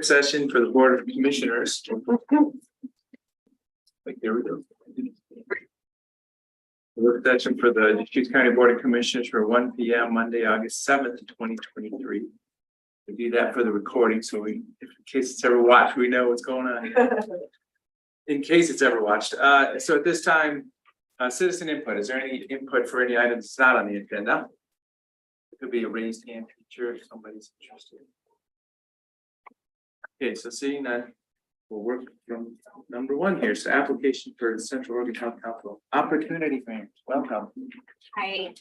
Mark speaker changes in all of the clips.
Speaker 1: Session for the Board of Commissioners. Like, there we go. Work session for the Deschutes County Board of Commissioners for 1 p.m. Monday, August 7th, 2023. We do that for the recording, so if in case it's ever watched, we know what's going on. In case it's ever watched. So at this time, citizen input. Is there any input for any items that's not on the agenda? It could be a raised hand feature if somebody's interested. Okay, so seeing that, we'll work from number one here. So application for the Central Oregon Health Council Opportunity Grant. Welcome.
Speaker 2: Hi.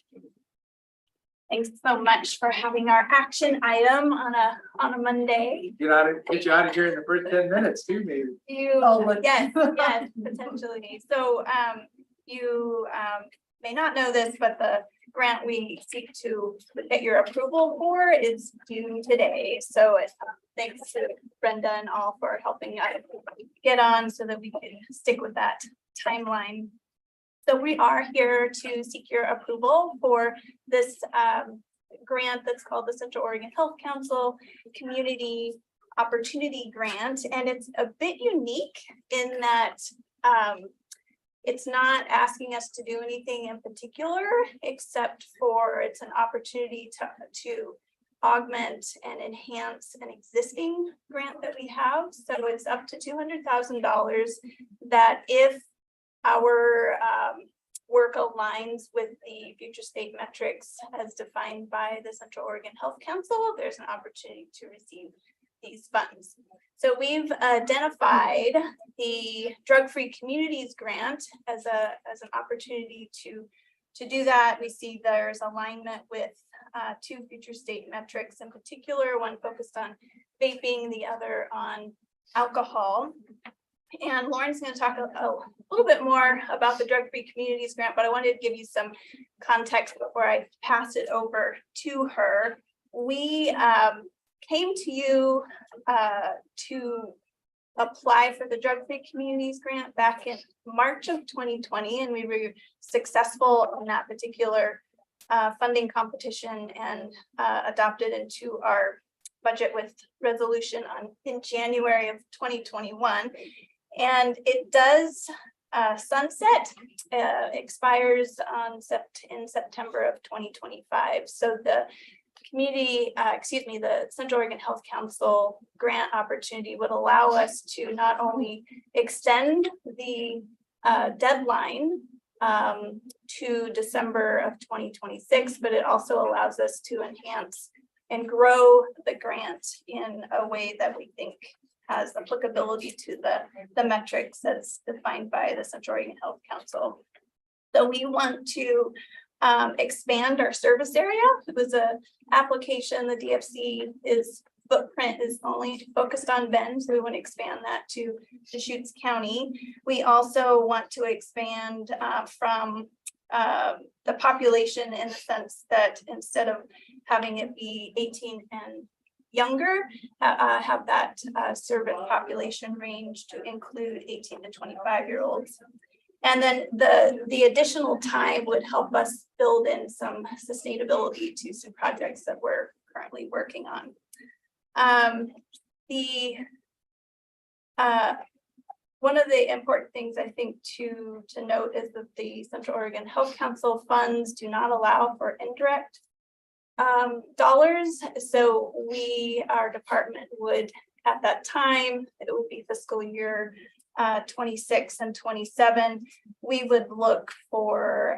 Speaker 2: Thanks so much for having our action item on a Monday.
Speaker 1: Get you out of here in the first 10 minutes too, maybe.
Speaker 2: Yes, potentially. So you may not know this, but the grant we seek to get your approval for is due today. So thanks to Brenda and all for helping us get on so that we can stick with that timeline. So we are here to seek your approval for this grant that's called the Central Oregon Health Council Community Opportunity Grant. And it's a bit unique in that it's not asking us to do anything in particular, except for it's an opportunity to augment and enhance an existing grant that we have. So it's up to $200,000 that if our work aligns with the future state metrics as defined by the Central Oregon Health Council, there's an opportunity to receive these funds. So we've identified the Drug-Free Communities Grant as an opportunity to do that. We see there's alignment with two future state metrics in particular, one focused on vaping, the other on alcohol. And Lauren's going to talk a little bit more about the Drug-Free Communities Grant, but I wanted to give you some context before I pass it over to her. We came to you to apply for the Drug-Free Communities Grant back in March of 2020, and we were successful in that particular funding competition and adopted into our budget with resolution in January of 2021. And it does sunset, expires in September of 2025. So the the Central Oregon Health Council grant opportunity would allow us to not only extend the deadline to December of 2026, but it also allows us to enhance and grow the grant in a way that we think has applicability to the metrics as defined by the Central Oregon Health Council. So we want to expand our service area. It was an application. The DFC footprint is only focused on Bend, so we want to expand that to Deschutes County. We also want to expand from the population in the sense that instead of having it be 18 and younger, have that service population range to include 18 to 25-year-olds. And then the additional time would help us build in some sustainability to some projects that we're currently working on. One of the important things I think to note is that the Central Oregon Health Council funds do not allow for indirect dollars. So our department would, at that time, it would be fiscal year 26 and 27, we would look for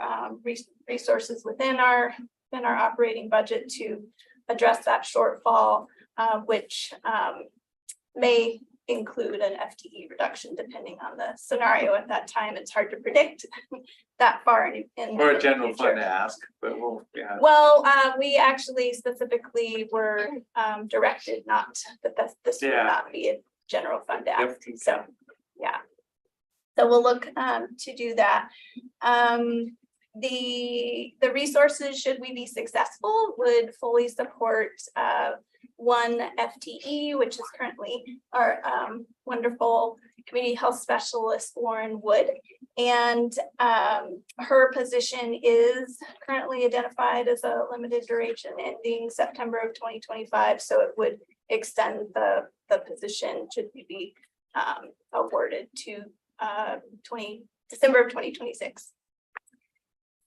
Speaker 2: resources within our operating budget to address that shortfall, which may include an FTE reduction depending on the scenario at that time. It's hard to predict that far in
Speaker 1: Or a general fund to ask, but yeah.
Speaker 2: Well, we actually specifically were directed not that this would not be a general fund to ask.
Speaker 1: Yep.
Speaker 2: So yeah, so we'll look to do that. The resources, should we be successful, would fully support one FTE, which is currently our wonderful community health specialist, Lauren Wood. And her position is currently identified as a limited duration ending September of 2025. So it would extend the position should we be awarded to December of 2026.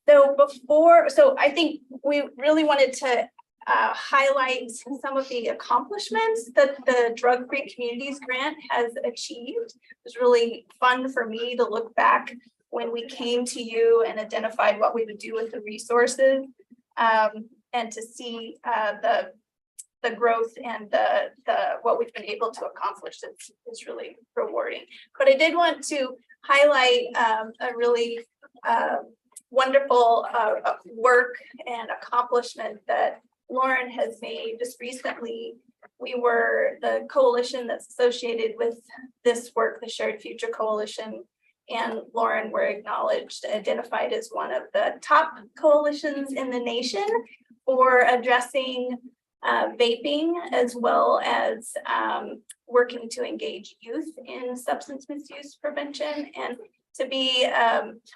Speaker 2: So I think we really wanted to highlight some of the accomplishments that the Drug Free Communities Grant has achieved. It was really fun for me to look back when we came to you and identified what we would do with the resources, and to see the growth and the what we've been able to accomplish is really rewarding. But I did want to highlight a really wonderful work and accomplishment that Lauren has made just recently. We were the coalition that's associated with this work, the Shared Future Coalition, and Lauren were acknowledged, identified as one of the top coalitions in the nation for addressing vaping, as well as working to engage youth in substance misuse prevention, and to be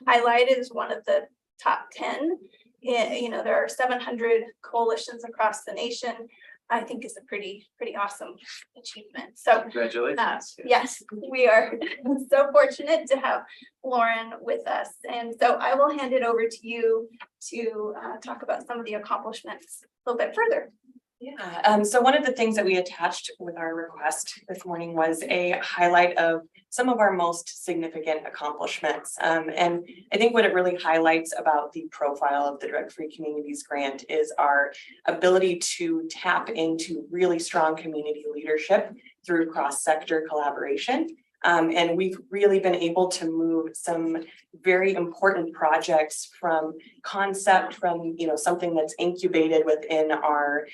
Speaker 2: highlighted as one of the top 10. You know, there are 700 coalitions across the nation. I think is a pretty awesome achievement. So
Speaker 1: Congratulations.
Speaker 2: yes, we are so fortunate to have Lauren with us. And so I will hand it over to you to talk about some of the accomplishments a little bit further.
Speaker 3: Yeah, so one of the things that we attached with our request this morning was a highlight of some of our most significant accomplishments. And I think what it really highlights about the profile of the Drug Free Communities Grant is our ability to tap into really strong community leadership through cross-sector collaboration. And we've really been able to move some very important projects from concept, from something that's incubated within our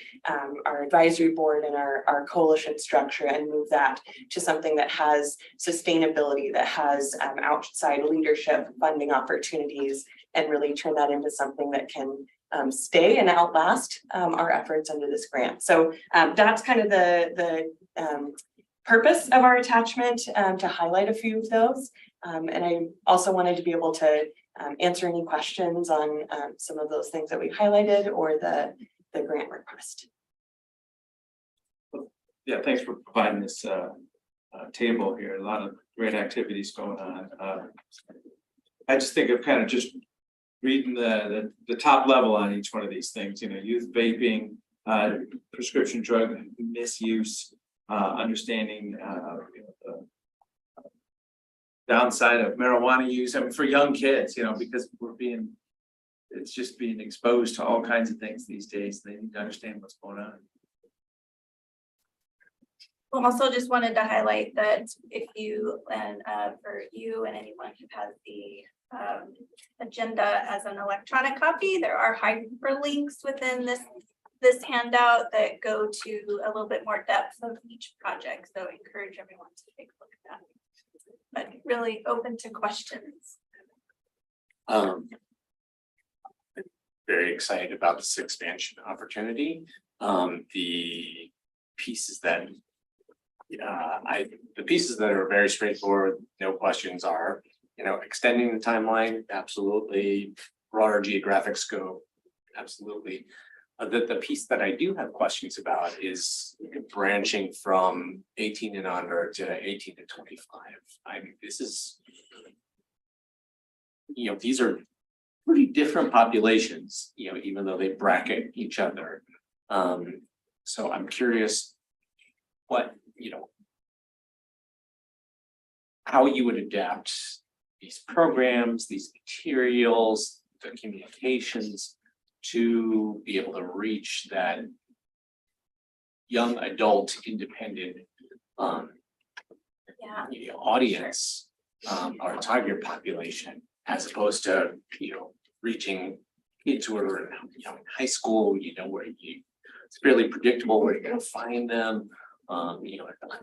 Speaker 3: advisory board and our coalition structure, and move that to something that has sustainability, that has outside leadership, funding opportunities, and really turn that into something that can stay and outlast our efforts under this grant. So that's kind of the purpose of our attachment, to highlight a few of those. And I also wanted to be able to answer any questions on some of those things that we highlighted or the grant request.
Speaker 1: Yeah, thanks for providing this table here. A lot of great activities going on. I just think of kind of just reading the top level on each one of these things. Youth vaping, prescription drug misuse, understanding the downside of marijuana use. I mean, for young kids, because it's just being exposed to all kinds of things these days. They need to understand what's going on.
Speaker 2: Well, also just wanted to highlight that if you and for you and anyone who has the agenda as an electronic copy, there are hyperlinks within this handout that go to a little bit more depth of each project. So I encourage everyone to take a look at that. But really open to questions.
Speaker 4: Very excited about this expansion opportunity. The pieces that are very straightforward, no questions, are extending the timeline, absolutely. Broader geographic scope, absolutely. The piece that I do have questions about is branching from 18 and under to 18 to 25. This is, these are pretty different populations, even though they bracket each other. So I'm curious what, how you would adapt these programs, these materials, the communications, to be able to reach that young adult independent audience, or target population, as opposed to reaching kids who are in high school, where it's fairly predictable where you're going to find them. On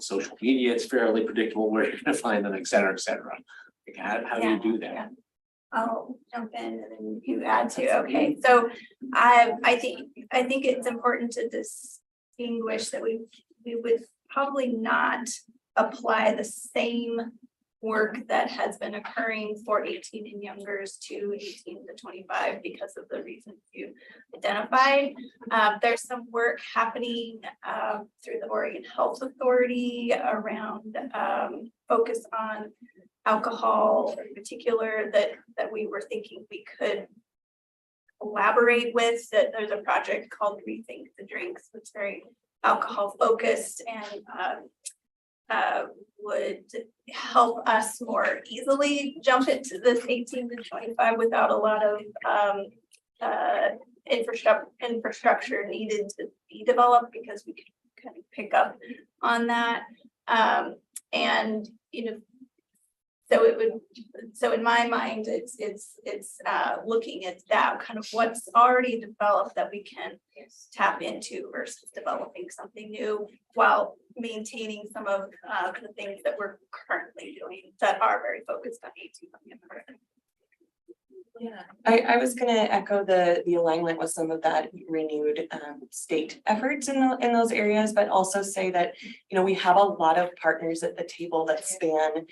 Speaker 4: social media, it's fairly predictable where you're going to find them, et cetera, et cetera. How do you do that?
Speaker 2: Yeah. I'll jump in and then you add to. Okay, so I think it's important to distinguish that we would probably not apply the same work that has been occurring for 18 and youngers to 18 to 25 because of the reasons you identified. There's some work happening through the Oregon Health Authority around focus on alcohol in particular that we were thinking we could collaborate with. That there's a project called Rethink the Drinks, that's very alcohol focused and would help us more easily jump into this 18 to 25 without a lot of infrastructure needed to be developed, because we can kind of pick up on that. And so in my mind, it's looking at that kind of what's already developed that we can tap into versus developing something new while maintaining some of the things that we're currently doing that are very focused on 18 million.
Speaker 3: Yeah, I was gonna echo the alignment with some of that renewed state efforts in those areas, but also say that, we have a lot of partners at the table that span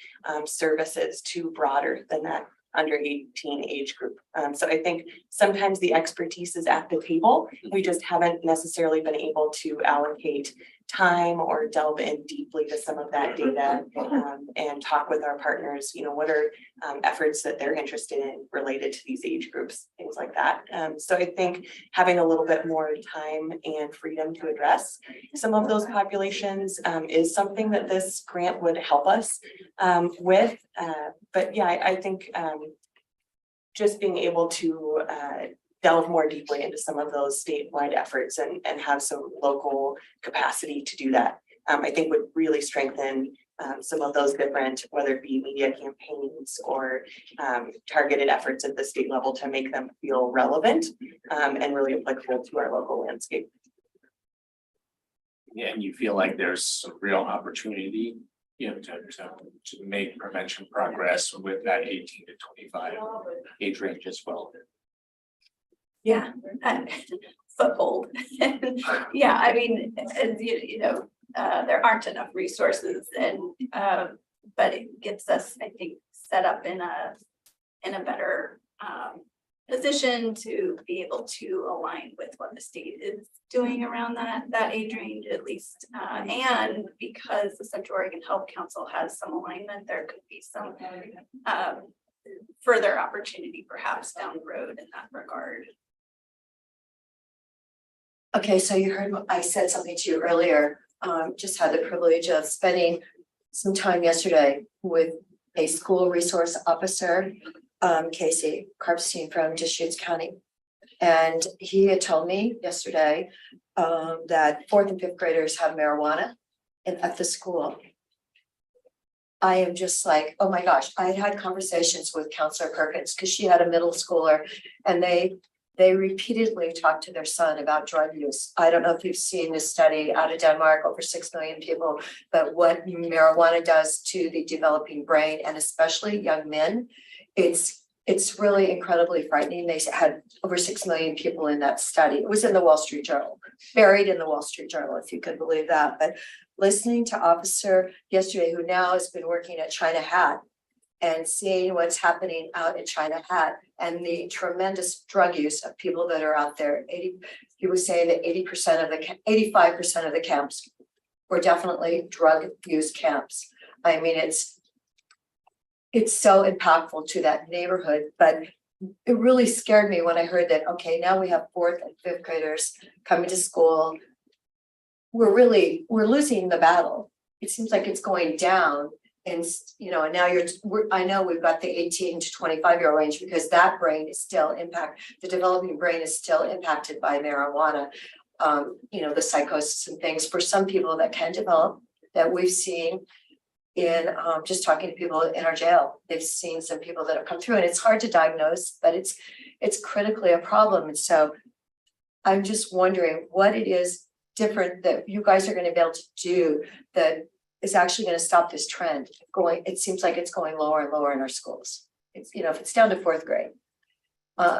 Speaker 3: services to broader than that under 18 age group. So I think sometimes the expertise is at the table. We just haven't necessarily been able to allocate time or delve in deeply to some of that data and talk with our partners, what are efforts that they're interested in related to these age groups, things like that. So I think having a little bit more time and freedom to address some of those populations is something that this grant would help us with. But yeah, I think just being able to delve more deeply into some of those statewide efforts and have some local capacity to do that, I think would really strengthen some of those different, whether it be media campaigns or targeted efforts at the state level to make them feel relevant and really applicable to our local landscape.
Speaker 4: Yeah, and you feel like there's some real opportunity, to make prevention progress with that 18 to 25 age range as well.
Speaker 2: Yeah, foothold. Yeah, I mean, as there aren't enough resources, and but it gets us, I think, set up in a better position to be able to align with what the state is doing around that age range, at least. And because the Central Oregon Health Council has some alignment, there could be some further opportunity perhaps down the road in that regard.
Speaker 5: Okay, so you heard I said something to you earlier. Just had the privilege of spending some time yesterday with a school resource officer, Casey Karpstein from Deschutes County. And he had told me yesterday that 4th and 5th graders have marijuana at the school. I am just like, oh my gosh, I had conversations with Counselor Perkins because she had a middle schooler, and they repeatedly talked to their son about drug use. I don't know if you've seen this study out of Denmark, over 6 million people, but what marijuana does to the developing brain, and especially young men, it's really incredibly frightening. They had over 6 million people in that study. It was in the Wall Street Journal, buried in the Wall Street Journal, if you could believe that. But listening to Officer yesterday, who now has been working at China Hat, and seeing what's happening out in China Hat and the tremendous drug use of people that are out there. He was saying that 85% of the camps were definitely drug use camps. I mean, it's so impactful to that neighborhood, but it really scared me when I heard that, okay, now we have 4th and 5th graders coming to school. We're losing the battle. It seems like it's going down. And, and now I know we've got the 18 to 25-year-old range, because that brain is still the developing brain is still impacted by marijuana, the psychosis and things for some people that can develop, that we've seen in just talking to people in our jail. They've seen some people that have come through, and it's hard to diagnose, but it's critically a problem. And so I'm just wondering what it is different that you guys are going to be able to do that is actually going to stop this trend going. It seems like it's going lower and lower in our schools. It's, if it's down to 4th grade.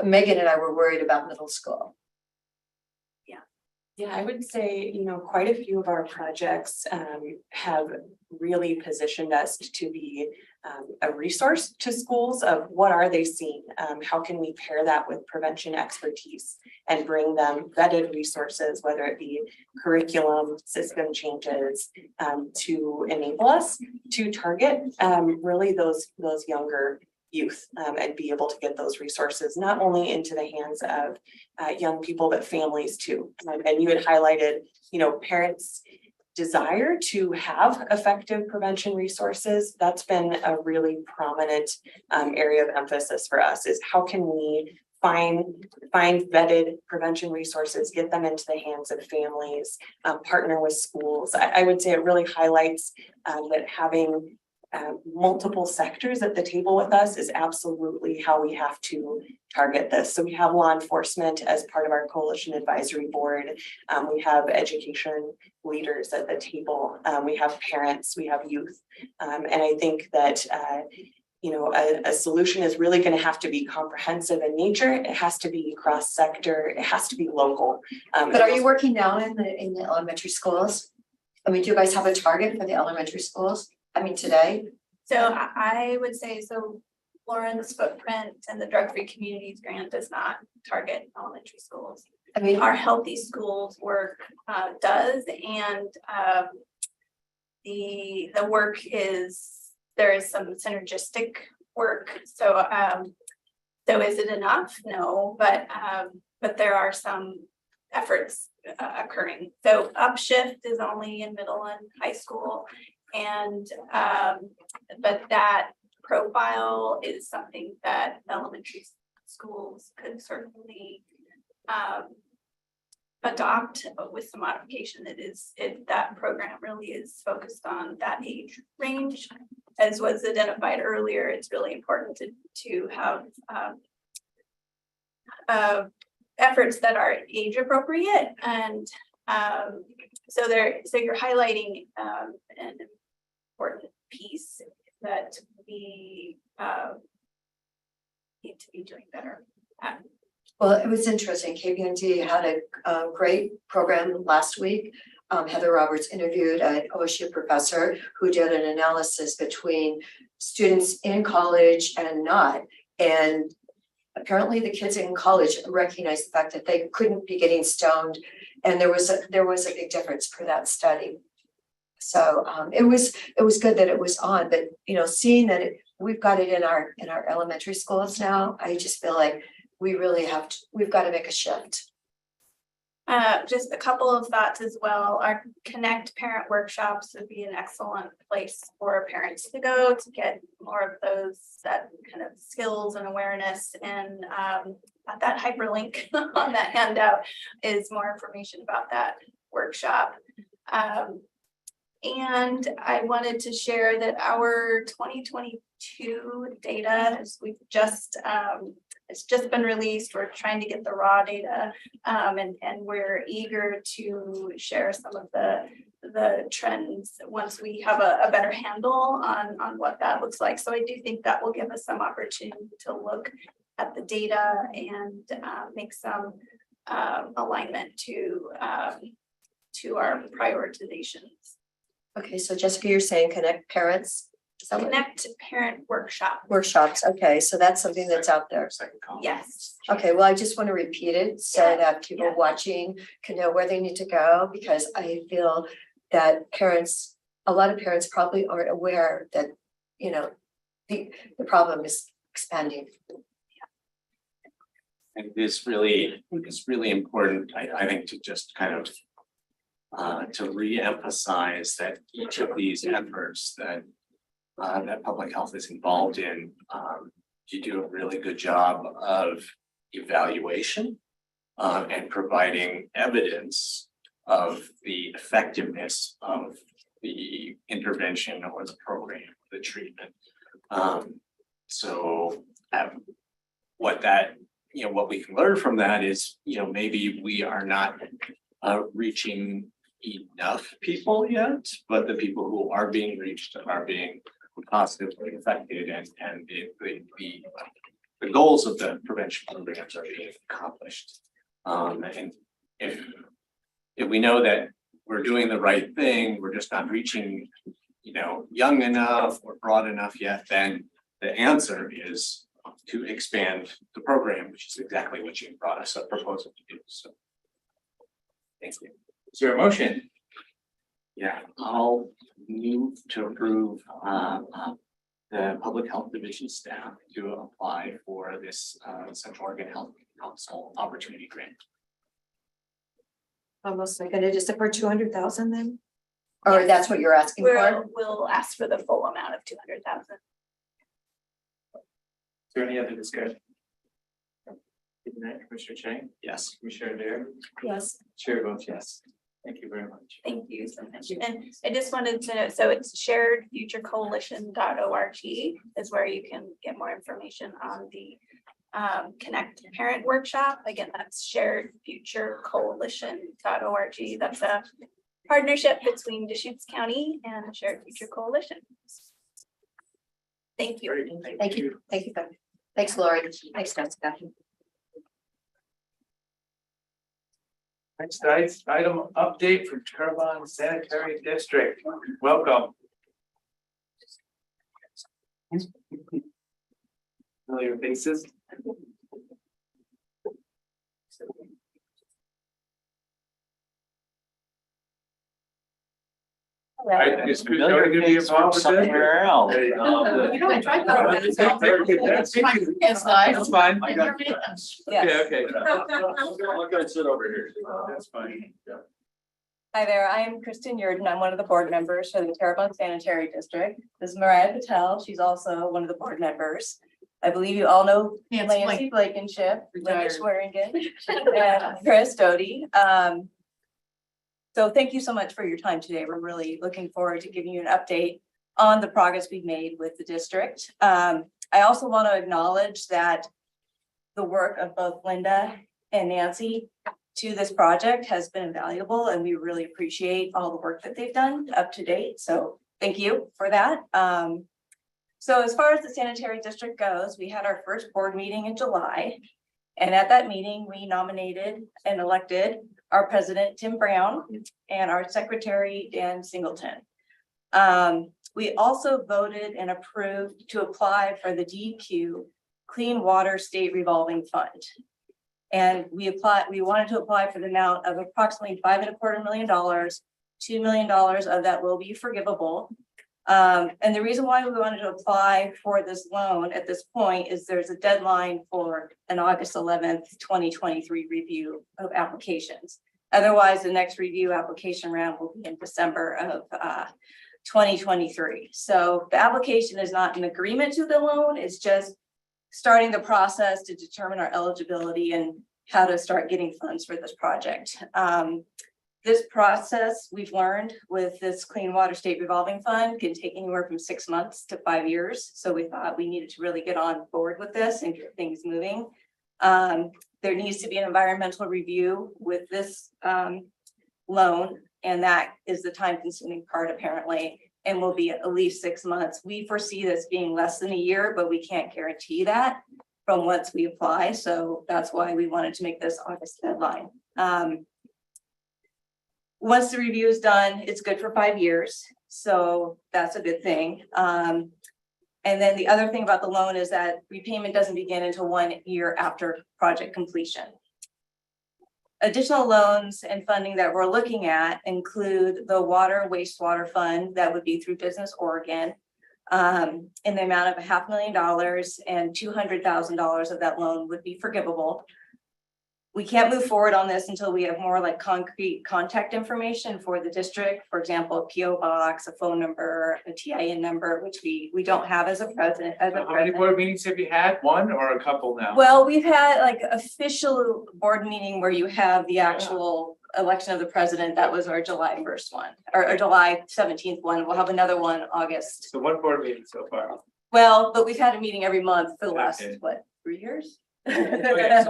Speaker 5: Megan and I were worried about middle school.
Speaker 3: Yeah, I would say, quite a few of our projects have really positioned us to be a resource to schools of what are they seeing? How can we pair that with prevention expertise and bring them vetted resources, whether it be curriculum, system changes, to enable us to target really those younger youth and be able to get those resources not only into the hands of young people, but families too. And you had highlighted, parents' desire to have effective prevention resources. That's been a really prominent area of emphasis for us, is how can we find vetted prevention resources, get them into the hands of families, partner with schools. I would say it really highlights that having multiple sectors at the table with us is absolutely how we have to target this. So we have law enforcement as part of our coalition advisory board. We have education leaders at the table. We have parents, we have youth. And I think that a solution is really going to have to be comprehensive in nature. It has to be cross-sector. It has to be local.
Speaker 5: But are you working now in the elementary schools? I mean, do you guys have a target for the elementary schools? I mean, today?
Speaker 2: So I would say, so Lauren's footprint and the Drug-Free Communities Grant does not target elementary schools.
Speaker 5: I mean,
Speaker 2: Our Healthy Schools work does, and the work there is some synergistic work. So is it enough? No, but there are some efforts occurring. So Upshift is only in middle and high school, and but that profile is something that elementary schools could certainly adopt, but with some modification. That program really is focused on that age range. As was identified earlier, it's really important to have efforts that are age appropriate, and so you're highlighting an important piece that we need to be doing better at.
Speaker 5: well, it was interesting. KPMG had a great program last week. Heather Roberts interviewed an OSU professor who did an analysis between students in college and not. And apparently the kids in college recognized the fact that they couldn't be getting stoned. And there was a big difference for that study. So it was good that it was on, but seeing that we've got it in our elementary schools now, I just feel like we've got to make a shift.
Speaker 2: Just a couple of thoughts as well. Our Connect parent workshops would be an excellent place for parents to go to get more of that kind of skills and awareness. And that hyperlink on that handout is more information about that workshop. And I wanted to share that our 2022 data, as we've it's just been released. We're trying to get the raw data, and we're eager to share some of the trends once we have a better handle on what that looks like. So I do think that will give us some opportunity to look at the data and make some alignment to our prioritizations.
Speaker 5: Okay, so Jessica, you're saying Connect Parents?
Speaker 2: Connect parent
Speaker 5: Workshops, okay, so that's something that's out there.
Speaker 4: Second column.
Speaker 2: Yes.
Speaker 5: Okay, well, I just want to repeat it so that people watching can know where they need to go, because I feel that a lot of parents probably aren't aware that, the problem is expanding.
Speaker 4: And it's really important, I think, to just kind of to re-emphasize that each of these efforts that public health is involved in, you do a really good job of evaluation and providing evidence of the effectiveness of the intervention or the program, the treatment. What we can learn from that is, maybe we are not reaching enough people yet, but the people who are being reached are being positively affected, and the goals of the prevention programs are being accomplished. And if we know that we're doing the right thing, we're just not reaching young enough or broad enough yet, then the answer is to expand the program, which is exactly what you brought us a proposal to do, so. Thank you.
Speaker 1: Is there a motion?
Speaker 4: Yeah, I'll move to approve the Public Health Division staff to apply for this Central Oregon Health Council Opportunity Grant.
Speaker 5: Almost like, just for 200,000 then? Or that's what you're asking for?
Speaker 2: We'll ask for the full amount of 200,000.
Speaker 1: Is there any other discussion? Good night, Commissioner Chang,
Speaker 4: Yes.
Speaker 1: Commissioner Dare,
Speaker 5: Yes.
Speaker 1: Chair votes yes. Thank you very much.
Speaker 2: Thank you so much. And I just wanted to, so it's sharedfuturecoalition.org is where you can get more information on the Connect Parent Workshop. Again, that's sharedfuturecoalition.org. That's a partnership between Deschutes County and Shared Future Coalition. Thank you.
Speaker 1: Great,
Speaker 5: Thank you. Thank you. Thanks, Lori. Thanks, Jessica.
Speaker 1: Next item update from Terrebonne Sanitary District. Welcome. Familiar faces. Is Chris Doty gonna be involved with this?
Speaker 4: else.
Speaker 1: Hey,
Speaker 5: I tried
Speaker 1: That's fine. That's fine. Okay.
Speaker 4: I'm gonna sit over here.
Speaker 1: That's fine.
Speaker 6: Hi there, I am Kristen Yurden. I'm one of the board members for the Terrebonne Sanitary District. This is Mariah Patel. She's also one of the board members. I believe you all know Nancy Blankenship, Linda Swearingen, and Chris Doty. So thank you so much for your time today. We're really looking forward to giving you an update on the progress we've made with the district. I also want to acknowledge that the work of both Linda and Nancy to this project has been invaluable, and we really appreciate all the work that they've done up to date. So thank you for that. So as far as the sanitary district goes, we had our first board meeting in July. And at that meeting, we nominated and elected our president, Tim Brown, and our secretary, Dan Singleton. We also voted and approved to apply for the DEQ Clean Water State Revolving Fund. And we wanted to apply for the amount of approximately $5.25 million. $2 million of that will be forgivable. And the reason why we wanted to apply for this loan at this point is there's a deadline for an August 11th, 2023 review of applications. Otherwise, the next review application round will be in December of 2023. So the application is not an agreement to the loan, it's just starting the process to determine our eligibility and how to start getting funds for this project. This process we've learned with this Clean Water State Revolving Fund can take anywhere from 6 months to 5 years. So we thought we needed to really get on board with this and get things moving. There needs to be an environmental review with this loan, and that is the time-consuming part apparently, and will be at least 6 months. We foresee this being less than a year, but we can't guarantee that from once we apply. So that's why we wanted to make this August deadline. Once the review is done, it's good for 5 years. So that's a good thing. And then the other thing about the loan is that repayment doesn't begin until 1 year after project completion. Additional loans and funding that we're looking at include the water wastewater fund that would be through Business Oregon in the amount of $500,000, and $200,000 of that loan would be forgivable. We can't move forward on this until we have more like concrete contact information for the district. For example, a PO box, a phone number, a TIN number, which we don't have as a president.
Speaker 1: How many board meetings have you had? One or a couple now?
Speaker 6: Well, we've had like official board meeting where you have the actual election of the president. That was our July 1st one, or July 17th one. We'll have another one August.
Speaker 1: So one board meeting so far.
Speaker 6: Well, but we've had a meeting every month for the last,
Speaker 1: Okay.
Speaker 6: what, 3 years?
Speaker 1: So that's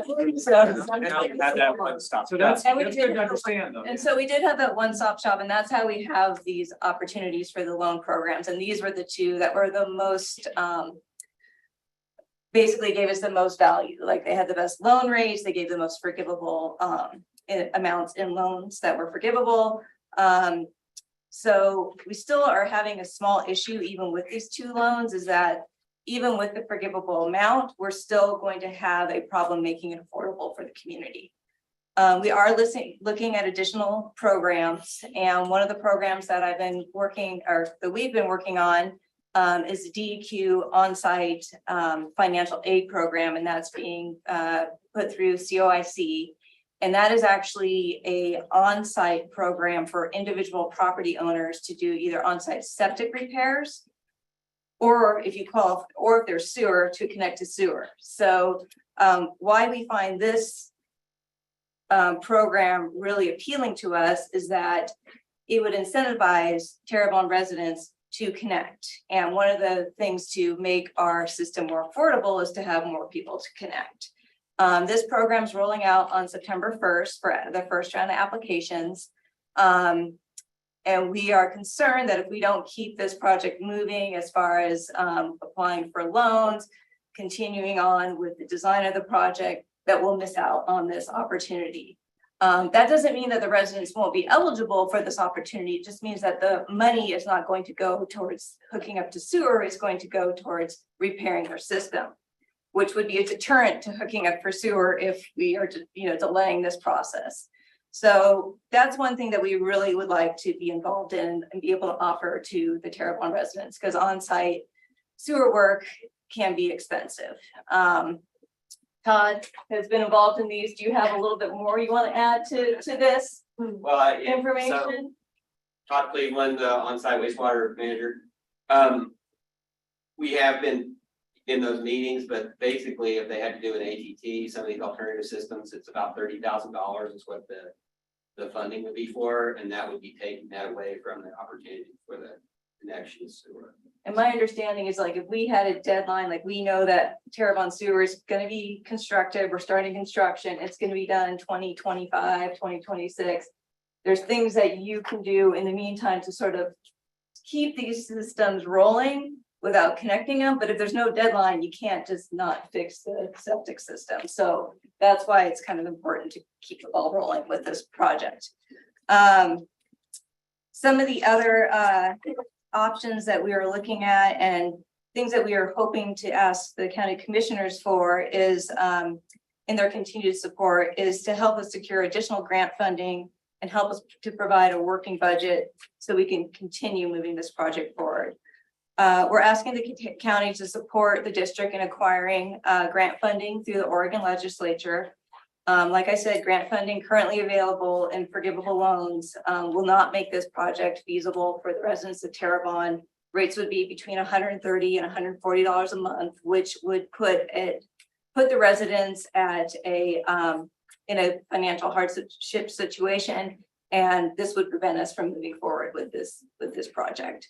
Speaker 6: And we
Speaker 1: good
Speaker 6: did
Speaker 1: to understand though.
Speaker 6: And so we did have that one-stop shop, and that's how we have these opportunities for the loan programs. And these were the two that were the most, basically gave us the most value. Like they had the best loan rates, they gave the most forgivable amounts in loans that were forgivable. So we still are having a small issue even with these two loans, is that even with the forgivable amount, we're still going to have a problem making it affordable for the community. We are looking at additional programs, and one of the programs that I've been working, or that we've been working on, is the DEQ on-site financial aid program, and that's being put through COIC. And that is actually a on-site program for individual property owners to do either on-site septic repairs, or if there's sewer, to connect to sewer. So why we find this program really appealing to us is that it would incentivize Terrebonne residents to connect. And one of the things to make our system more affordable is to have more people to connect. This program is rolling out on September 1st for the first round of applications. And we are concerned that if we don't keep this project moving as far as applying for loans, continuing on with the design of the project, that we'll miss out on this opportunity. That doesn't mean that the residents won't be eligible for this opportunity. It just means that the money is not going to go towards hooking up to sewer. It's going to go towards repairing their system, which would be a deterrent to hooking up for sewer if we are, delaying this process. So that's one thing that we really would like to be involved in and be able to offer to the Terrebonne residents, because on-site sewer work can be expensive. Todd has been involved in these. Do you have a little bit more you want to add to this
Speaker 7: Well,
Speaker 6: information?
Speaker 7: Todd Cleveland, on-site wastewater manager. We have been in those meetings, but basically if they had to do an ATT, some of these alternative systems, it's about $30,000 is what the funding would be for, and that would be taking that away from the opportunity for the connections.
Speaker 6: And my understanding is, like, if we had a deadline, like, we know that Terrebonne sewer is going to be constructed, we're starting construction, it's going to be done in 2025, 2026. There's things that you can do in the meantime to sort of keep these systems rolling without connecting them. But if there's no deadline, you can't just not fix the septic system. So that's why it's kind of important to keep the ball rolling with this project. Some of the other options that we are looking at and things that we are hoping to ask the county commissioners for is in their continued support is to help us secure additional grant funding and help us to provide a working budget so we can continue moving this project forward. We're asking the county to support the district in acquiring grant funding through the Oregon legislature. Like I said, grant funding currently available and forgivable loans will not make this project feasible for the residents of Terrebonne. Rates would be between $130 and $140 a month, which would put the residents at in a financial hardship situation, and this would prevent us from moving forward with this project.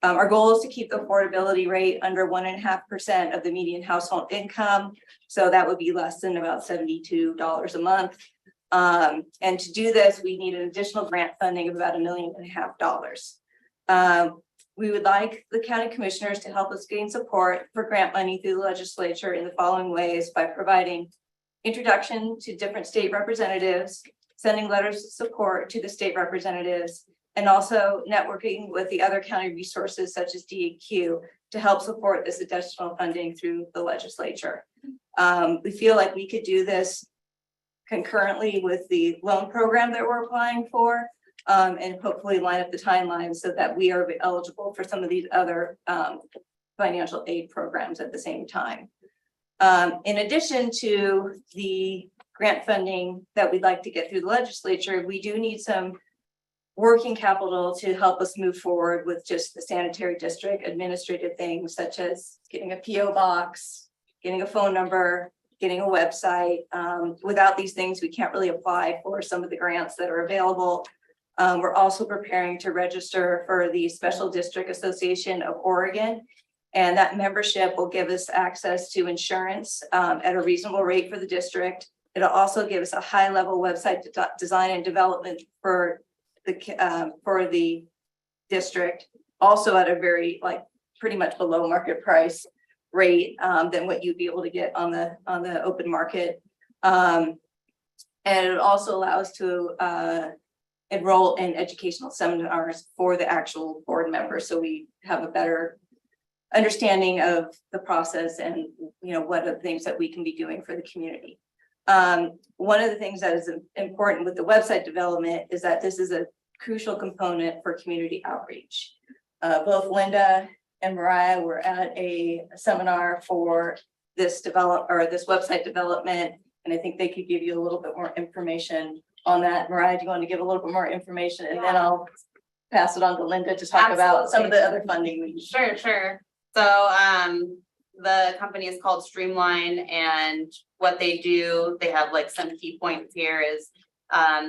Speaker 6: Our goal is to keep the affordability rate under 1.5% of the median household income. So that would be less than about $72 a month. And to do this, we need an additional grant funding of about $1.5 million. We would like the county commissioners to help us gain support for grant money through the legislature in the following ways: by providing introduction to different state representatives, sending letters of support to the state representatives, and also networking with the other county resources such as DEQ to help support this additional funding through the legislature. We feel like we could do this concurrently with the loan program that we're applying for, and hopefully line up the timeline so that we are eligible for some of these other financial aid programs at the same time. In addition to the grant funding that we'd like to get through the legislature, we do need some working capital to help us move forward with just the sanitary district administrative things, such as getting a PO box, getting a phone number, getting a website. Without these things, we can't really apply for some of the grants that are available. We're also preparing to register for the Special District Association of Oregon, and that membership will give us access to insurance at a reasonable rate for the district. It'll also give us a high-level website design and development for the district, also at a very pretty much below market price rate than what you'd be able to get on the open market. And it also allows to enroll in educational seminars for the actual board members, so we have a better understanding of the process and, you know, what are the things that we can be doing for the community. One of the things that is important with the website development is that this is a crucial component for community outreach. Both Linda and Mariah were at a seminar for this website development, and I think they could give you a little bit more information on that. Mariah, do you want to give a little bit more information, and then I'll pass it on to Linda to talk about some of the other funding we.
Speaker 8: Sure. So, the company is called Streamline, and what they do, they have like some key points here is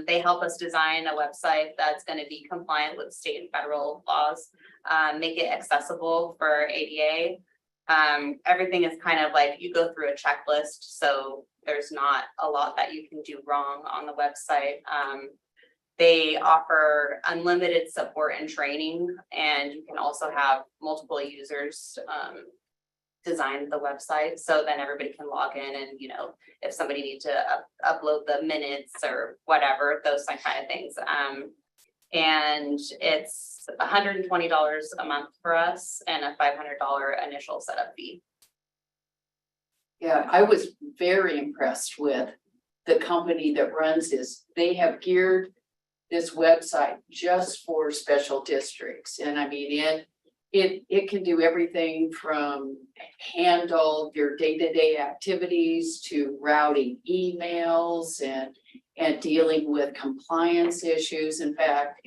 Speaker 8: they help us design a website that's going to be compliant with state and federal laws, make it accessible for ADA. Everything is kind of like you go through a checklist, so there's not a lot that you can do wrong on the website. They offer unlimited support and training, and you can also have multiple users design the website, so then everybody can log in, and you know, if somebody needs to upload the minutes or whatever, those kind of things. And it's $120 a month for us and a $500 initial setup fee.
Speaker 9: Yeah, I was very impressed with the company that runs this. They have geared this website just for special districts. And I mean, it can do everything from handle your day-to-day activities to routing emails and dealing with compliance issues. In fact,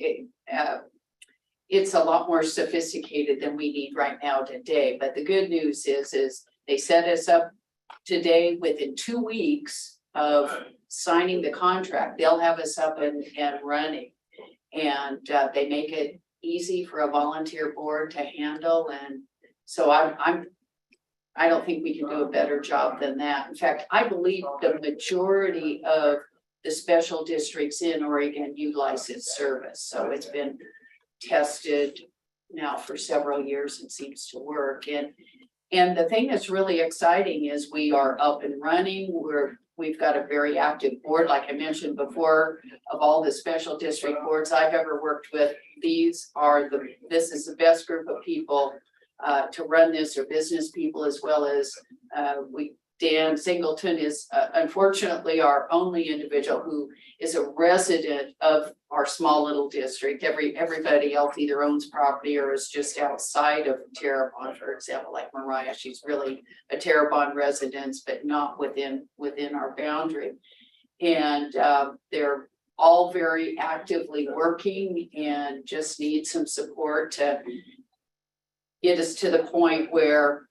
Speaker 9: it's a lot more sophisticated than we need right now today. But the good news is they set us up today within 2 weeks of signing the contract. They'll have us up and running. And they make it easy for a volunteer board to handle. And so I don't think we can do a better job than that. In fact, I believe the majority of the special districts in Oregon utilize its service. So it's been tested now for several years and seems to work. And the thing that's really exciting is we are up and running. We've got a very active board, like I mentioned before, of all the special district boards I've ever worked with. This is the best group of people to run this, or business people, as well as Dan Singleton is unfortunately our only individual who is a resident of our small little district. Everybody else either owns property or is just outside of Terrebonne, for example, like Mariah. She's really a Terrebonne resident, but not within our boundary. And they're all very actively working and just need some support to get us to the point where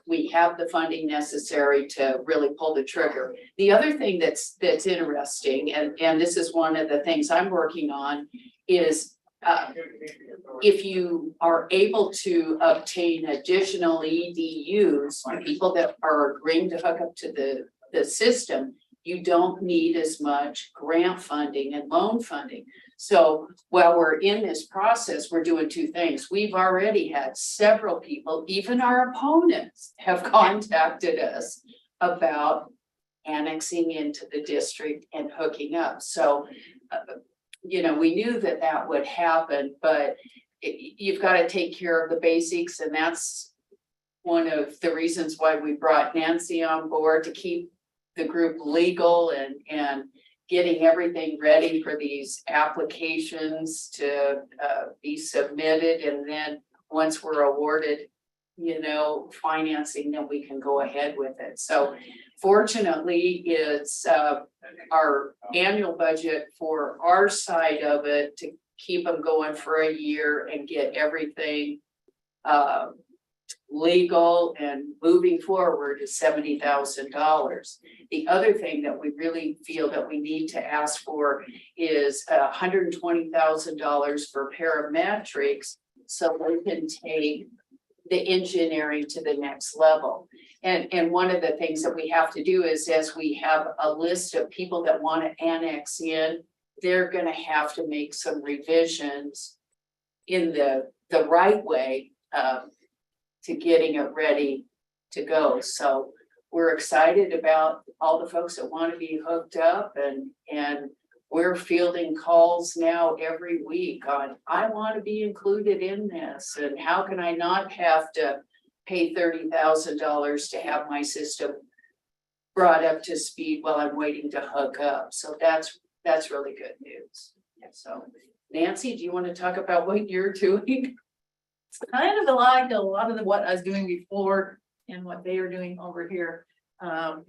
Speaker 9: we have the funding necessary to really pull the trigger. The other thing that's interesting, and this is one of the things I'm working on, is if you are able to obtain additional EDUs, people that are agreeing to hook up to the system, you don't need as much grant funding and loan funding. So while we're in this process, we're doing two things. We've already had several people, even our opponents, have contacted us about annexing into the district and hooking up. So, you know, we knew that would happen, but you've got to take care of the basics. And that's one of the reasons why we brought Nancy on board, to keep the group legal and getting everything ready for these applications to be submitted. And then once we're awarded, you know, financing, then we can go ahead with it. So fortunately, it's our annual budget for our side of it to keep them going for a year and get everything legal and moving forward is $70,000. The other thing that we really feel that we need to ask for is $120,000 for parametrics, so we can take the engineering to the next level. And one of the things that we have to do is, as we have a list of people that want to annex in, they're going to have to make some revisions in the right way to getting it ready to go. So we're excited about all the folks that want to be hooked up, and we're fielding calls now every week on, I want to be included in this, and how can I not have to pay $30,000 to have my system brought up to speed while I'm waiting to hook up. So that's really good news. So Nancy, do you want to talk about what you're doing?
Speaker 10: Kind of like a lot of what I was doing before and what they are doing over here.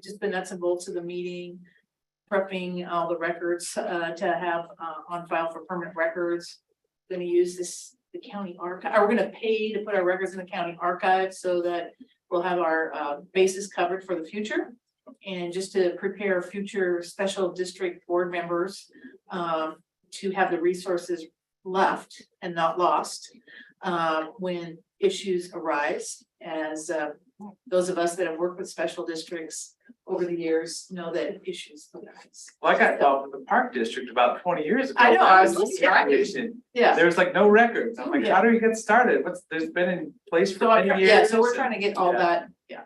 Speaker 10: Just the nuts and bolts of the meeting, prepping all the records to have on file for permanent records. Gonna use the county archive, we're gonna pay to put our records in the county archive so that we'll have our bases covered for the future. And just to prepare future special district board members to have the resources left and not lost when issues arise, as those of us that have worked with special districts over the years know that issues arise.
Speaker 1: Well, I got involved with the park district about 20 years ago.
Speaker 10: I know, I was
Speaker 1: When
Speaker 10: listening.
Speaker 1: foundation,
Speaker 10: Yeah.
Speaker 1: There was like no records. I'm like,
Speaker 10: Yeah.
Speaker 1: how do we get started? There's been in place for
Speaker 10: So,
Speaker 1: many years.
Speaker 10: yeah, so we're trying to get all
Speaker 1: Yeah.
Speaker 10: that, yeah.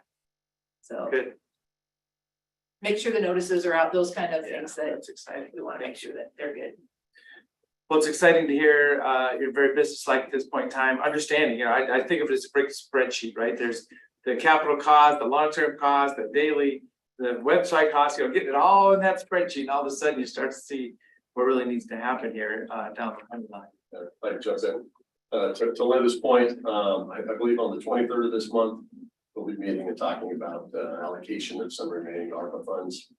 Speaker 10: So
Speaker 1: Good.
Speaker 10: make sure the notices are out, those kind of
Speaker 1: Yeah,
Speaker 10: things that
Speaker 1: that's exciting.
Speaker 10: we want to make sure that they're good.
Speaker 1: Well, it's exciting to hear you're very businesslike at this point in time, understanding, I think of it as a big spreadsheet, right? There's the capital cost, the long-term cost, the daily, the website cost, getting it all in that spreadsheet, and all of a sudden you start to see what really needs to happen here down the line.
Speaker 11: If I can jump in, to Linda's point, I believe on the 23rd of this month, we'll be meeting and talking about allocation of some remaining ARPA funds.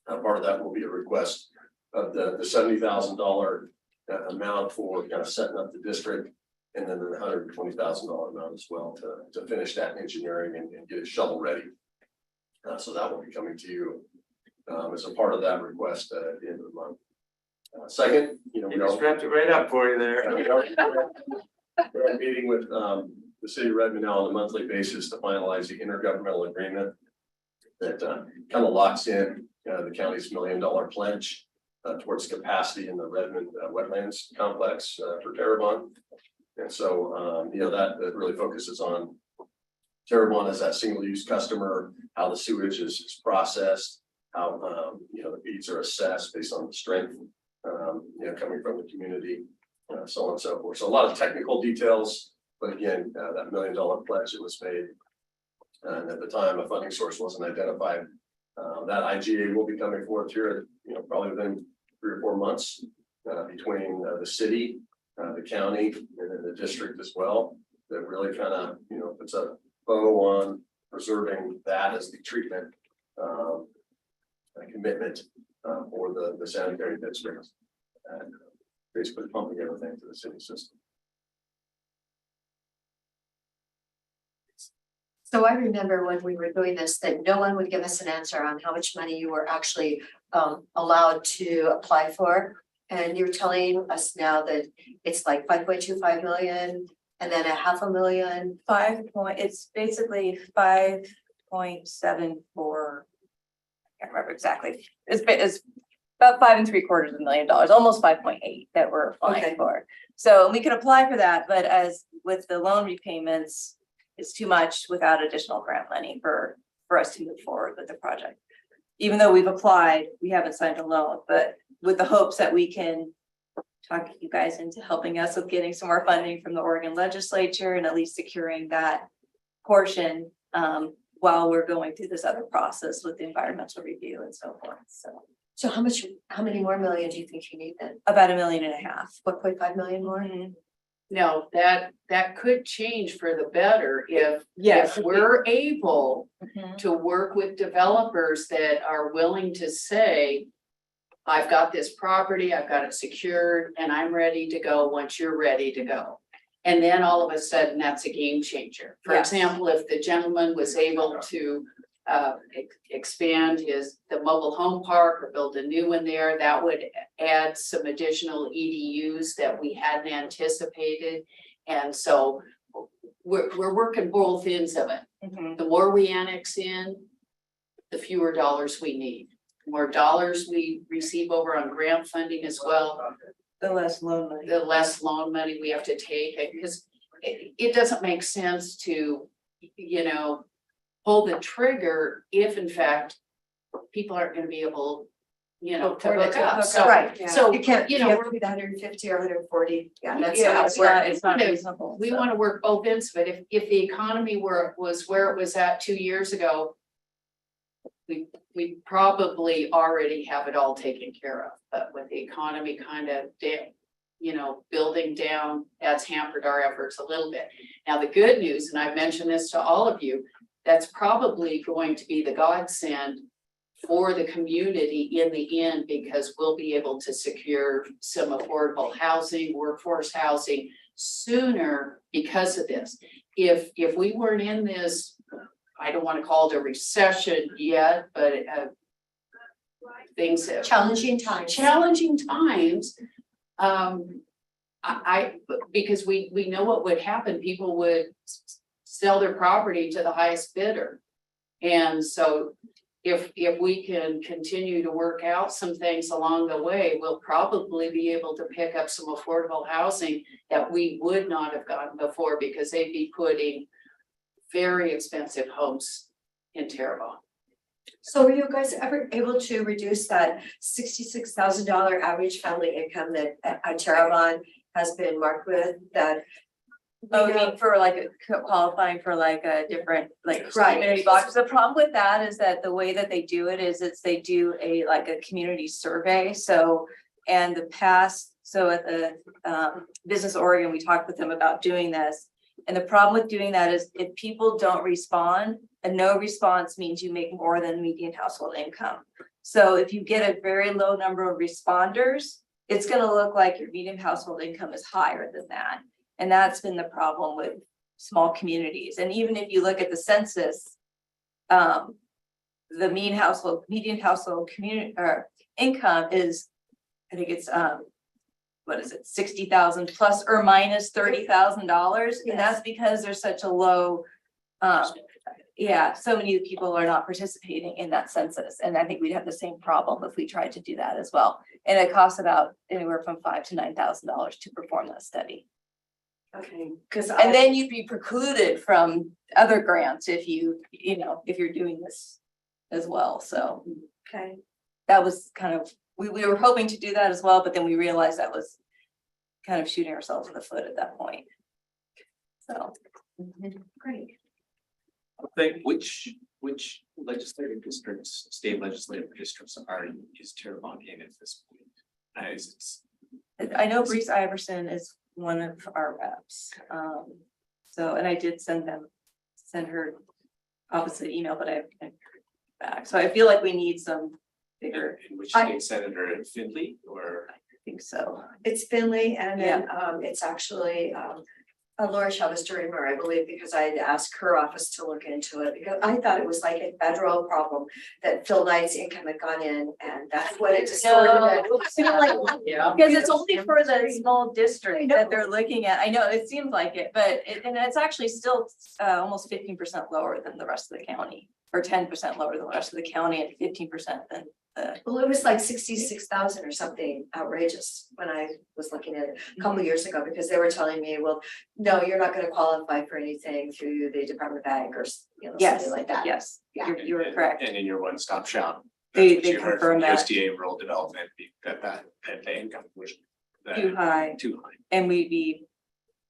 Speaker 11: Part of that will be a request of the $70,000 amount for kind of setting up the district, and then the $120,000 amount as well to finish that engineering and get it shovel ready. So that will be coming to you as a part of that request at the end of the month. Second,
Speaker 1: You just wrapped it right up for you there.
Speaker 11: We're meeting with the city of Redmond now on a monthly basis to finalize the intergovernmental agreement that kind of locks in the county's $1 million pledge towards capacity in the Redmond wetlands complex for Terrebonne. And so, that really focuses on Terrebonne as that single-use customer, how the sewage is processed, how, the feeds are assessed based on the strength, coming from the community, so on and so forth. So a lot of technical details, but again, that $1 million pledge that was made, and at the time a funding source wasn't identified. That IGA will be coming forth here, probably within 3 or 4 months, between the city, the county, and then the district as well. That really kind of, puts a bow on preserving that as the treatment commitment for the sanitary district, and basically pumping everything to the city system.
Speaker 5: So I remember when we were doing this, that no one would give us an answer on how much money you were actually allowed to apply for. And you're telling us now that it's like 5.25 million and then $500,000.
Speaker 6: It's basically 5.74. I can't remember exactly. It's about 5.75 million, almost 5.8 that we're applying
Speaker 5: Okay.
Speaker 6: for. So we could apply for that, but as with the loan repayments, it's too much without additional grant money for us to move forward with the project. Even though we've applied, we haven't signed a loan, but with the hopes that we can talk you guys into helping us with getting some more funding from the Oregon legislature and at least securing that portion while we're going through this other process with the environmental review and so forth. So
Speaker 5: How many more million do you think you need then?
Speaker 6: about $1.5 million.
Speaker 5: 1.5 million more?
Speaker 9: Now, that could change for the better if
Speaker 6: Yes.
Speaker 9: we're able
Speaker 6: Mhm.
Speaker 9: to work with developers that are willing to say, I've got this property, I've got it secured, and I'm ready to go once you're ready to go. And then all of a sudden, that's a game changer. For
Speaker 6: Yes.
Speaker 9: example, if the gentleman was able to expand the mobile home park or build a new one there, that would add some additional EDUs that we hadn't anticipated. And so we're working both ends of it.
Speaker 6: Mhm.
Speaker 9: The more we annex in, the fewer dollars we need. The more dollars we receive over on grant funding as well,
Speaker 6: The less loan money.
Speaker 9: the less loan money we have to take, because it doesn't make sense to, pull the trigger if in fact people aren't gonna be able you know, to
Speaker 6: For the-
Speaker 9: hook
Speaker 6: to
Speaker 9: up,
Speaker 6: hook
Speaker 9: so.
Speaker 6: up.
Speaker 5: Right, yeah.
Speaker 9: So,
Speaker 5: You can't,
Speaker 9: you
Speaker 5: you
Speaker 9: know,
Speaker 5: have to be the 150 or 140, yeah, that's.
Speaker 9: Yeah,
Speaker 5: how
Speaker 6: It's
Speaker 5: it works.
Speaker 6: not, it's not
Speaker 9: Kind of-
Speaker 6: reasonable.
Speaker 9: we
Speaker 6: so.
Speaker 9: want to work both ends, but if the economy was where it was at 2 years ago. We probably already have it all taken care of, but with the economy kind of building down, that's hampered our efforts a little bit. Now, the good news, and I've mentioned this to all of you, that's probably going to be the godsend for the community in the end, because we'll be able to secure some affordable housing, workforce housing sooner because of this. If we weren't in this, I don't want to call it a recession yet, but things have
Speaker 5: Challenging times.
Speaker 9: challenging times. Because we know what would happen, people would sell their property to the highest bidder. And so if we can continue to work out some things along the way, we'll probably be able to pick up some affordable housing that we would not have gotten before, because they'd be putting very expensive homes in Terrebonne.
Speaker 5: So were you guys ever able to reduce that $66,000 average family income that Terrebonne has been marked with, that?
Speaker 6: Oh, you mean for like qualifying for like a different like
Speaker 5: Right.
Speaker 6: community box? The problem with that is that the way that they do it is they do a community survey. So and the past, so at the Business Oregon, we talked with them about doing this. And the problem with doing that is if people don't respond, a no response means you make more than median household income. So if you get a very low number of responders, it's going to look like your median household income is higher than that. And that's been the problem with small communities. And even if you look at the census, the median household community or income is, I think it's what is it, 60,000 plus or minus $30,000. And that's because there's such a low, so many people are not participating in that census. And I think we'd have the same problem if we tried to do that as well. And it costs about anywhere from $5,000 to $9,000 to perform that study.
Speaker 5: Okay, because
Speaker 6: And then you'd be precluded from other grants if if you're doing this as well. So
Speaker 5: okay.
Speaker 6: that was kind of, we were hoping to do that as well, but then we realized that was kind of shooting ourselves in the foot at that point. So.
Speaker 5: Great.
Speaker 4: I think which legislative districts, state legislative districts is Terrebonne in at this point?
Speaker 6: I know Breeze Iverson is one of our reps. So, and I did send her opposite email, but I haven't heard back. So I feel like we need some bigger,
Speaker 4: In which state senator, in Findlay or?
Speaker 6: I think so.
Speaker 5: It's Finley, and then it's actually Laura Chavez Duremer, I believe, because I had asked her office to look into it, because I thought it was like a federal problem that Phil Knight's income had gone in, and that's what it distorted it.
Speaker 9: Yeah.
Speaker 6: Because it's only for the small district that they're looking at. I know it seems like it, but and it's actually still almost 15% lower than the rest of the county, or 10% lower than the rest of the county, and 15% than the.
Speaker 5: Well, it was like 66,000 or something outrageous when I was looking at it a couple of years ago, because they were telling me, well, no, you're not gonna qualify for anything through the Department of Ag or something like that.
Speaker 6: Yes,
Speaker 5: Yeah.
Speaker 6: you're correct.
Speaker 4: And in your one-stop shop.
Speaker 6: They-
Speaker 4: that's what
Speaker 6: they
Speaker 4: you heard
Speaker 6: confirm
Speaker 4: from
Speaker 6: that.
Speaker 4: USDA rural development, that the income was.
Speaker 6: Too high.
Speaker 4: Too high.
Speaker 6: And we'd be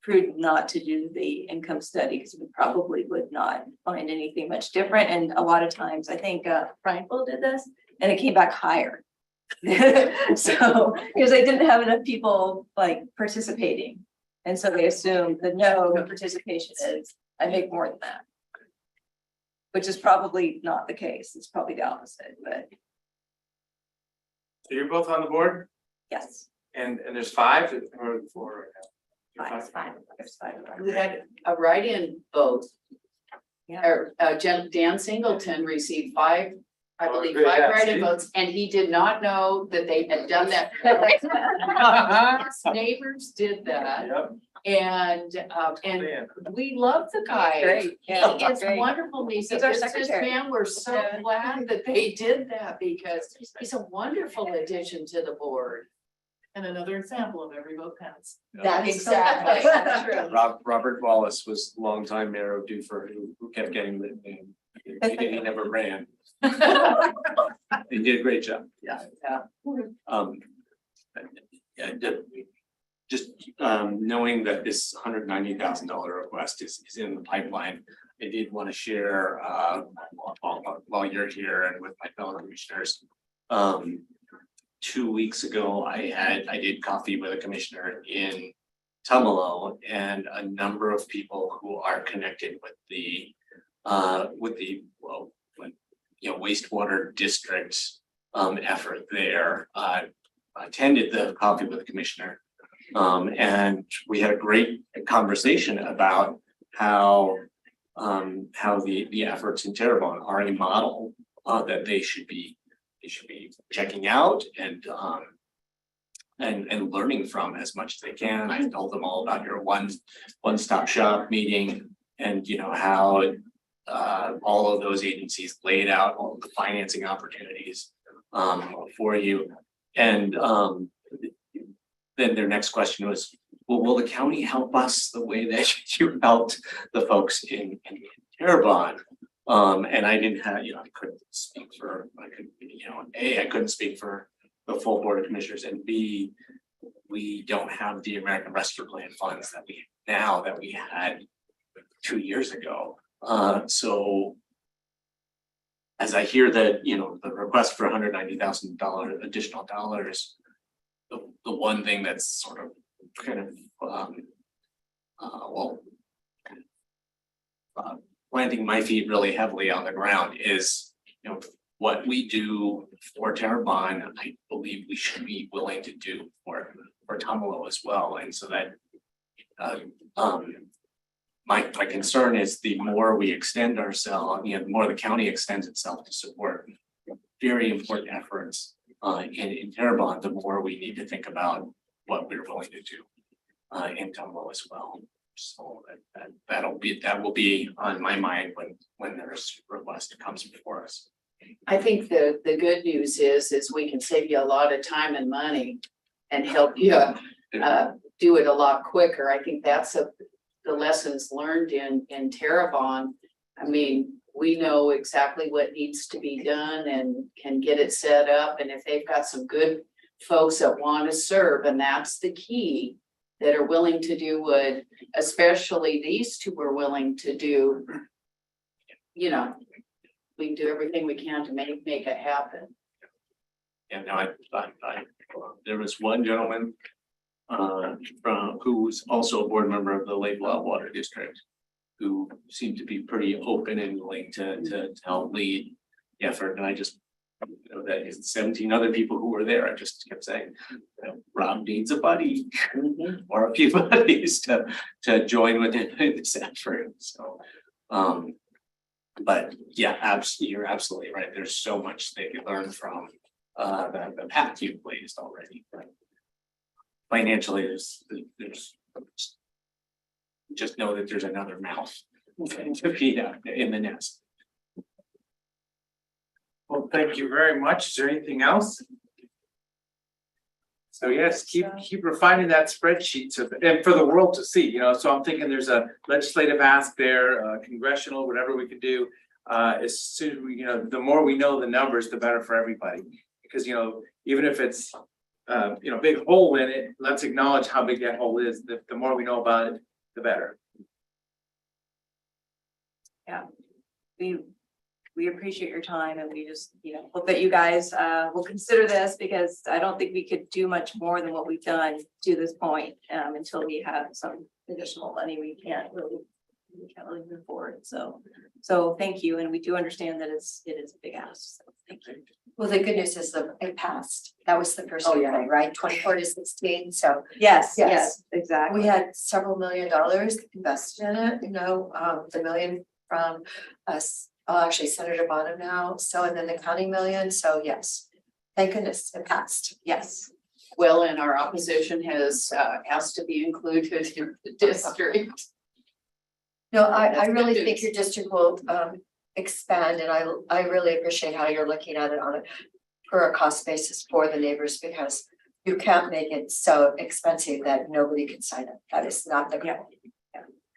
Speaker 6: prudent not to do the income study because we probably would not find anything much different. And a lot of times, I think Frankville did this and it came back higher. So, because they didn't have enough people like participating. And so they assumed the no participation is, I make more than that. Which is probably not the case. It's probably the opposite, but
Speaker 1: So you're both on the board
Speaker 6: yes.
Speaker 1: and there's 5 or 4 right now? You're
Speaker 6: It's fine. It's fine.
Speaker 9: We had a write-in vote.
Speaker 6: Yeah.
Speaker 9: Or Dan Singleton received 5, I
Speaker 1: Oh,
Speaker 9: believe,
Speaker 1: good,
Speaker 9: 5
Speaker 1: yeah,
Speaker 9: write-in
Speaker 1: see?
Speaker 9: votes, and he did not know that they had done that. His neighbors did that,
Speaker 1: Yep.
Speaker 9: and
Speaker 1: Man.
Speaker 9: we love the guy.
Speaker 6: Great.
Speaker 9: He
Speaker 6: Yeah,
Speaker 9: is
Speaker 6: great.
Speaker 9: wonderful, Lisa.
Speaker 6: He's our
Speaker 9: This
Speaker 6: secretary.
Speaker 9: man, we're so
Speaker 6: Yeah.
Speaker 9: glad that they did that, because he's a wonderful addition to the board.
Speaker 10: And another example of every vote counts.
Speaker 5: That is so
Speaker 9: Exactly.
Speaker 5: true.
Speaker 4: Robert Wallace was longtime mayor of Dufur, who kept getting the He never ran. He did a great job.
Speaker 9: Yeah.
Speaker 4: Um. Yeah, just knowing that this $190,000 request is in the pipeline. I did want to share while you're here and with my fellow commissioners. 2 weeks ago, I did coffee with a commissioner in Tumalo, and a number of people who are connected with the wastewater district effort there attended the coffee with the commissioner. And we had a great conversation about how the efforts in Terrebonne are a model that they should be checking out and learning from as much as they can. I told them all about your one-stop shop meeting and how all of those agencies laid out all of the financing opportunities for you. And then their next question was, well, will the county help us the way that you helped the folks in Terrebonne? And I didn't have, I couldn't speak for, A, I couldn't speak for the full board of commissioners, and B, we don't have the American Rescue Plan funds that we had 2 years ago. So as I hear that, the request for $190,000 additional dollars, the one thing that's sort of kind of planting my feet really heavily on the ground is, what we do for Terrebonne, I believe we should be willing to do for Tumalo as well. And so that my concern is the more we extend ourselves, the more the county extends itself to support very important efforts in Terrebonne, the more we need to think about what we're willing to do in Tumalo as well. So that will be on my mind when there's request comes before us.
Speaker 9: I think the good news is we can save you a lot of time and money and help you do it a lot quicker. I think that's the lessons learned in Terrebonne. I mean, we know exactly what needs to be done and can get it set up. And if they've got some good folks that want to serve, and that's the key, that are willing to do what, especially these two are willing to do, we can do everything we can to make it happen.
Speaker 4: And now there was one gentleman who's also a board member of the Lake Loud Water District, who seemed to be pretty open and willing to help lead the effort. And I just, that is 17 other people who were there. I just kept saying, Rob needs a buddy or a few buddies to join with him in this effort. So, but yeah, you're absolutely right. There's so much they can learn from the path you've blazed already. But financially, there's just know that there's another mouth to feed out in the nest.
Speaker 1: Well, thank you very much. Is there anything else? So yes, keep refining that spreadsheet and for the world to see, so I'm thinking there's a legislative ask there, congressional, whatever we can do. As soon as we, the more we know the numbers, the better for everybody. Because, even if it's, big hole in it, let's acknowledge how big that hole is. The more we know about it, the better.
Speaker 6: Yeah, we appreciate your time, and we just, hope that you guys will consider this, because I don't think we could do much more than what we've done to this point until we have some additional money. We can't really move forward. So thank you, and we do understand that it is a big ask. So thank you.
Speaker 5: Well, the good news is that it passed. That was the first thing, right? 24 to 16. So
Speaker 6: Yes,
Speaker 5: Yes.
Speaker 6: exactly.
Speaker 5: we had several $1 million invested in it, the million from us, actually Senator Bonham now. So, and then the county $1 million. So yes, thank goodness it passed.
Speaker 6: Yes.
Speaker 9: Well, and our opposition has asked to be included in the district.
Speaker 5: No, I
Speaker 9: That's
Speaker 5: really
Speaker 9: good
Speaker 5: think
Speaker 9: news.
Speaker 5: your district will expand, and I really appreciate how you're looking at it on a cost basis for the neighbors, because you can't make it so expensive that nobody can sign up. That is not the goal.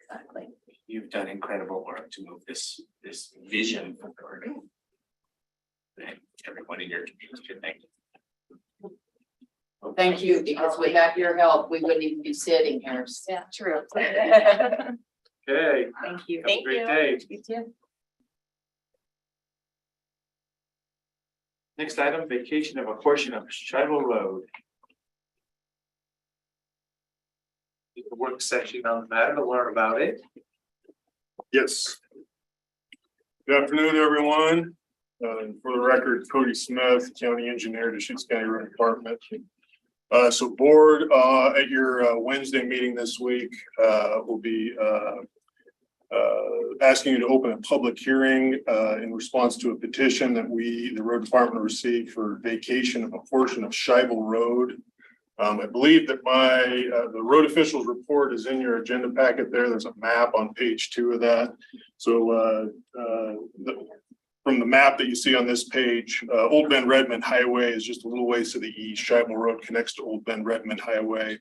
Speaker 6: Exactly.
Speaker 4: You've done incredible work to move this this vision for and everyone in your community should thank you.
Speaker 9: Thank you, because without your help, we wouldn't even be sitting here.
Speaker 6: Yeah, true.
Speaker 1: Okay,
Speaker 6: Thank you.
Speaker 1: have a great day.
Speaker 6: You too.
Speaker 1: Next item, vacation of a portion of Shiloh Road. The work session on the matter to learn about it.
Speaker 12: Yes. Good afternoon, everyone. For the record, Cody Smith, County Engineer, Deschutes County Road Department. So board, at your Wednesday meeting this week, will be asking you to open a public hearing in response to a petition that the road department received for vacation of a portion of Scheibel Road. I believe that the road officials report is in your agenda packet there. There's a map on page 2 of that. So from the map that you see on this page, Old Bend Redmond Highway is just a little ways to the east. Scheibel Road connects to Old Bend Redmond Highway.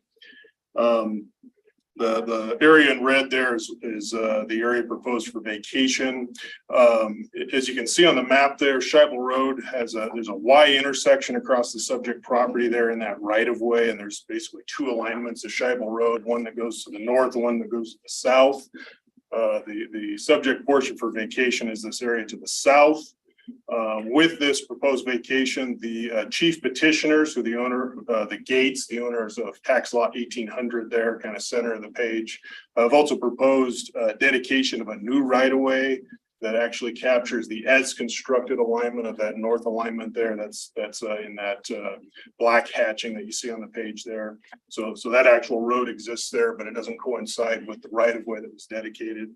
Speaker 12: The area in red there is the area proposed for vacation. As you can see on the map there, Scheibel Road there's a Y intersection across the subject property there in that right of way, and there's basically 2 alignments of Scheibel Road, one that goes to the north, one that goes to the south. The subject portion for vacation is this area to the south. With this proposed vacation, the chief petitioners, who the owner, the Gates, the owners of tax lot 1800 there, kind of center of the page, have also proposed dedication of a new right-of-way that actually captures the as constructed alignment of that north alignment there. That's in that black hatching that you see on the page there. So that actual road exists there, but it doesn't coincide with the right-of-way that was dedicated.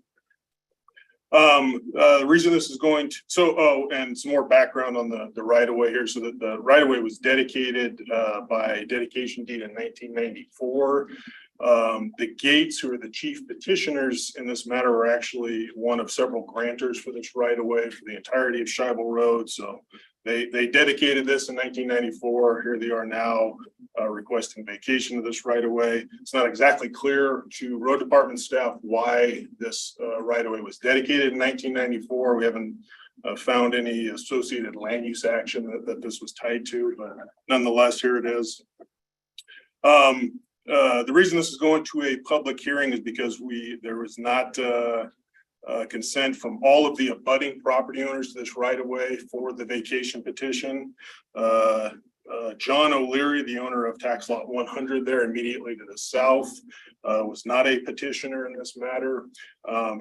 Speaker 12: The reason this is going to, and some more background on the right-of-way here. So that the right-of-way was dedicated by dedication deed in 1994. The Gates, who are the chief petitioners in this matter, are actually one of several grantors for this right-of-way for the entirety of Scheibel Road. So they dedicated this in 1994. Here they are now requesting vacation of this right-of-way. It's not exactly clear to road department staff why this right-of-way was dedicated in 1994. We haven't found any associated land use action that this was tied to, but nonetheless, here it is. The reason this is going to a public hearing is because there was not consent from all of the abutting property owners to this right of way for the vacation petition. John O'Leary, the owner of tax lot 100 there immediately to the south, was not a petitioner in this matter.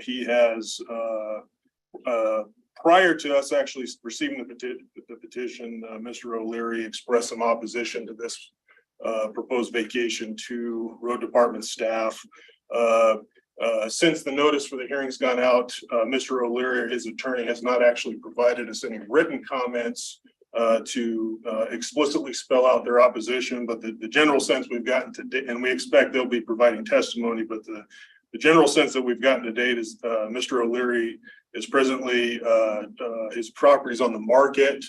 Speaker 12: He has, prior to us actually receiving the petition, Mr. O'Leary expressed some opposition to this proposed vacation to road department staff. Since the notice for the hearing's gone out, Mr. O'Leary, his attorney, has not actually provided us any written comments to explicitly spell out their opposition, but the general sense we've gotten to, and we expect they'll be providing testimony, but the general sense that we've gotten to date is Mr. O'Leary is presently, his property's on the market.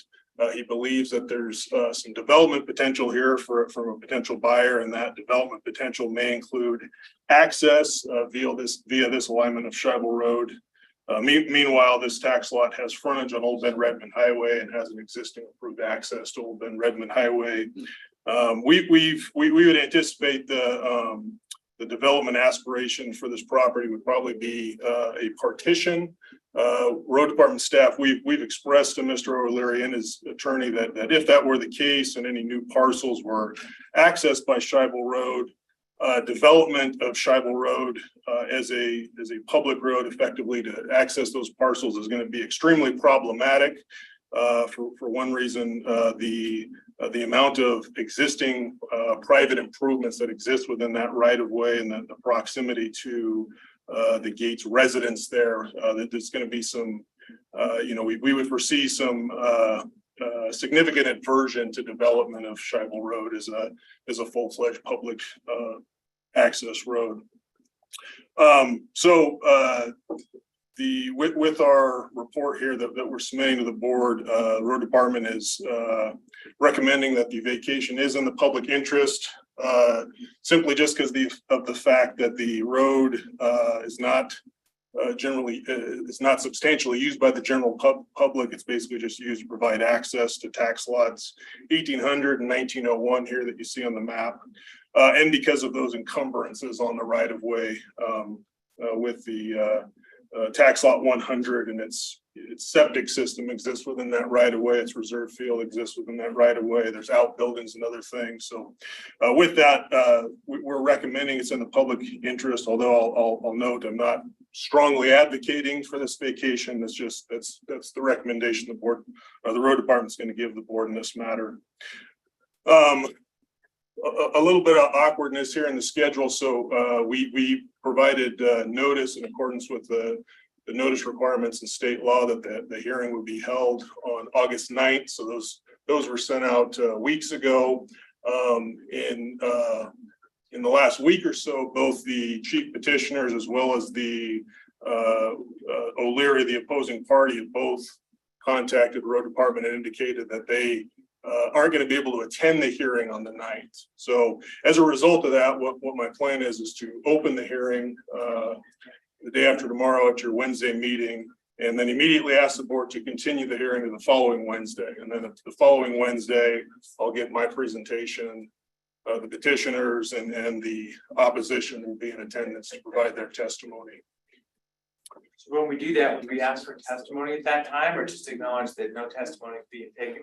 Speaker 12: He believes that there's some development potential here from a potential buyer, and that development potential may include access via this alignment of Scheibel Road. Meanwhile, this tax lot has frontage on Old Bend Redmond Highway and has an existing approved access to Old Bend Redmond Highway. We would anticipate the development aspiration for this property would probably be a partition. Road department staff, we've expressed to Mr. O'Leary and his attorney that if that were the case and any new parcels were accessed by Scheibel Road, development of Scheibel Road as a public road effectively to access those parcels is going to be extremely problematic. For one reason, the amount of existing private improvements that exist within that right of way and the proximity to the Gates residence there, that there's going to be some, we would foresee some significant aversion to development of Scheibel Road as a full-fledged public access road. With our report here that we're submitting to the board, the road department is recommending that the vacation is in the public interest, simply just because of the fact that the road is not generally is not substantially used by the general public. It's basically just used to provide access to tax lots 1800 and 1901 here that you see on the map. And because of those encumbrances on the right of way with the tax lot 100 and its septic system exists within that right of way. Its reserve field exists within that right of way. There's outbuildings and other things. So with that, we're recommending it's in the public interest, although I'll note I'm not strongly advocating for this vacation. That's just, that's the recommendation the board, the road department's going to give the board in this matter. A little bit of awkwardness here in the schedule. So we provided notice in accordance with the notice requirements in state law that the hearing would be held on August 9th. So those were sent out weeks ago. In the last week or so, both the chief petitioners as well as the O'Leary, the opposing party, have both contacted the road department and indicated that they aren't going to be able to attend the hearing on the 9th. So as a result of that, what my plan is to open the hearing the day after tomorrow at your Wednesday meeting, and then immediately ask the board to continue the hearing to the following Wednesday. And then the following Wednesday, I'll get my presentation. The petitioners and the opposition will be in attendance to provide their testimony.
Speaker 1: So when we do that, would we ask for testimony at that time, or just acknowledge that no testimony is being taken,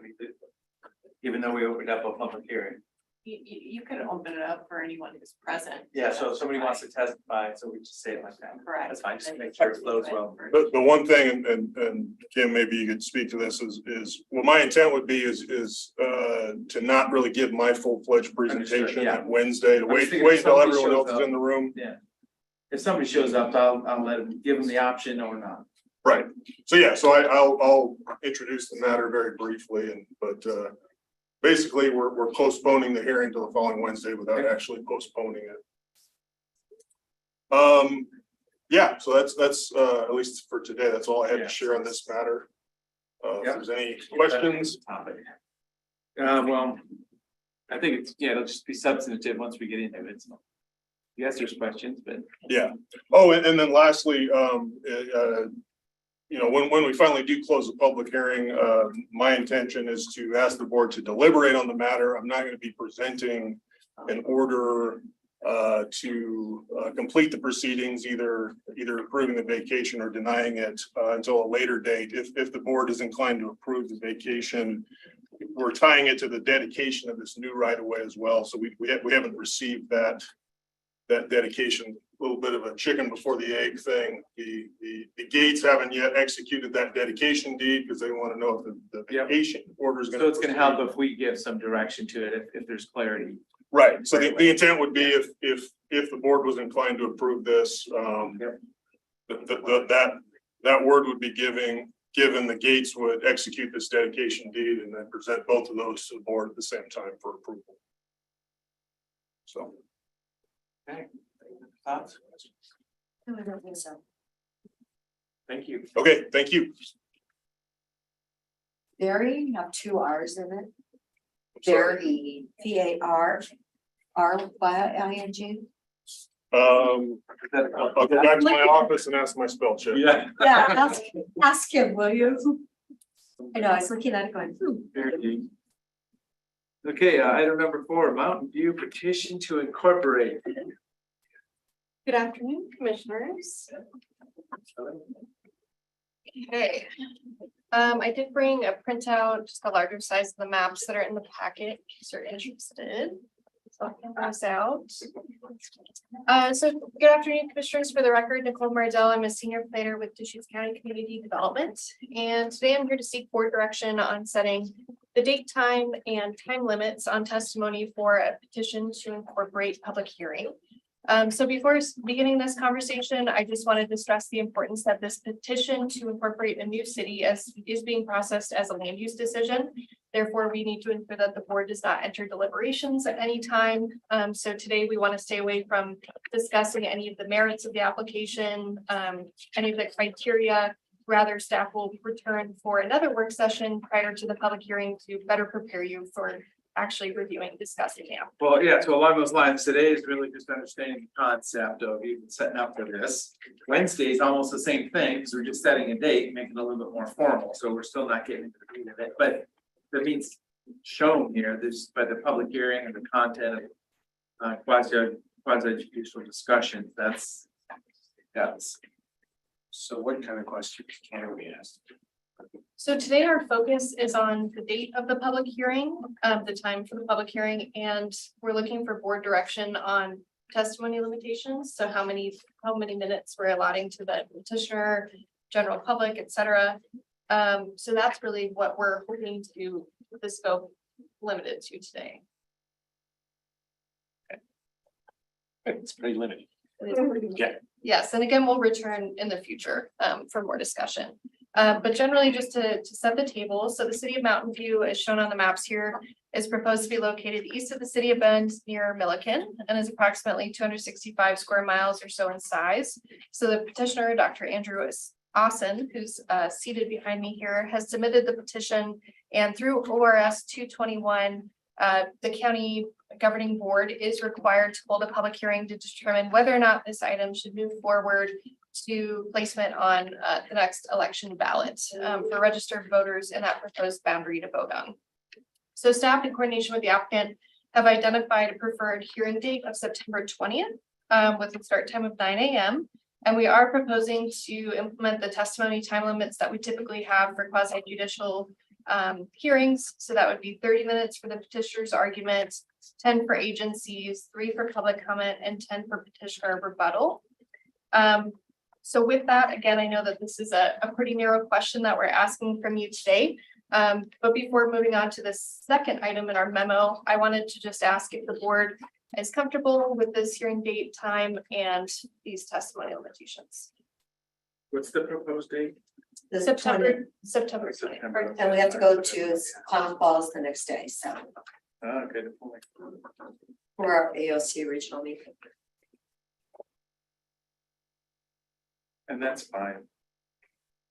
Speaker 1: even though we opened up a public hearing?
Speaker 3: You could open it up for anyone who's present.
Speaker 1: Yeah, so if somebody wants to testify, so we just say it like that.
Speaker 3: Correct.
Speaker 1: That's fine, just to make sure it flows well.
Speaker 12: The one thing, and Kim, maybe you could speak to this, is what my intent would be is to not really give my full-fledged presentation
Speaker 1: yeah.
Speaker 12: that Wednesday, to
Speaker 1: I was
Speaker 12: wait
Speaker 1: thinking if
Speaker 12: till
Speaker 1: somebody
Speaker 12: everyone
Speaker 1: shows
Speaker 12: else is
Speaker 1: up.
Speaker 12: in the room.
Speaker 1: Yeah. If somebody shows up, I'll let them, give them the option or not.
Speaker 12: Right. So yeah, so I'll introduce the matter very briefly, but basically we're postponing the hearing till the following Wednesday without actually postponing it. Yeah, so that's at least for today, that's all I had to share on this matter. If there's any questions.
Speaker 1: Well, I think it's, it'll just be substantive once we get into it. So yes, there's questions, but
Speaker 12: Yeah. Oh, and then lastly, you know, when we finally do close the public hearing, my intention is to ask the board to deliberate on the matter. I'm not going to be presenting an order to complete the proceedings, either approving the vacation or denying it until a later date. If the board is inclined to approve the vacation, we're tying it to the dedication of this new right of way as well. So we haven't received that dedication. A little bit of a chicken before the egg thing. The Gates haven't yet executed that dedication deed because they want to know if the vacation order is going to.
Speaker 1: so it's going to help if we give some direction to it, if there's clarity.
Speaker 12: Right. So the intent would be if the board was inclined to approve this, that word would be given the Gates would execute this dedication deed and then present both of those to the board at the same time for approval. So.
Speaker 1: Okay. Thoughts?
Speaker 5: No, I don't think so.
Speaker 1: Thank you.
Speaker 12: Okay, thank you.
Speaker 5: Very, you have 2 R's in it. Very, VARRYING.
Speaker 12: I'll go back to my office and ask my spell check.
Speaker 1: Yeah.
Speaker 5: Yeah, ask him, will you? I know, I was looking at it going,
Speaker 1: Very deep. Okay, item number 4, Mountain View petition to incorporate.
Speaker 13: Good afternoon, commissioners. Okay, I did bring a printout, just the larger size of the maps that are in the packet, in case you're interested. So I can pass out. So good afternoon, commissioners. For the record, Nicole Mardell, I'm a senior planner with Deschutes County Community Development. And today I'm here to seek board direction on setting the date, time, and time limits on testimony for a petition to incorporate public hearing. So before beginning this conversation, I just wanted to stress the importance that this petition to incorporate a new city is being processed as a land use decision. Therefore, we need to ensure that the board does not enter deliberations at any time. So today we want to stay away from discussing any of the merits of the application, any of the criteria. Rather, staff will return for another work session prior to the public hearing to better prepare you for actually reviewing, discussing now.
Speaker 1: Well, yeah, so along those lines, today is really just understanding the concept of even setting up for this. Wednesday is almost the same thing, because we're just setting a date, making it a little bit more formal, so we're still not getting into the meat of it, but that means shown here, this by the public hearing and the content of quasi judicial discussions, that's.
Speaker 4: So what kind of questions can we ask?
Speaker 13: So today our focus is on the date of the public hearing, the time for the public hearing, and we're looking for board direction on testimony limitations. So how many minutes we're allotting to the petitioner, general public, et cetera. So that's really what we're hoping to, the scope limited to today.
Speaker 4: It's pretty limited. Okay.
Speaker 13: Yes, and again, we'll return in the future for more discussion. But generally, just to set the table, so the city of Mountain View, as shown on the maps here, is proposed to be located east of the city of Bend near Milliken and is approximately 265 square miles or so in size. So the petitioner, Dr. Andrew Austin, who's seated behind me here, has submitted the petition, and through ORS 221, the county governing board is required to hold a public hearing to determine whether or not this item should move forward to placement on the next election ballot for registered voters in that proposed boundary to vote on. So staff, in coordination with the applicant, have identified a preferred hearing date of September 20th with a start time of 9 a.m. And we are proposing to implement the testimony time limits that we typically have for quasi judicial hearings. So that would be 30 minutes for the petitioner's argument, 10 for agencies, 3 for public comment, and 10 for petitioner rebuttal. So with that, again, I know that this is a pretty narrow question that we're asking from you today. But before moving on to the second item in our memo, I wanted to just ask if the board is comfortable with this hearing date, time, and these testimony limitations.
Speaker 1: What's the proposed date?
Speaker 5: The 20th,
Speaker 13: September 20th.
Speaker 1: September.
Speaker 5: and we have to go to Clown Falls the next day, so
Speaker 1: Oh, good point.
Speaker 5: for our AOC regional meeting.
Speaker 1: And that's fine.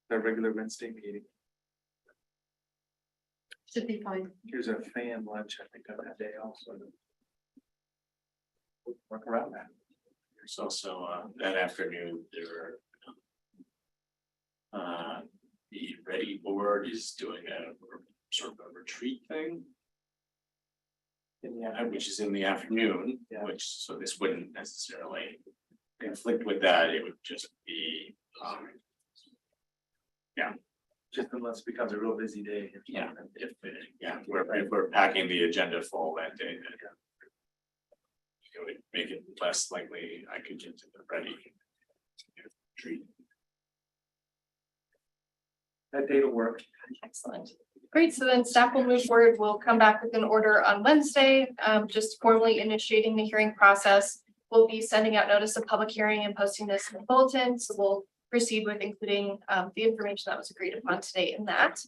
Speaker 1: The regular Wednesday meeting.
Speaker 5: Should be fine.
Speaker 1: Here's a fan lunch, I think, on that day also. Work around that.
Speaker 4: There's also that afternoon, there the Ready Board is doing a sort of a retreat thing. Which is in the afternoon,
Speaker 1: Yeah.
Speaker 4: which, so this wouldn't necessarily conflict with that, it would just be,
Speaker 1: Just unless it becomes a real busy day.
Speaker 4: yeah, if we're packing the agenda full that day, then it would make it less likely I could get to the Ready retreat.
Speaker 1: That day will work.
Speaker 13: Excellent. Great, so then staff will move forward. We'll come back with an order on Wednesday, just formally initiating the hearing process. We'll be sending out notice of public hearing and posting this in the bulletin, so we'll proceed with including the information that was agreed upon today in that.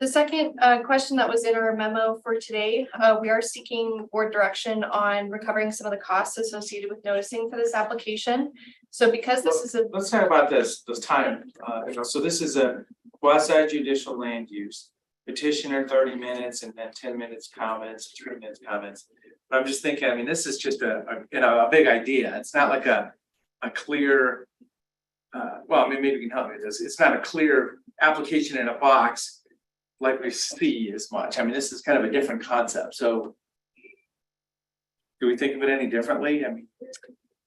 Speaker 13: The second question that was in our memo for today, we are seeking board direction on recovering some of the costs associated with noticing for this application. So because this is a
Speaker 1: Let's talk about this time, so this is a quasi judicial land use. Petitioner 30 minutes and then 10 minutes comments, 3 minutes comments. But I'm just thinking, I mean, this is just a big idea. It's not like a clear. Well, I mean, maybe you can help me with this. It's not a clear application in a box like we see as much. I mean, this is kind of a different concept. So do we think of it any differently? I mean,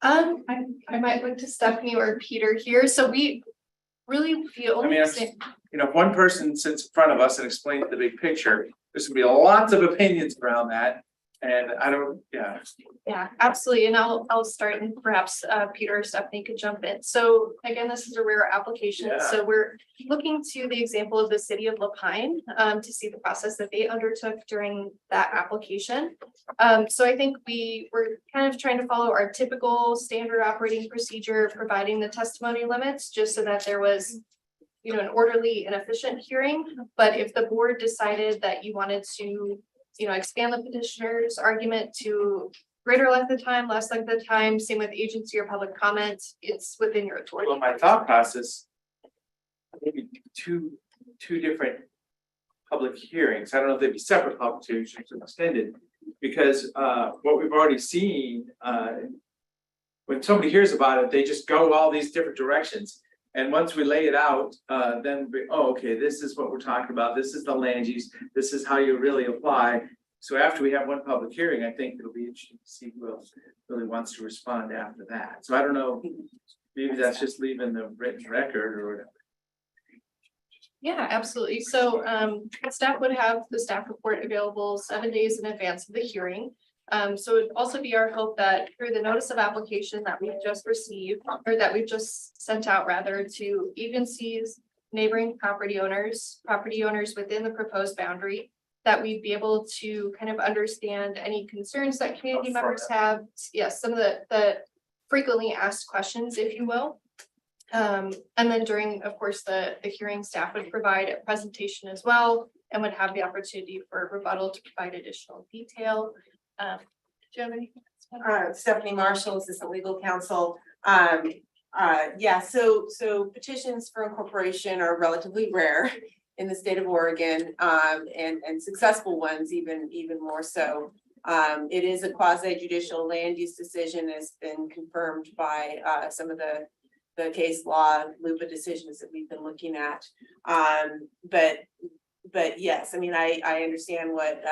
Speaker 13: I might look to Stephanie or Peter here. So we really feel.
Speaker 1: I mean, if one person sits in front of us and explains the big picture, there's gonna be lots of opinions around that. And I don't,
Speaker 13: Yeah, absolutely. And I'll start and perhaps Peter or Stephanie could jump in. So again, this is a rare application.
Speaker 1: Yeah.
Speaker 13: So we're looking to the example of the city of Lapine to see the process that they undertook during that application. So I think we're kind of trying to follow our typical standard operating procedure, providing the testimony limits, just so that there was an orderly and efficient hearing. But if the board decided that you wanted to expand the petitioner's argument to greater length of time, less length of time, same with agency or public comment, it's within your authority.
Speaker 1: well, my thought process. Maybe two different public hearings. I don't know if they'd be separate public hearings or extended. because what we've already seen, when somebody hears about it, they just go all these different directions. And once we lay it out, then okay, this is what we're talking about. This is the land use. This is how you really apply. So after we have one public hearing, I think it'll be interesting to see who else really wants to respond after that. So I don't know, maybe that's just leaving the written record or whatever.
Speaker 13: Yeah, absolutely. So staff would have the staff report available 7 days in advance of the hearing. So it'd also be our hope that through the notice of application that we've just received, or that we've just sent out rather, to agencies, neighboring property owners within the proposed boundary, that we'd be able to kind of understand any concerns that community members have. Yes, some of the frequently asked questions, if you will. And then during, of course, the hearing, staff would provide a presentation as well and would have the opportunity for rebuttal to provide additional detail. Do you have anything?
Speaker 14: Stephanie Marshall, Assistant Legal Counsel. Yeah, so petitions for incorporation are relatively rare in the state of Oregon, and successful ones even more so. It is a quasi judicial land use decision, has been confirmed by some of the case law LUPA decisions that we've been looking at. But yes, I mean, I understand what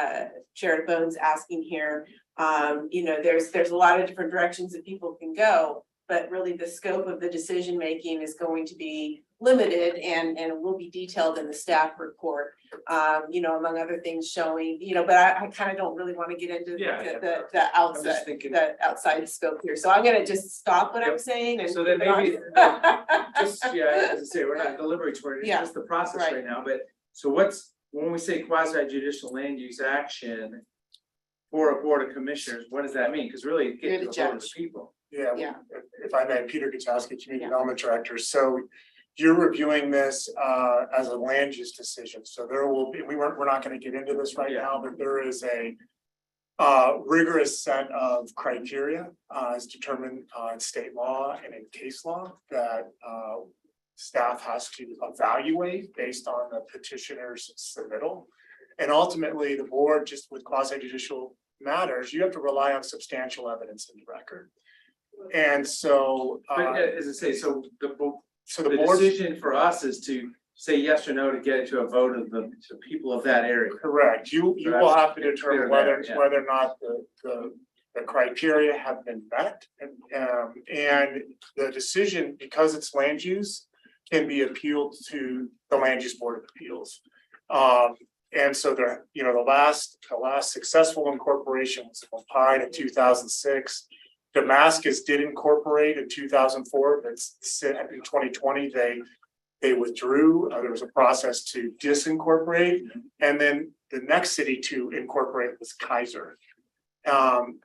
Speaker 14: Chair Bone's asking here. You know, there's a lot of different directions that people can go, but really the scope of the decision making is going to be limited and will be detailed in the staff report. You know, among other things showing, you know, but I kind of don't really want to get into the outside scope here. So I'm gonna just stop what I'm saying and.
Speaker 1: So then maybe, just, yeah, as I say, we're not deliberatory, it's just the process right now, but, so when we say quasi judicial land use action for a board of commissioners, what does that mean? Because really, it
Speaker 14: You're the
Speaker 1: gets to a vote of
Speaker 14: judge.
Speaker 1: people.
Speaker 12: Yeah, if I may, Peter Gutowski, Community Development Director. So you're reviewing this as a land use decision. So there will be, we're not going to get into this right now, but there is a rigorous set of criteria as determined in state law and in case law that staff has to evaluate based on the petitioner's submittal. And ultimately, the board, just with quasi judicial matters, you have to rely on substantial evidence in the record. And so
Speaker 1: But as I say, so the
Speaker 12: board
Speaker 1: decision for us is to say yes or no to get it to a vote of the people of that area.
Speaker 12: correct, you will have to determine whether
Speaker 1: Yeah.
Speaker 12: whether or not the criteria have been met. And the decision, because it's land use, can be appealed to the Land Use Board of Appeals. And so there, you know, the last successful incorporation was in Pine in 2006. Damascus did incorporate in 2004, but in 2020, they withdrew. There was a process to disincorporate. And then the next city to incorporate was Kaiser. And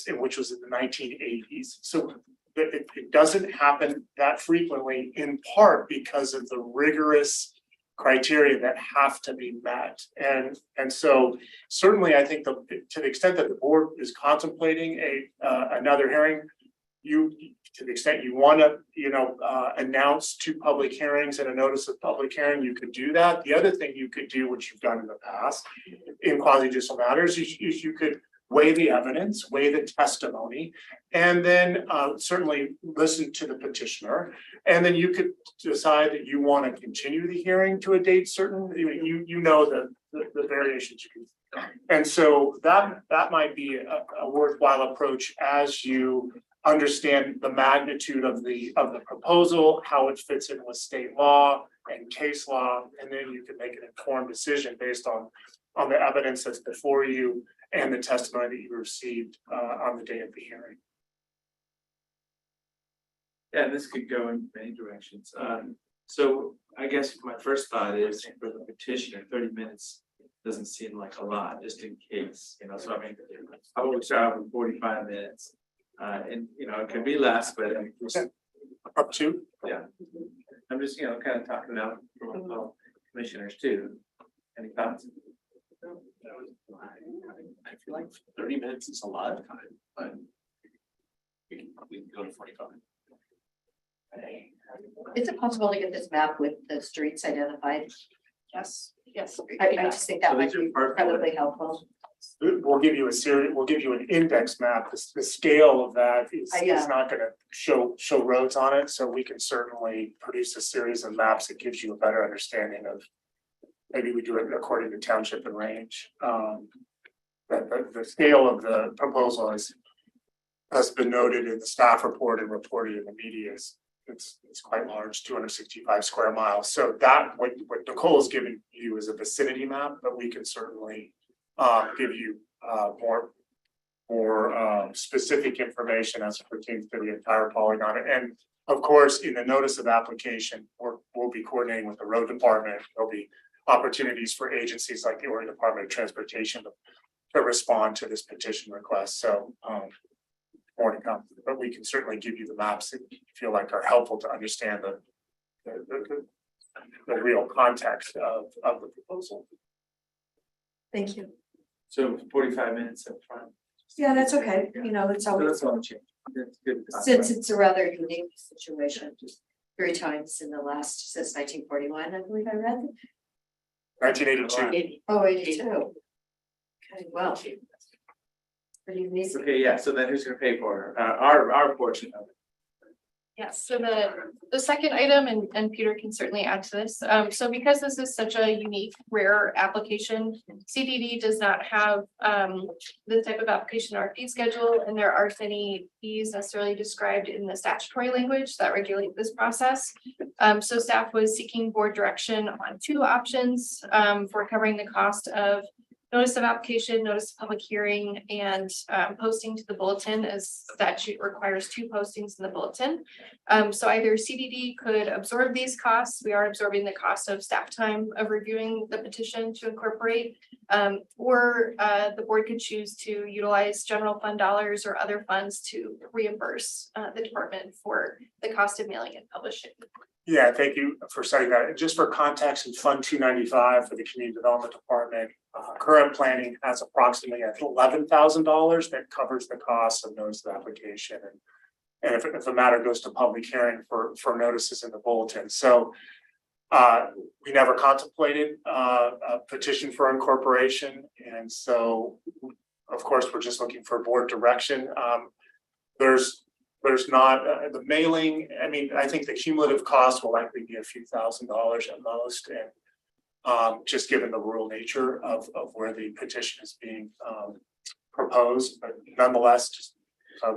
Speaker 12: which was in the 1980s. So it doesn't happen that frequently, in part because of the rigorous criteria that have to be met. And so certainly I think to the extent that the board is contemplating another hearing, to the extent you want to, announce 2 public hearings and a notice of public hearing, you could do that. The other thing you could do, which you've done in the past in quasi-judicial matters, is you could weigh the evidence, weigh the testimony, and then certainly listen to the petitioner. And then you could decide that you want to continue the hearing to a date certain, you know the variations you can. And so that might be a worthwhile approach as you understand the magnitude of the proposal, how it fits in with state law and case law, and then you can make an informed decision based on the evidence that's before you and the testimony that you received on the day of the hearing.
Speaker 1: Yeah, this could go in many directions. So I guess my first thought is for the petitioner, 30 minutes doesn't seem like a lot, just in case, so I mean, I would start with 45 minutes. And it could be less, but I mean,
Speaker 12: Up to?
Speaker 1: yeah. I'm just, kind of talking about from my fellow commissioners too. Any thoughts?
Speaker 4: I feel like 30 minutes is a lot of time, but we can go to 45.
Speaker 5: Is it possible to get this map with the streets identified?
Speaker 13: Yes.
Speaker 5: I just think that
Speaker 1: So
Speaker 5: might
Speaker 1: these are
Speaker 5: be
Speaker 1: part-
Speaker 5: incredibly helpful.
Speaker 15: We'll give you a series, we'll give you an index map. The scale of that is
Speaker 5: Yeah.
Speaker 15: not gonna show roads on it, so we can certainly produce a series of maps that gives you a better understanding of. Maybe we do it according to township and range. The scale of the proposal has been noted in the staff report and reported in the media. It's quite large, 265 square miles. So that what Nicole is giving you is a vicinity map, but we can certainly give you more specific information as it pertains to the entire polygon. And of course, in the notice of application, we'll be coordinating with the road department. There'll be opportunities for agencies like the Oregon Department of Transportation to respond to this petition request. So more to come, but we can certainly give you the maps that you feel like are helpful to understand the real context of the proposal.
Speaker 5: Thank you.
Speaker 1: So 45 minutes up front.
Speaker 5: Yeah, that's okay. It's
Speaker 1: So
Speaker 5: always,
Speaker 1: that's all change. That's good.
Speaker 5: since it's a rather unique situation, just 3 times in the last, since 1941, I believe I read.
Speaker 15: 1982.
Speaker 5: Oh, 82. Okay, well. Pretty amazing.
Speaker 1: Okay, yeah, so then who's gonna pay for it? Our portion of it?
Speaker 13: Yes, so the second item, and Peter can certainly add to this, so because this is such a unique, rare application, CDD does not have this type of application or fee schedule, and there aren't any fees necessarily described in the statutory language that regulate this process. So staff was seeking board direction on 2 options for covering the cost of notice of application, notice of public hearing, and posting to the bulletin, as statute requires 2 postings in the bulletin. So either CDD could absorb these costs. We are absorbing the cost of staff time of reviewing the petition to incorporate, or the board could choose to utilize general fund dollars or other funds to reimburse the department for the cost of mailing and publishing.
Speaker 15: Yeah, thank you for saying that. Just for context, in Fund 295 for the Community Development Department, current planning has approximately $11,000 that covers the cost of notice of application. And if the matter goes to public hearing for notices in the bulletin. So we never contemplated a petition for incorporation. And so, of course, we're just looking for board direction. There's not the mailing. I mean, I think the cumulative cost will likely be a few $1,000s at most. And just given the rural nature of where the petition is being proposed, but nonetheless, just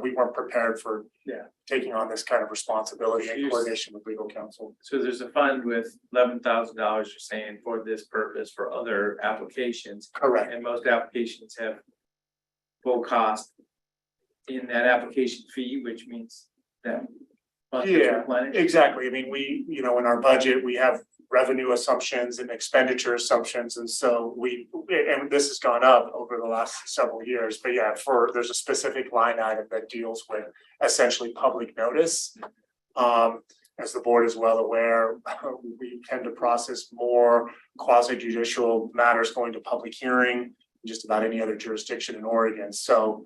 Speaker 15: we weren't prepared for taking on this kind of responsibility in coordination with legal counsel.
Speaker 1: So there's a fund with $11,000, you're saying, for this purpose for other applications.
Speaker 15: Correct.
Speaker 1: And most applications have full cost in that application fee, which means that. funds is
Speaker 15: Yeah,
Speaker 1: replenished.
Speaker 15: exactly. I mean, we, in our budget, we have revenue assumptions and expenditure assumptions. And so and this has gone up over the last several years, but yeah, there's a specific line item that deals with essentially public notice. As the board is well aware, we tend to process more quasi judicial matters going to public hearing than just about any other jurisdiction in Oregon. So,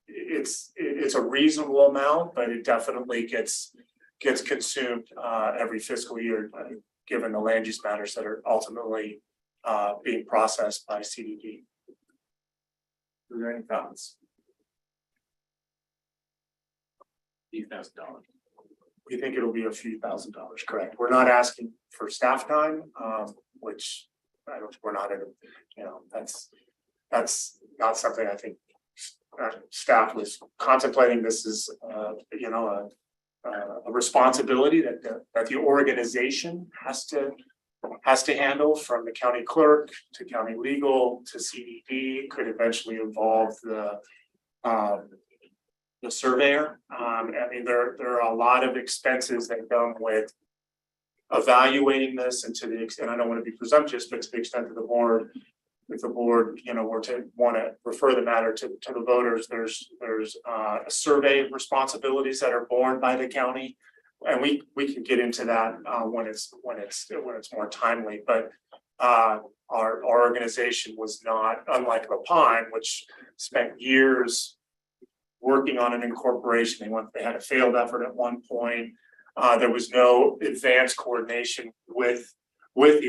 Speaker 15: it's a reasonable amount, but it definitely gets consumed every fiscal year, given the land use matters that are ultimately being processed by CDD.
Speaker 1: Are there any comments?
Speaker 4: $1,000.
Speaker 15: We think it'll be a few $1,000s, correct? We're not asking for staff time, which we're not in, that's not something I think staff was contemplating. This is, a responsibility that the organization has to handle, from the county clerk to county legal to CDD. Could eventually involve the surveyor. I mean, there are a lot of expenses that come with evaluating this, and to the extent, I don't want to be presumptuous, but to the extent that the board, if the board, were to want to refer the matter to the voters, there's a survey responsibilities that are borne by the county, and we can get into that when it's more timely. But our organization was not, unlike the Pine, which spent years working on an incorporation. They had a failed effort at one point. There was no advanced coordination with with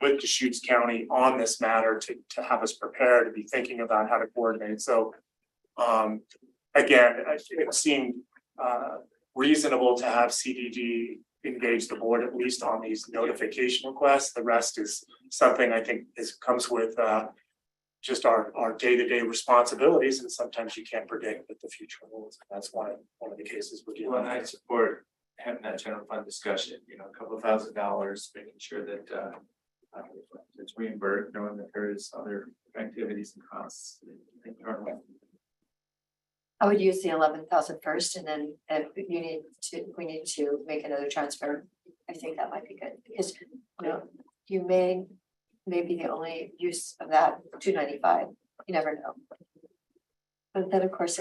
Speaker 15: with Deschutes County on this matter to have us prepared to be thinking about how to coordinate. So again, it seemed reasonable to have CDG engage the board at least on these notification requests. The rest is something I think comes with just our day-to-day responsibilities, and sometimes you can't predict what the future holds. That's one of the cases we're dealing
Speaker 1: Well, and I
Speaker 15: with.
Speaker 1: support having that general fund discussion, a couple of $1,000, making sure that it's reimbursed, knowing that there is other activities and costs.
Speaker 5: I would use the 11,000 first, and then if we need to make another transfer. I think that might be good, because, you may be the only use of that 295, you never know. But then, of course,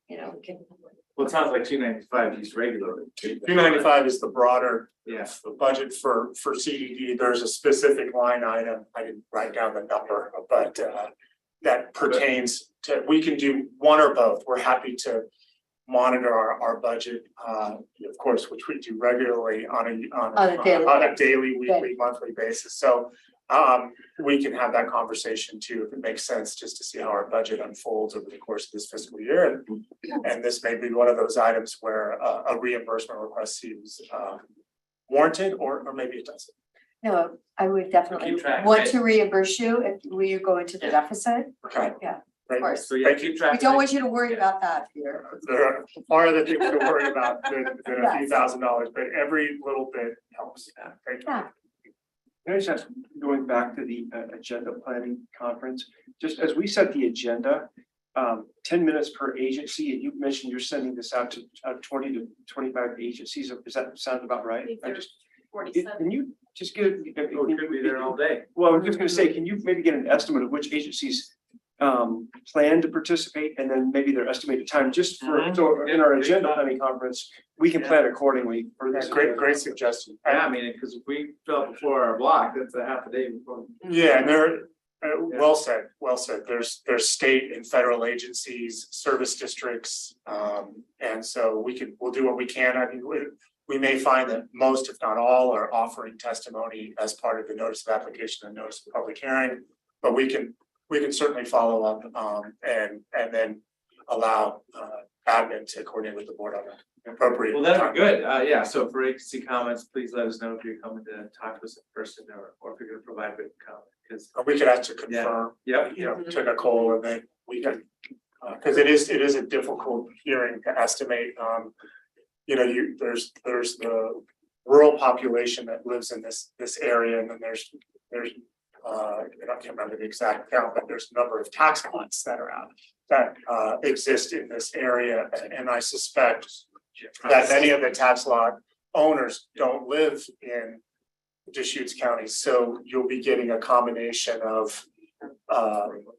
Speaker 5: we can.
Speaker 1: Well, it sounds like 295 used regularly.
Speaker 15: 295 is the broader
Speaker 1: Yes.
Speaker 15: the budget for CDD. There's a specific line item. I didn't write down the number, but that pertains to, we can do one or both. We're happy to monitor our budget, of course, which we do regularly on a daily, weekly, monthly basis. So we can have that conversation too, if it makes sense, just to see how our budget unfolds over the course of this fiscal year. And this may be one of those items where a reimbursement request seems warranted, or maybe it doesn't.
Speaker 5: No, I would definitely
Speaker 1: Keep track,
Speaker 5: want
Speaker 1: right?
Speaker 5: to reimburse you if you go into the deficit.
Speaker 15: Okay.
Speaker 5: Yeah,
Speaker 15: Great.
Speaker 5: of course.
Speaker 1: So yeah,
Speaker 15: Thank you.
Speaker 1: keep track.
Speaker 5: We don't want you to worry about that, Peter.
Speaker 15: There are far other things to worry about than a few
Speaker 5: Yes.
Speaker 15: $1,000s, but every little bit helps. Thank you.
Speaker 5: Yeah.
Speaker 16: Can I just ask, going back to the agenda planning conference, just as we set the agenda, 10 minutes per agency, and you mentioned you're sending this out to 20 to 25 agencies. Does that sound about right? Can you just get?
Speaker 1: Oh, it could be there all day.
Speaker 16: Well, I was just gonna say, can you maybe get an estimate of which agencies plan to participate, and then maybe their estimated time, just for, so in our agenda planning conference, we can plan accordingly for this.
Speaker 15: Great suggestion.
Speaker 1: Yeah, I mean, because if we fill up before our block, that's a half a day before.
Speaker 15: Yeah, and well said. There's state and federal agencies, service districts, and so we'll do what we can. I mean, we may find that most, if not all, are offering testimony as part of the notice of application and notice of public hearing, but we can certainly follow up, and then allow admin to coordinate with the board on an appropriate.
Speaker 1: Well, that'd
Speaker 15: time.
Speaker 1: be good. Yeah, so for agency comments, please let us know if you're coming to talk to us in person, or if you're gonna provide written comment, because.
Speaker 15: We could have to confirm,
Speaker 1: Yep.
Speaker 15: to Nicole, and then we can, because it is a difficult hearing to estimate. There's the rural population that lives in this area, and then there's I can't remember the exact count, but there's a number of tax lots that are out that exist in this area, and I suspect that many of the tax lot owners don't live in Deschutes County, so you'll be getting a combination of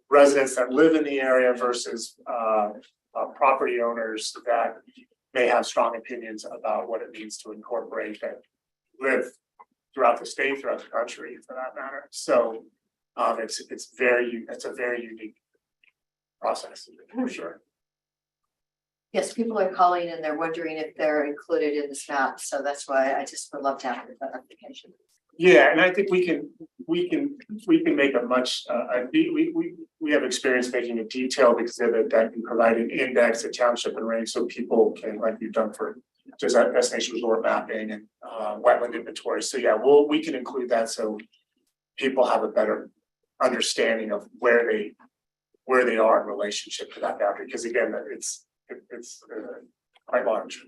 Speaker 15: residents that live in the area versus property owners that may have strong opinions about what it means to incorporate that live throughout the state, throughout the country, for that matter. So it's a very unique process, for sure.
Speaker 5: Yes, people are calling and they're wondering if they're included in this map, so that's why I just would love to have that application.
Speaker 15: Yeah, and I think we can make a much, we have experience making a detailed exhibit that can provide an index, a township and range, so people can, like we've done for just that destination resort mapping and wetland inventory. So yeah, we can include that so people have a better understanding of where they are in relationship to that boundary, because again, it's quite large.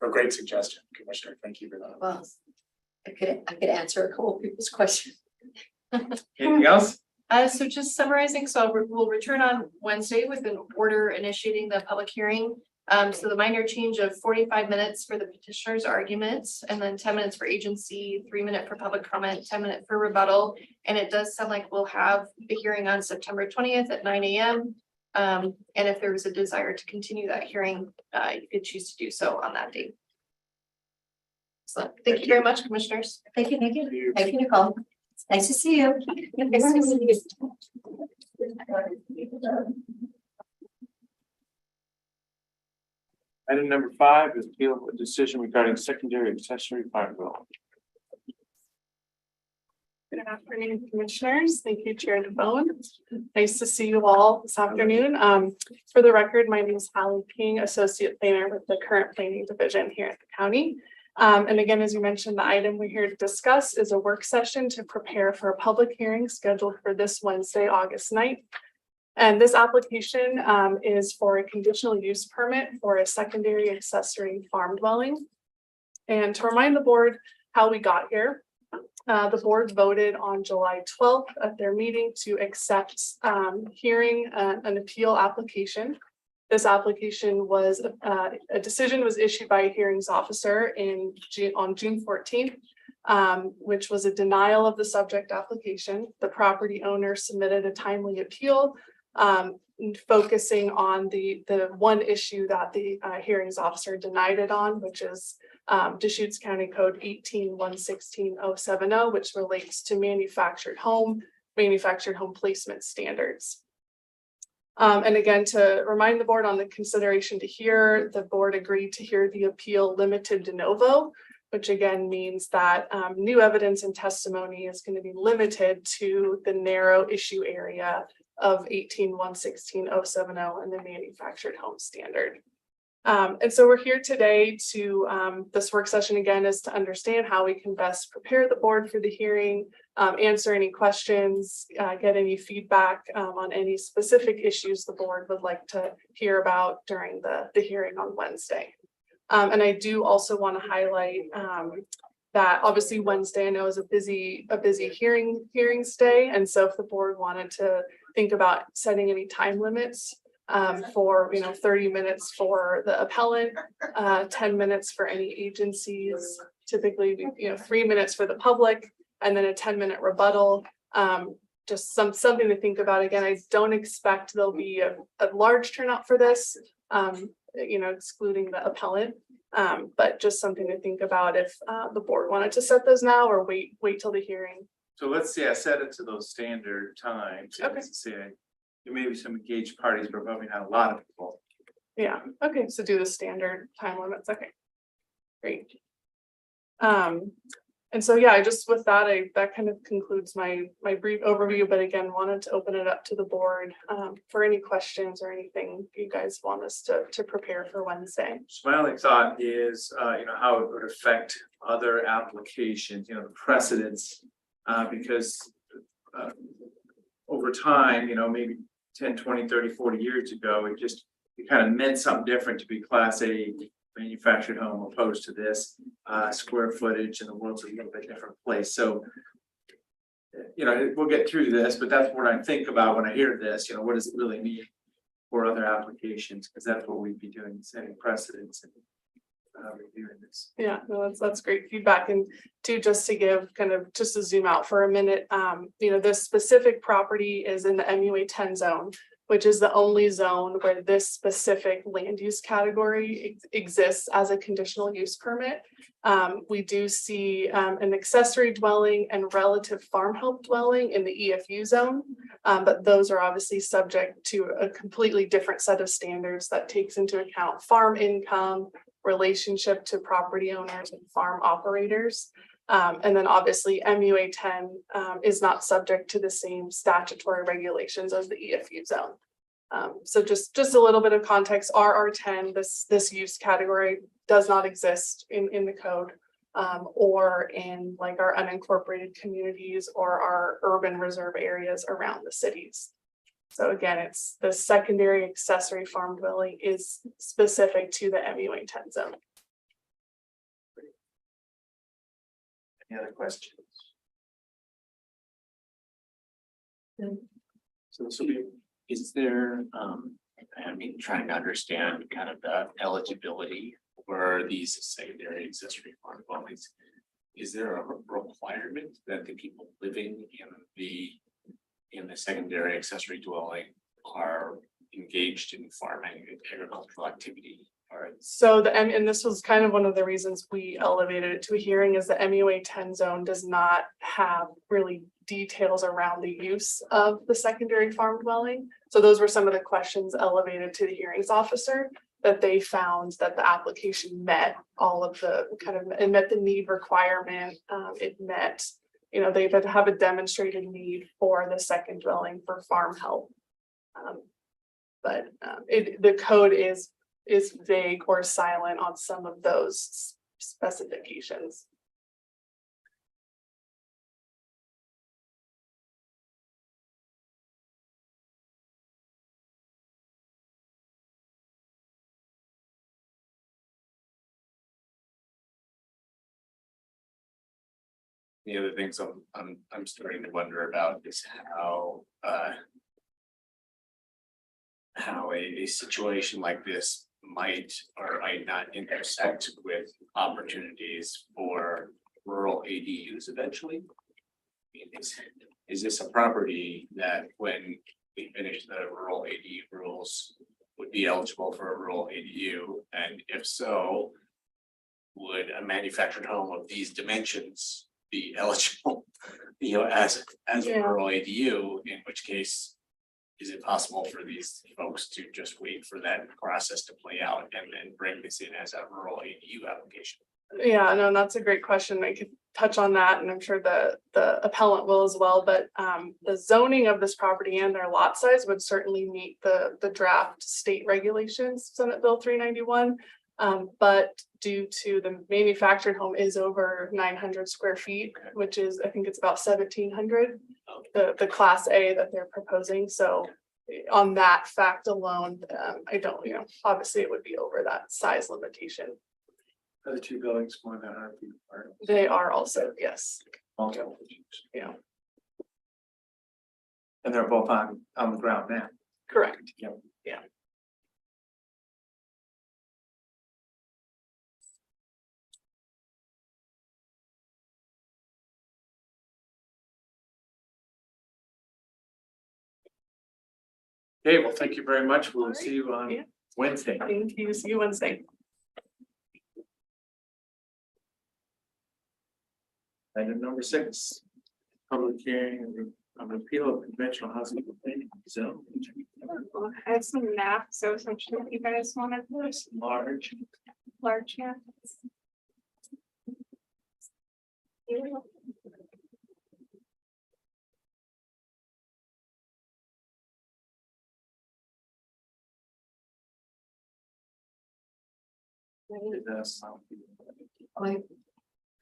Speaker 15: A great suggestion, Commissioner. Thank you for that.
Speaker 5: Well, I could answer a couple people's questions.
Speaker 1: Anything else?
Speaker 13: So just summarizing, we'll return on Wednesday with an order initiating the public hearing. So the minor change of 45 minutes for the petitioner's arguments, and then 10 minutes for agency, 3 minutes for public comment, 10 minutes for rebuttal. And it does sound like we'll have the hearing on September 20th at 9 a.m. And if there was a desire to continue that hearing, you could choose to do so on that date. So thank you very much, commissioners.
Speaker 5: Thank you, Nicole. It's nice to see you.
Speaker 16: Item number 5 is appeal of a decision regarding secondary accessory fire dwelling.
Speaker 17: Good afternoon, commissioners. Thank you, Chair DeBonne. Nice to see you all this afternoon. For the record, my name is Hallie King, Associate Planner with the current planning division here at the county. And again, as you mentioned, the item we're here to discuss is a work session to prepare for a public hearing scheduled for this Wednesday, August 9th. And this application is for a conditional use permit for a secondary accessory farm dwelling. And to remind the board how we got here, the board voted on July 12th at their meeting to accept hearing an appeal application. This application was a decision was issued by a hearings officer on June 14th, which was a denial of the subject application. The property owner submitted a timely appeal, focusing on the one issue that the hearings officer denied it on, which is Deschutes County Code 18-116-070, which relates to manufactured home placement standards. And again, to remind the board on the consideration to hear, the board agreed to hear the appeal limited de novo, which again means that new evidence and testimony is going to be limited to the narrow issue area of 18-116-070 and the manufactured home standard. And so we're here today to, this work session again is to understand how we can best prepare the board for the hearing, answer any questions, get any feedback on any specific issues the board would like to hear about during the hearing on Wednesday. And I do also want to highlight that obviously Wednesday I know is a busy hearings day. And so if the board wanted to think about setting any time limits, for 30 minutes for the appellant, 10 minutes for any agencies, typically 3 minutes for the public, and then a 10-minute rebuttal. Just something to think about. Again, I don't expect there'll be a large turnout for this, excluding the appellant, but just something to think about if the board wanted to set those now or wait till the hearing.
Speaker 1: So let's say I set it to those standard times.
Speaker 17: Okay.
Speaker 1: Let's say there may be some engaged parties, but probably not a lot of people.
Speaker 17: Yeah, okay, so do the standard time limits, okay. Great. And so, yeah, just with that, that kind of concludes my brief overview, but again, wanted to open it up to the board for any questions or anything you guys want us to prepare for Wednesday.
Speaker 1: So my only thought is, how it would affect other applications, the precedents, because over time, maybe 10, 20, 30, 40 years ago, it kind of meant something different to be Class A manufactured home opposed to this square footage, and the world's a little bit different place. So, we'll get through this, but that's what I think about when I hear this, what does it really mean for other applications? Because that's what we'd be doing, setting precedents and reviewing this.
Speaker 17: Yeah, no, that's great feedback. And just to give just to zoom out for a minute, this specific property is in the MUA 10 zone, which is the only zone where this specific land use category exists as a conditional use permit. We do see an accessory dwelling and relative farm help dwelling in the EFU zone, but those are obviously subject to a completely different set of standards that takes into account farm income, relationship to property owners and farm operators. And then obviously MUA 10 is not subject to the same statutory regulations as the EFU zone. So just a little bit of context, RR10, this use category does not exist in the code or in like our unincorporated communities or our urban reserve areas around the cities. So again, it's the secondary accessory farm dwelling is specific to the MUA 10 zone.
Speaker 1: Any other questions?
Speaker 4: So this will be, is there, trying to understand kind of the eligibility for these secondary accessory farm dwellings. Is there a requirement that the people living in the secondary accessory dwelling are engaged in farming and agricultural activity?
Speaker 17: So and this was kind of one of the reasons we elevated it to a hearing, is the MUA 10 zone does not have really details around the use of the secondary farm dwelling. So those were some of the questions elevated to the hearings officer, that they found that the application met all of the it met the need requirement. It met you know, they would have a demonstrated need for the second dwelling for farm help. But the code is vague or silent on some of those specifications.
Speaker 4: The other things I'm starting to wonder about is how a situation like this might or might not intersect with opportunities for rural ADUs eventually. I mean, is this a property that when we finish the rural ADU rules would be eligible for a rural ADU? And if so, would a manufactured home of these dimensions be eligible, you know, as a rural ADU, in which case, is it possible for these folks to just wait for that process to play out and then bring this in as a rural ADU application?
Speaker 17: Yeah, no, that's a great question. I could touch on that, and I'm sure the appellant will as well, but the zoning of this property and their lot size would certainly meet the draft state regulations, Senate Bill 391. But due to the manufactured home is over 900 square feet, which is, I think it's about 1,700, the class A that they're proposing. So on that fact alone, I don't, you know, obviously it would be over that size limitation.
Speaker 1: Are the two buildings more than 100 feet apart?
Speaker 17: They are also, yes.
Speaker 1: Okay.
Speaker 17: Yeah,
Speaker 1: And they're both on the ground now.
Speaker 17: correct.
Speaker 1: Yep.
Speaker 17: Yeah.
Speaker 1: Okay, well, thank you very much. We'll
Speaker 17: All right.
Speaker 1: see you on
Speaker 17: Yeah.
Speaker 1: Wednesday.
Speaker 17: Thank you. See you Wednesday.
Speaker 1: Item number 6, public hearing of an appeal of conventional housing planning zone.
Speaker 2: I have some maps, so essentially if you guys wanted those
Speaker 1: Large.
Speaker 2: yeah.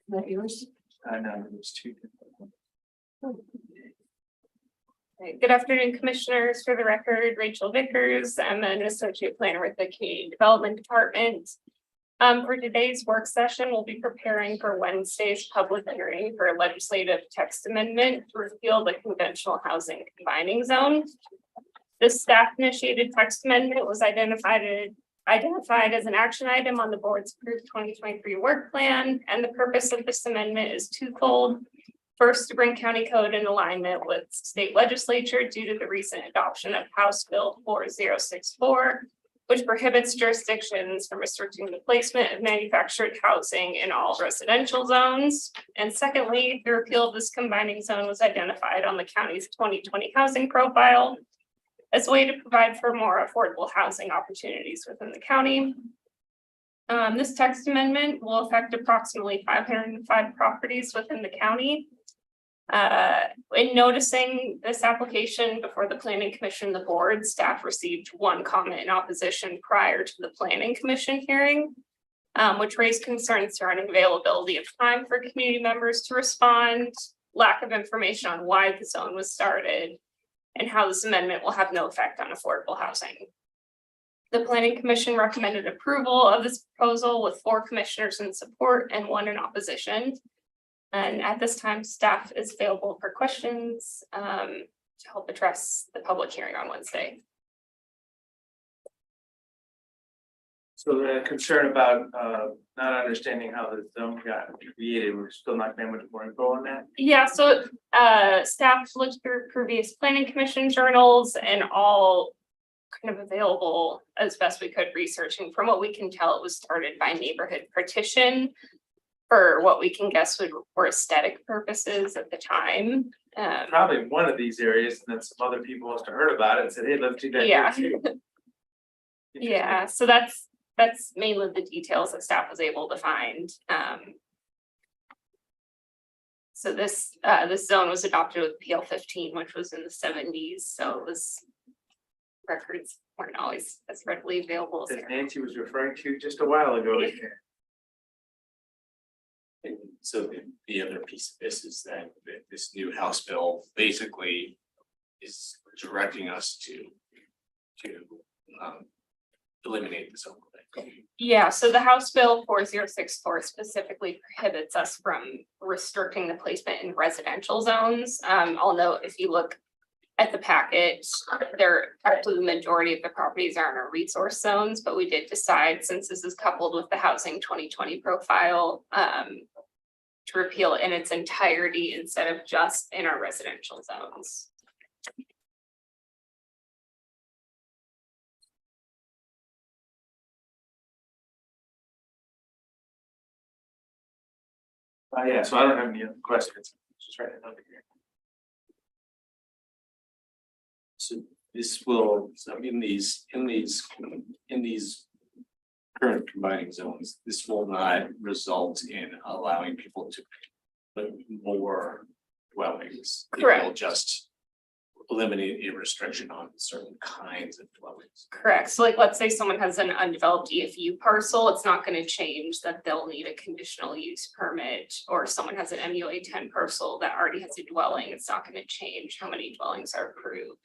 Speaker 5: Not yours?
Speaker 1: I know, there's 2 different ones.
Speaker 18: Good afternoon, commissioners. For the record, Rachel Vickers. I'm an associate planner with the Community Development Department. For today's work session, we'll be preparing for Wednesday's public hearing for a legislative text amendment to repeal the conventional housing combining zone. This staff initiated text amendment was identified as an action item on the board's approved 2023 work plan, and the purpose of this amendment is twofold. First, to bring county code in alignment with state legislature due to the recent adoption of House Bill 4064, which prohibits jurisdictions from restricting the placement of manufactured housing in all residential zones. And secondly, the repeal of this combining zone was identified on the county's 2020 housing profile as a way to provide for more affordable housing opportunities within the county. This text amendment will affect approximately 505 properties within the county. In noticing this application before the Planning Commission and the board, staff received one comment in opposition prior to the Planning Commission hearing, which raised concerns surrounding availability of time for community members to respond, lack of information on why the zone was started, and how this amendment will have no effect on affordable housing. The Planning Commission recommended approval of this proposal with 4 commissioners in support and 1 in opposition. And at this time, staff is available for questions to help address the public hearing on Wednesday.
Speaker 1: So the concern about not understanding how the zone got created, we're still not getting much more info on that.
Speaker 18: Yeah, so staff looked through previous planning commission journals and all kind of available as best we could researching. From what we can tell, it was started by neighborhood partition for what we can guess were aesthetic purposes at the time.
Speaker 1: Probably in one of these areas, and then some other people must have heard about it and said, hey, let's do that.
Speaker 18: Yeah.
Speaker 1: here too.
Speaker 18: Yeah, so that's mainly the details that staff was able to find. So this zone was adopted with PL 15, which was in the 70s, so it was. Records weren't always as readily available as
Speaker 1: As
Speaker 18: they are.
Speaker 1: Nancy was referring to just a while ago.
Speaker 4: And so the other piece of this is that this new House bill basically is directing us to eliminate the zone.
Speaker 18: Yeah, so the House Bill 4064 specifically prohibits us from restricting the placement in residential zones. I'll note if you look at the package, actually the majority of the properties are in our resource zones, but we did decide, since this is coupled with the Housing 2020 profile, to repeal it in its entirety instead of just in our residential zones.
Speaker 1: Yeah, so I don't have any other questions. Just writing it over here.
Speaker 4: So this will, so in these current combining zones, this will not result in allowing people to put more dwellings. It will
Speaker 18: Correct.
Speaker 4: just eliminate a restriction on certain kinds of dwellings.
Speaker 18: Correct. So like, let's say someone has an undeveloped EFU parcel, it's not going to change that they'll need a conditional use permit, or someone has an MUA 10 parcel that already has a dwelling, it's not going to change how many dwellings are approved.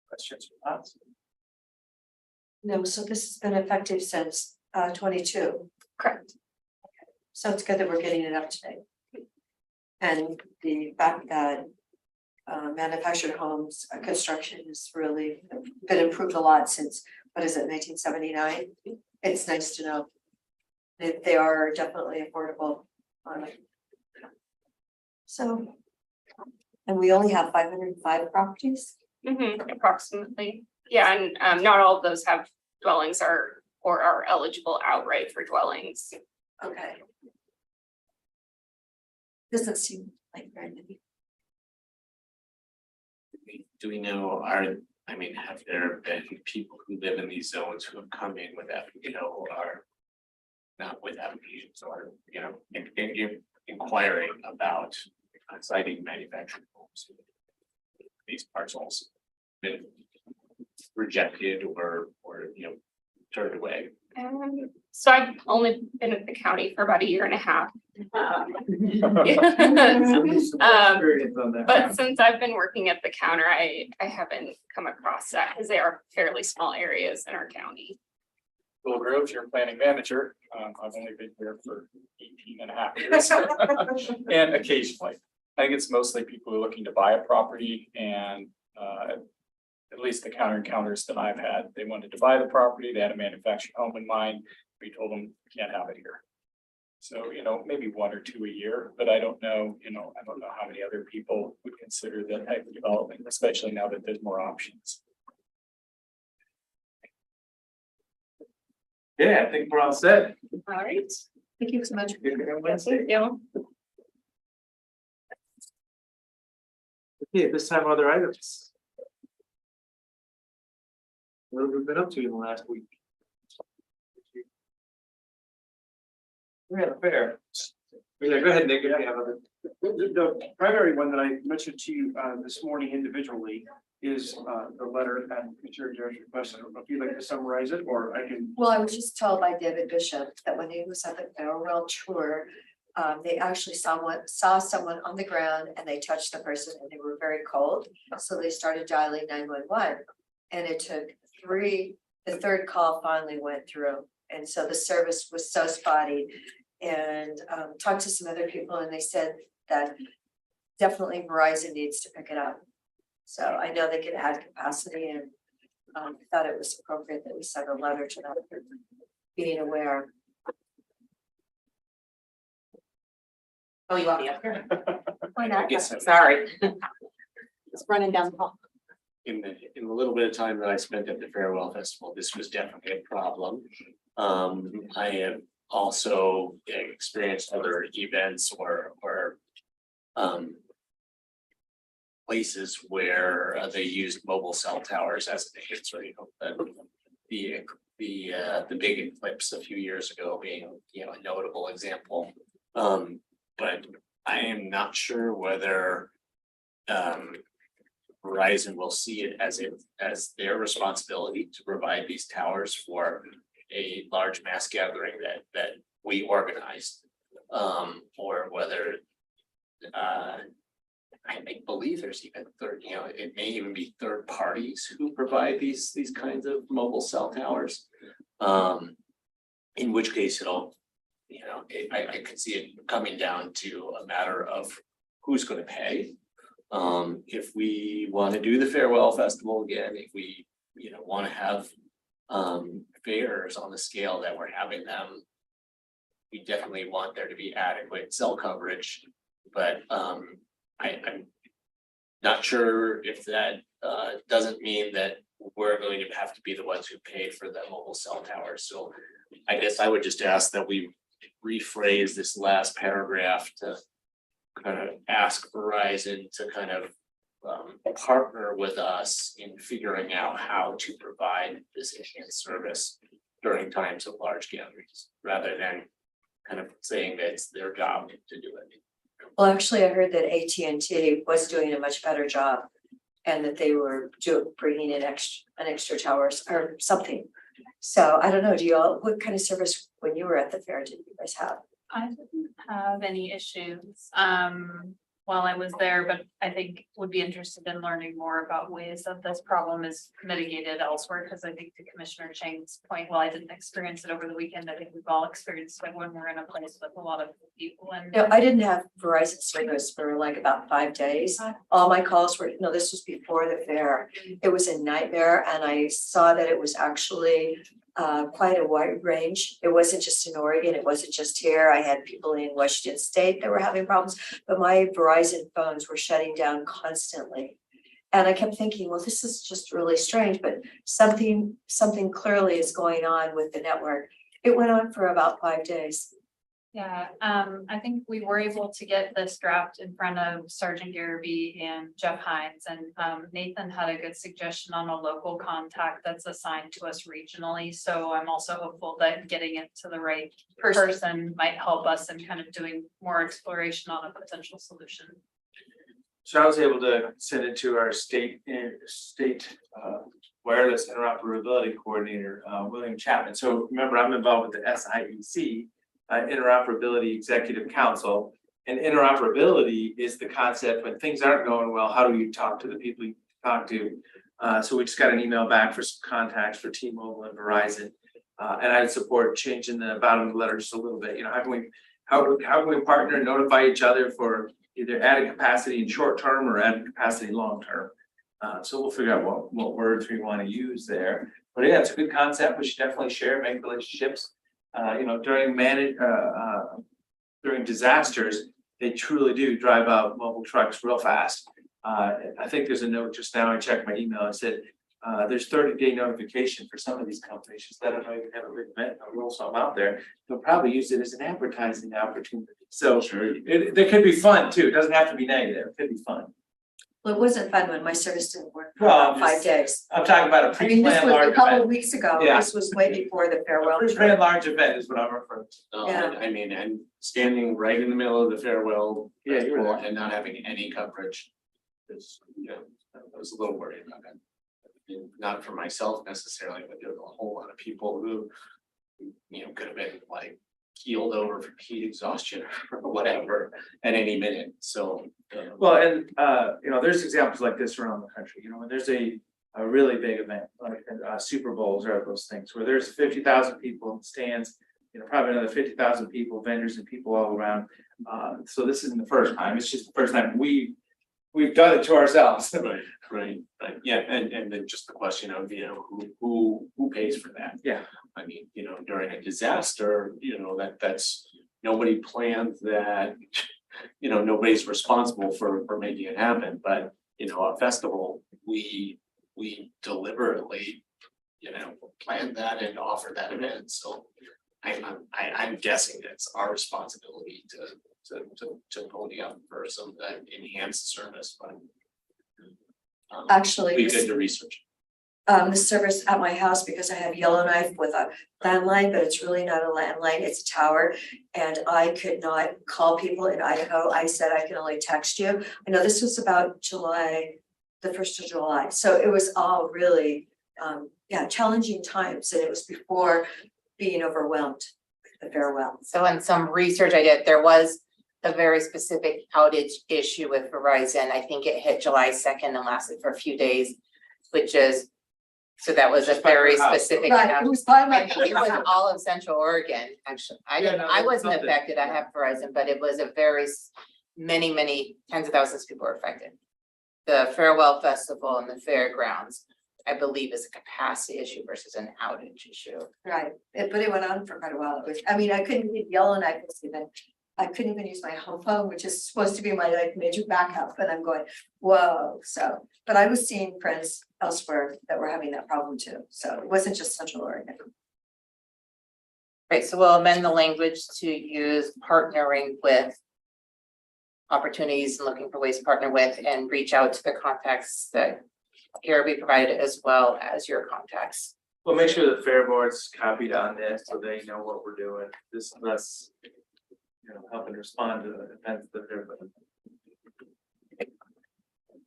Speaker 1: Questions or thoughts?
Speaker 5: No, so this has been effective since 22.
Speaker 18: Correct.
Speaker 5: So it's good that we're getting it up today. And the fact that manufactured homes construction has really been improved a lot since, what is it, 1979? It's nice to know that they are definitely affordable. So, and we only have 505 properties.
Speaker 18: Approximately. Yeah, and not all of those have dwellings or are eligible outright for dwellings.
Speaker 5: Okay. Doesn't seem like very many.
Speaker 4: Do we know, have there been people who live in these zones who have come in with are not with applications or, inquiring about citing manufactured homes? These parcels been rejected or turned away.
Speaker 18: So I've only been at the county for about 1.5 years. But since I've been working at the counter, I haven't come across that because they are fairly small areas in our county.
Speaker 19: Bill Groves, your planning manager. I've only been here for 18.5 years. And occasionally, I think it's mostly people who are looking to buy a property, and at least the counter encounters that I've had, they wanted to buy the property, they had a manufactured home in mind. We told them, can't have it here. So, maybe 1 or 2 a year, but I don't know, how many other people would consider that type of development, especially now that there's more options.
Speaker 1: Yeah, I think we're all set.
Speaker 18: All right.
Speaker 5: Thank you so much.
Speaker 1: Wednesday.
Speaker 18: Yeah.
Speaker 1: Okay, this time other items. What have we been up to in the last week? We had a fair. Yeah, go ahead, Nick, if you have other.
Speaker 16: The primary one that I mentioned to you this morning individually is the letter at Commissioner Jarrett's request. I don't know if you'd like to summarize it, or I can.
Speaker 5: Well, I was just told by David Bishop that when he was at the farewell tour, they actually saw someone on the ground and they touched the person and they were very cold. So they started dialing 911, and it took the third call finally went through. And so the service was so spotty, and talked to some other people and they said that definitely Verizon needs to pick it up. So I know they could add capacity, and thought it was appropriate that we send a letter to them, being aware.
Speaker 8: Oh, you want me up here?
Speaker 5: Why not?
Speaker 8: Sorry.
Speaker 5: It's running down the hall.
Speaker 4: In the little bit of time that I spent at the Farewell Festival, this was definitely a problem. I have also experienced other events or places where they used mobile cell towers as an answering. the big eclipse a few years ago being, a notable example. But I am not sure whether Verizon will see it as their responsibility to provide these towers for a large mass gathering that we organized. Or whether I believe there's even it may even be third parties who provide these kinds of mobile cell towers. In which case it'll, I could see it coming down to a matter of who's gonna pay. If we want to do the Farewell Festival again, if we, want to have fairs on the scale that we're having them, we definitely want there to be adequate cell coverage, but I'm not sure if that doesn't mean that we're going to have to be the ones who pay for the mobile cell towers. So I guess I would just ask that we rephrase this last paragraph to kind of ask Verizon to kind of partner with us in figuring out how to provide this enhanced service during times of large gatherings, rather than kind of saying that it's their job to do it.
Speaker 5: Well, actually, I heard that AT&T was doing a much better job and that they were bringing in extra towers or something. So I don't know, what kind of service when you were at the fair did you guys have?
Speaker 8: I didn't have any issues while I was there, but I think would be interested in learning more about ways that this problem is mitigated elsewhere, because I think to Commissioner Chang's point, while I didn't experience it over the weekend, I think we've all experienced it when we're in a place with a lot of people. And
Speaker 5: No, I didn't have Verizon service for like about 5 days. All my calls were, no, this was before the fair. It was a nightmare, and I saw that it was actually quite a wide range. It wasn't just in Oregon, it wasn't just here. I had people in Washington State that were having problems, but my Verizon phones were shutting down constantly. And I kept thinking, well, this is just really strange, but something clearly is going on with the network. It went on for about 5 days.
Speaker 8: yeah, I think we were able to get this draft in front of Sergeant Garrity and Jeff Hines, and Nathan had a good suggestion on a local contact that's assigned to us regionally. So I'm also hopeful that getting it to the right person might help us in kind of doing more exploration on a potential solution.
Speaker 1: So I was able to send it to our state wireless interoperability coordinator, William Chapman. So remember, I'm involved with the SIEC, Interoperability Executive Council. And interoperability is the concept when things aren't going well, how do you talk to the people you talk to? So we just got an email back for some contacts for T-Mobile and Verizon. And I'd support changing the bottom of the letter just a little bit. How can we partner and notify each other for either added capacity in short term or added capacity long term? So we'll figure out what words we want to use there. But yeah, it's a good concept. We should definitely share, make relationships. During disasters, they truly do drive out mobile trucks real fast. I think there's a note just now, I checked my email, it said, there's 30-day notification for some of these companies, just let them know you have a big event, or roll something out there. They'll probably use it as an advertising opportunity. So there could be fun too. It doesn't have to be negative. It could be fun.
Speaker 5: Well, it wasn't fun when my service didn't work for
Speaker 1: Well,
Speaker 5: about 5 days.
Speaker 1: I'm talking about a
Speaker 5: I mean, this
Speaker 1: pre-planned
Speaker 5: was
Speaker 1: large
Speaker 5: a couple
Speaker 1: event.
Speaker 5: of weeks ago.
Speaker 1: Yeah.
Speaker 5: This was way before the farewell.
Speaker 1: Pre-planned large event is what I'm referring to.
Speaker 5: Yeah.
Speaker 4: I mean, and standing right in the middle of the farewell.
Speaker 1: Yeah, you were there.
Speaker 4: And not having any coverage is, I was a little worried about that. And not for myself necessarily, but there were a whole lot of people who, could have been like keeled over from heat exhaustion or whatever at any minute. So.
Speaker 1: Well, and there's examples like this around the country, when there's a really big event, like Super Bowls or those things, where there's 50,000 people in stands, probably another 50,000 people, vendors and people all around. So this isn't the first time, it's just the first time we've done it to ourselves.
Speaker 4: Right. Yeah, and then just the question of, who pays for that?
Speaker 1: Yeah.
Speaker 4: I mean, during a disaster, that's, nobody planned that, nobody's responsible for making it happen, but, a festival, we deliberately, planned that and offered that event, so I'm guessing it's our responsibility to pony up for some enhanced service, but.
Speaker 5: Actually,
Speaker 4: Be good to research.
Speaker 5: the service at my house because I have Yellowknife with a landline, but it's really not a landline, it's a tower. And I could not call people in Idaho. I said I can only text you. I know this was about July, the 1st of July. So it was all really, challenging times. And it was before being overwhelmed with the farewell.
Speaker 20: So in some research I did, there was a very specific outage issue with Verizon. I think it hit July 2nd and lasted for a few days, which is, so that was a very specific.
Speaker 5: Right, it was by my.
Speaker 20: It was all of Central Oregon, actually. I wasn't affected. I have Verizon, but it was a very, many tens of thousands of people were affected. The Farewell Festival and the fairgrounds, I believe, is a capacity issue versus an outage issue.
Speaker 5: Right, but it went on for quite a while. It was, I mean, I couldn't even Yellowknife was even, I couldn't even use my home phone, which is supposed to be my like major backup, and I'm going, whoa, so. But I was seeing friends elsewhere that were having that problem too, so it wasn't just Central Oregon.
Speaker 20: Right, so we'll amend the language to use partnering with opportunities and looking for ways to partner with and reach out to the contacts that here we provided as well as your contacts.
Speaker 1: We'll make sure the fair board's copied on this so they know what we're doing. This less, helping respond to the events that they're.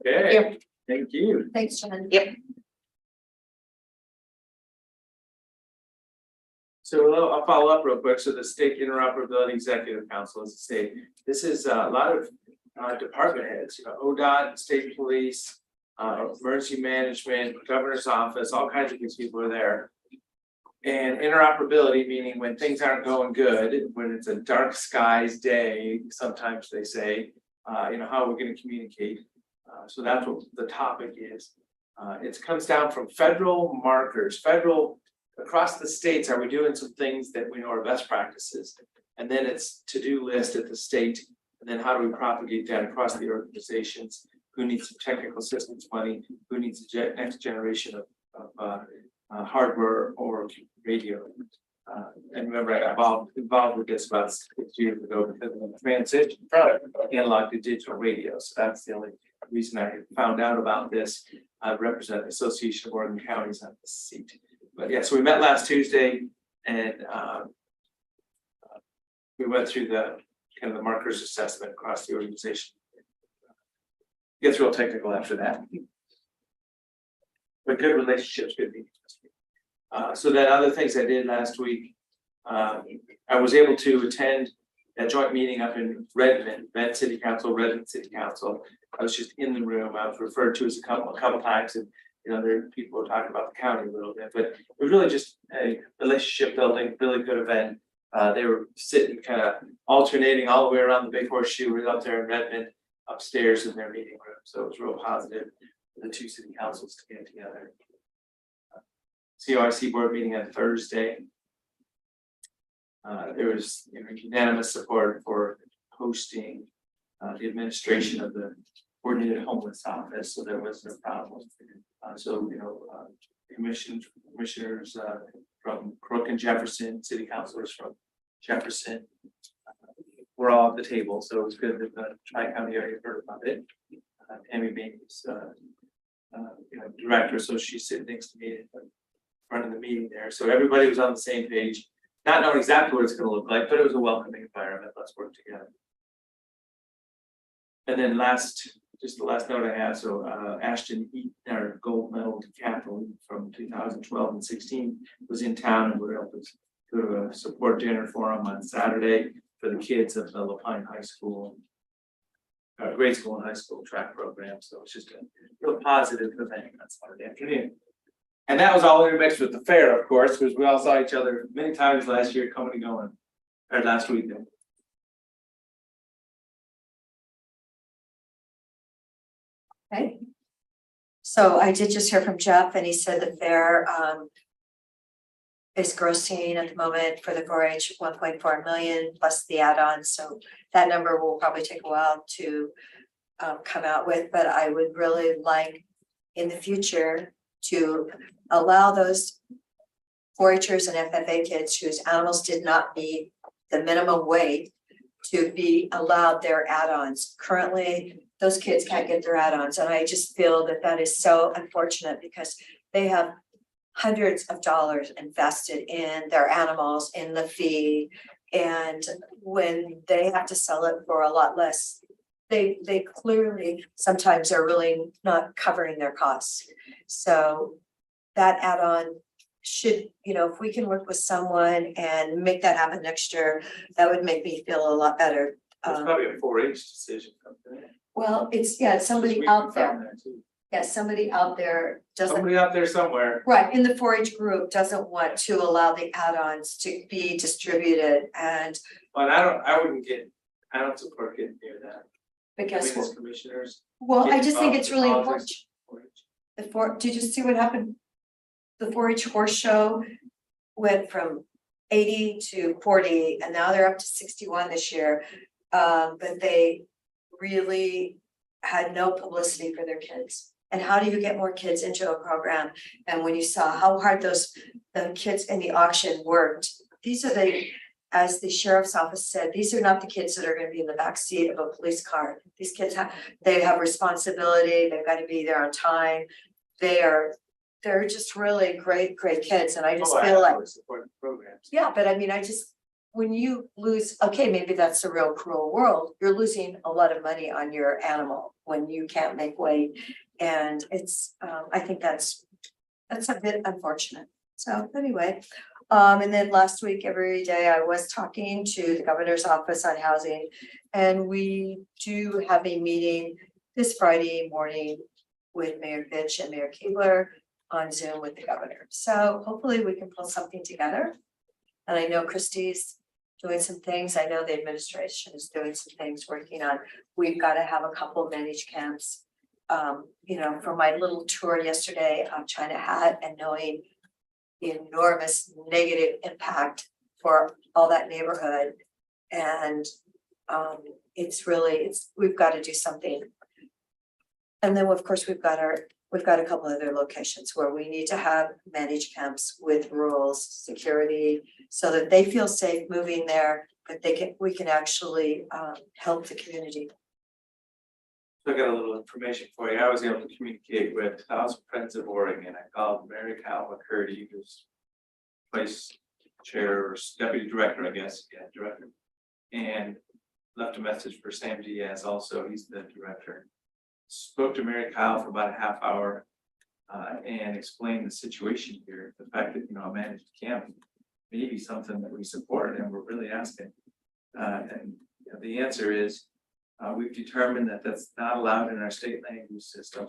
Speaker 1: Okay, thank you.
Speaker 5: Thanks, Jen.
Speaker 20: Yep.
Speaker 1: So I'll follow up real quick. So the State Interoperability Executive Council, as I say, this is a lot of department heads, ODOT, state police, emergency management, governor's office, all kinds of these people are there. And interoperability, meaning when things aren't going good, when it's a dark skies day, sometimes they say, how are we going to communicate? So that's what the topic is. It comes down from federal markers, across the states. Are we doing some things that we know are best practices? And then it's to-do list at the state. And then how do we propagate that across the organizations? Who needs some technical assistance money? Who needs the next generation of hardware or radio? And remember, I got involved with this about 6 years ago because of the transition from analog to digital radio. So that's the only reason I found out about this. I represent the Association of Oregon Counties on this seat. But yeah, so we met last Tuesday and we went through the kind of the markers assessment across the organization. Gets real technical after that. But good relationships, good meetings. So then other things I did last week, I was able to attend a joint meeting up in Redmond, Bend City Council, Redmond City Council. I was just in the room. I was referred to as a couple times, and there are people who are talking about the county a little bit, but it was really just a relationship building, really good event. They were sitting kind of alternating all the way around the Big Horseshoe. We were up there in Redmond, upstairs in their meeting room. So it was real positive for the two city councils to get together. COIC board meeting on Thursday. There was unanimous support for hosting the administration of the coordinated homeless office, so there was no problem. Commissioners from Crook and Jefferson, city councilors from Jefferson, we're all at the table, so it was good that the Tri-County area heard about it. Tammy Baines, director, so she's sitting next to me running the meeting there. So everybody was on the same page, not knowing exactly what it's going to look like, but it was a welcoming environment. Let's work together. And then just the last note I have, so Ashton Eaton, our gold medal decathlete from 2012 and 16, was in town, and we were able to go to a support dinner for him on Saturday for the kids of the Lapine High School, grade school and high school track program. So it's just a real positive event on Saturday afternoon. And that was all intermixed with the fair, of course, because we all saw each other many times last year coming and going, or last weekend.
Speaker 5: Okay. So I did just hear from Jeff, and he said the fair is grossing at the moment for the 4-H 1.4 million plus the add-ons. So that number will probably take a while to come out with, but I would really like in the future to allow those 4-Hers and FFA kids whose animals did not meet the minimum weight to be allowed their add-ons. Currently, those kids can't get their add-ons, and I just feel that that is so unfortunate because they have hundreds of dollars invested in their animals, in the feed. And when they have to sell it for a lot less, they clearly sometimes are really not covering their costs. So that add-on should, you know, if we can work with someone and make that happen next year, that would make me feel a lot better.
Speaker 1: It's probably a 4-H decision.
Speaker 5: Well, it's, yeah, it's somebody out there. Yeah, somebody out there doesn't.
Speaker 1: Somebody out there somewhere.
Speaker 5: Right, in the 4-H group doesn't want to allow the add-ons to be distributed and.
Speaker 1: But I don't support getting near that.
Speaker 5: But guess
Speaker 1: We as
Speaker 5: what?
Speaker 1: commissioners.
Speaker 5: Well, I
Speaker 1: get
Speaker 5: just think
Speaker 1: involved
Speaker 5: it's
Speaker 1: in
Speaker 5: really
Speaker 1: politics.
Speaker 5: important. Did you see what happened? The 4-H horse show went from 80 to 40 and now they're up to 61 this year. But they really had no publicity for their kids. And how do you get more kids into a program? And when you saw how hard the kids in the auction worked, these are as the sheriff's office said, these are not the kids that are gonna be in the backseat of a police car. These kids they have responsibility, they've got to be there on time. They're just really great kids, and I just feel like.
Speaker 1: Support programs.
Speaker 5: Yeah, but I mean, when you lose, okay, maybe that's the real cruel world, you're losing a lot of money on your animal when you can't make weight. And it's, I think that's a bit unfortunate. So anyway, and then last week, every day I was talking to the governor's office on housing. And we do have a meeting this Friday morning with Mayor Fitch and Mayor Keebler on Zoom with the governor. So hopefully we can pull something together. And I know Christie's doing some things. I know the administration is doing some things, working on, we've got to have a couple of managed camps. You know, from my little tour yesterday on China Hat and knowing the enormous negative impact for all that neighborhood. And we've got to do something. And then, of course, we've got a couple other locations where we need to have managed camps with rules, security, so that they feel safe moving there, but we can actually help the community.
Speaker 1: So I got a little information for you. I was able to communicate with House Friends of Oregon. I called Mary Cal McCurdy, who's vice chair or deputy director, I guess, director. And left a message for Sam Diaz also, he's the director. Spoke to Mary Kyle for about a half hour and explained the situation here, the fact that, a managed camp may be something that we support and we're really asking. And the answer is, we've determined that that's not allowed in our state land use system.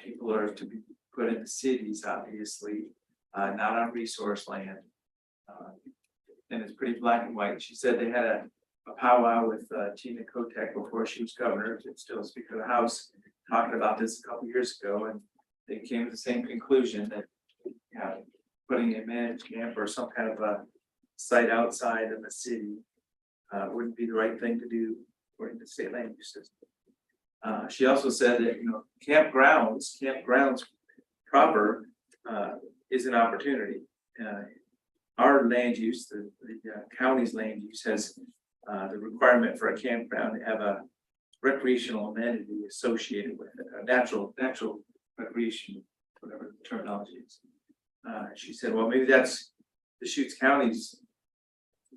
Speaker 1: People are to be put into cities, obviously, not on resource land. And it's pretty black and white. She said they had a powwow with Tina Kotek before she was governor, still Speaker of the House, talking about this a couple years ago, and they came to the same conclusion that putting a managed camp or some kind of a site outside of the city wouldn't be the right thing to do according to state land use system. She also said that campgrounds proper is an opportunity. Our land use, the county's land use has the requirement for a campground to have a recreational amenity associated with it, a natural recreation, whatever the terminology is. She said, well, maybe that's the Deschutes County's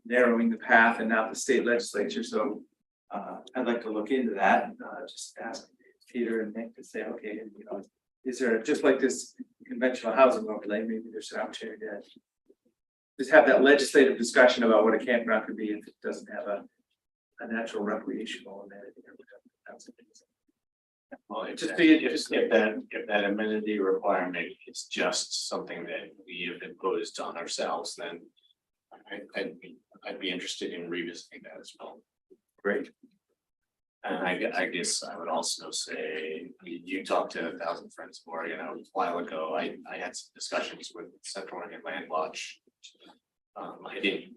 Speaker 1: narrowing the path and not the state legislature. So I'd like to look into that. Just ask Peter and Nick to say, okay, is there, just like this conventional housing overlay, maybe there's an opportunity to just have that legislative discussion about what a campground could be if it doesn't have a natural recreational amenity.
Speaker 4: Well, if that amenity requirement is just something that we have imposed on ourselves, then I'd be interested in revisiting that as well.
Speaker 1: Great.
Speaker 4: And I guess I would also say, you talked to 1,000 Friends of Oregon a while ago. I had some discussions with Central Oregon Land Watch. I didn't,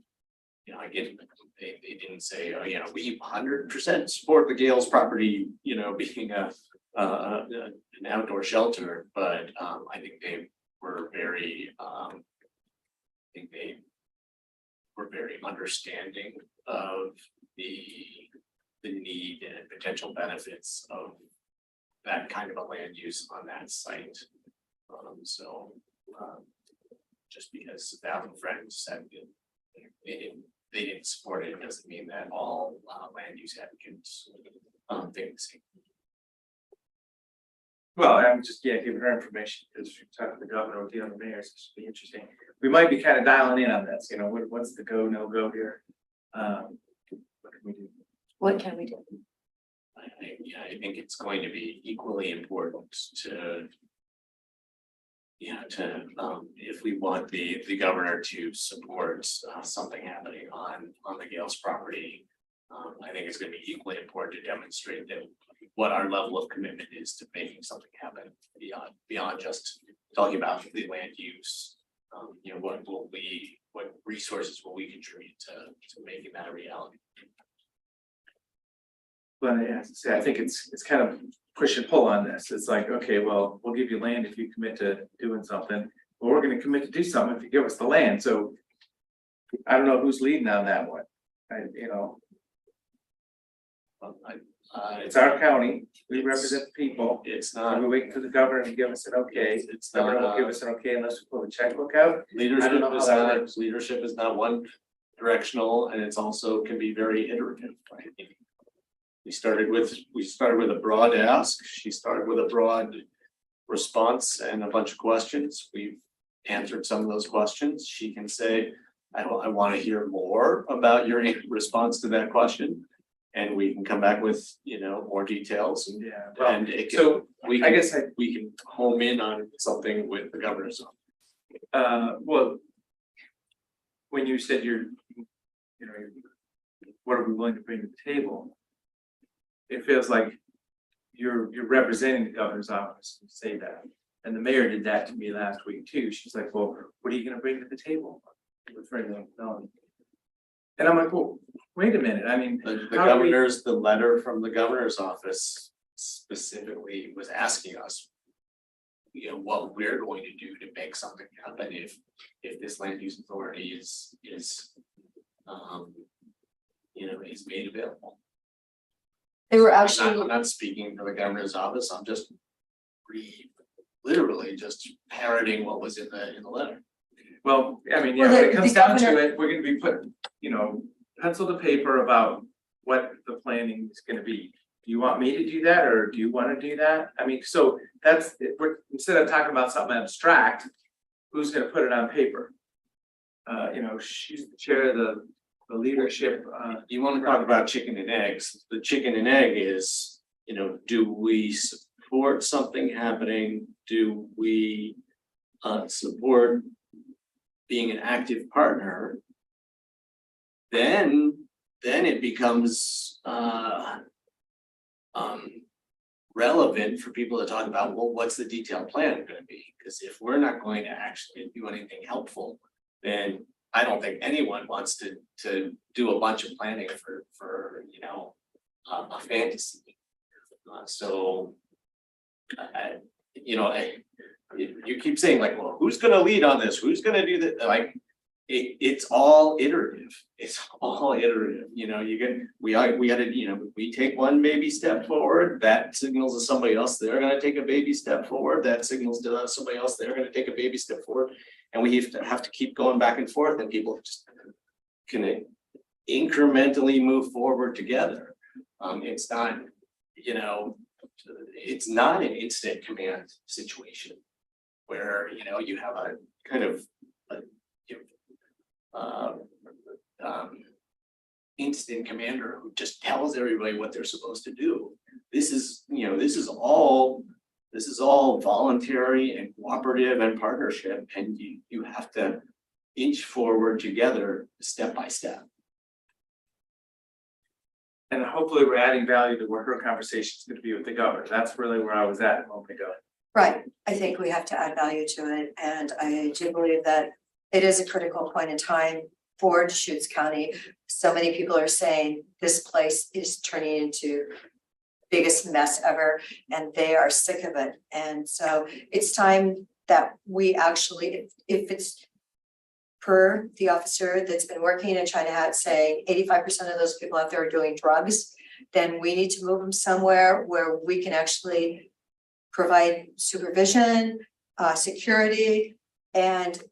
Speaker 4: they didn't say, we 100% support the Gales property, being an outdoor shelter, but I think they were very, understanding of the need and potential benefits of that kind of a land use on that site. So, just because staff and friends said they didn't support it, doesn't mean that all land use advocates think the same.
Speaker 1: Well, I'm just, giving her information, because we talked to the governor with the other mayors, this would be interesting. We might be kind of dialing in on this, what's the go, no go here? What can we do?
Speaker 5: What can we do?
Speaker 4: I think it's going to be equally important to. If we want the governor to support something happening on the Gales property. I think it's gonna be equally important to demonstrate that what our level of commitment is to making something happen beyond just talking about the land use. What resources will we contribute to making that a reality?
Speaker 1: But I think it's kind of push and pull on this. It's like, okay, well, we'll give you land if you commit to doing something. Well, we're gonna commit to do something if you give us the land, so. I don't know who's leading on that one. It's our county, we represent the people.
Speaker 4: It's
Speaker 1: Are
Speaker 4: not.
Speaker 1: we waiting for the governor to give us an okay?
Speaker 4: It's
Speaker 1: Governor
Speaker 4: not.
Speaker 1: won't give us an okay unless we pull the checkbook out.
Speaker 4: Leadership
Speaker 1: I don't know
Speaker 4: is
Speaker 1: how that
Speaker 4: not,
Speaker 1: works.
Speaker 4: leadership is not one directional, and it's also can be very iterative. Right? We started with a broad ask. She started with a broad response and a bunch of questions. We've answered some of those questions. She can say, I want to hear more about your response to that question. And we can come back with, more details and.
Speaker 1: Yeah, well,
Speaker 4: And it can,
Speaker 1: so
Speaker 4: we
Speaker 1: I
Speaker 4: can,
Speaker 1: guess
Speaker 4: we can home in on something with the governor's office.
Speaker 1: well. When you said what are we willing to bring to the table? It feels like you're representing the governor's office to say that. And the mayor did that to me last week too. She's like, well, what are you gonna bring to the table? Referring to Melanie. And I'm like, well, wait a minute, I mean.
Speaker 4: The
Speaker 1: how do we-
Speaker 4: the letter from the governor's office specifically was asking us. What we're going to do to make something happen if this land use authority is made available.
Speaker 5: They were
Speaker 4: I'm
Speaker 5: actually,
Speaker 4: not speaking for the governor's office, I'm just literally just parroting what was in the letter.
Speaker 1: Well, I mean,
Speaker 5: Well,
Speaker 1: when it
Speaker 5: the
Speaker 1: comes down to
Speaker 5: governor-
Speaker 1: it, we're gonna be putting, pencil to paper about what the planning is gonna be. Do you want me to do that, or do you wanna do that? I mean, so instead of talking about something abstract, who's gonna put it on paper? She's the chair of the leadership,
Speaker 4: You want to talk about chicken and eggs, the chicken and egg is, do we support something happening? Do we support being an active partner? Then it becomes relevant for people to talk about, well, what's the detailed plan gonna be? Because if we're not going to actually do anything helpful, then I don't think anyone wants to do a bunch of planning for a fantasy. You keep saying like, well, who's gonna lead on this? Who's gonna do that? Like, it's all iterative. It's all iterative, we take one baby step forward, that signals to somebody else, they're gonna take a baby step forward, that signals to somebody else, they're gonna take a baby step forward. And we have to keep going back and forth, and people just can incrementally move forward together. It's not, it's not an instant command situation where, you have a kind of instant commander who just tells everybody what they're supposed to do. This is all voluntary and cooperative and partnership, and you have to inch forward together step by step.
Speaker 1: and hopefully we're adding value to where her conversation is gonna be with the governor. That's really where I was at a moment ago.
Speaker 5: right, I think we have to add value to it, and I do believe that it is a critical point in time for Deschutes County. So many people are saying this place is turning into biggest mess ever, and they are sick of it. And so it's time that we actually, if it's per the officer that's been working in China Hat saying 85% of those people out there are doing drugs, then we need to move them somewhere where we can actually provide supervision, security and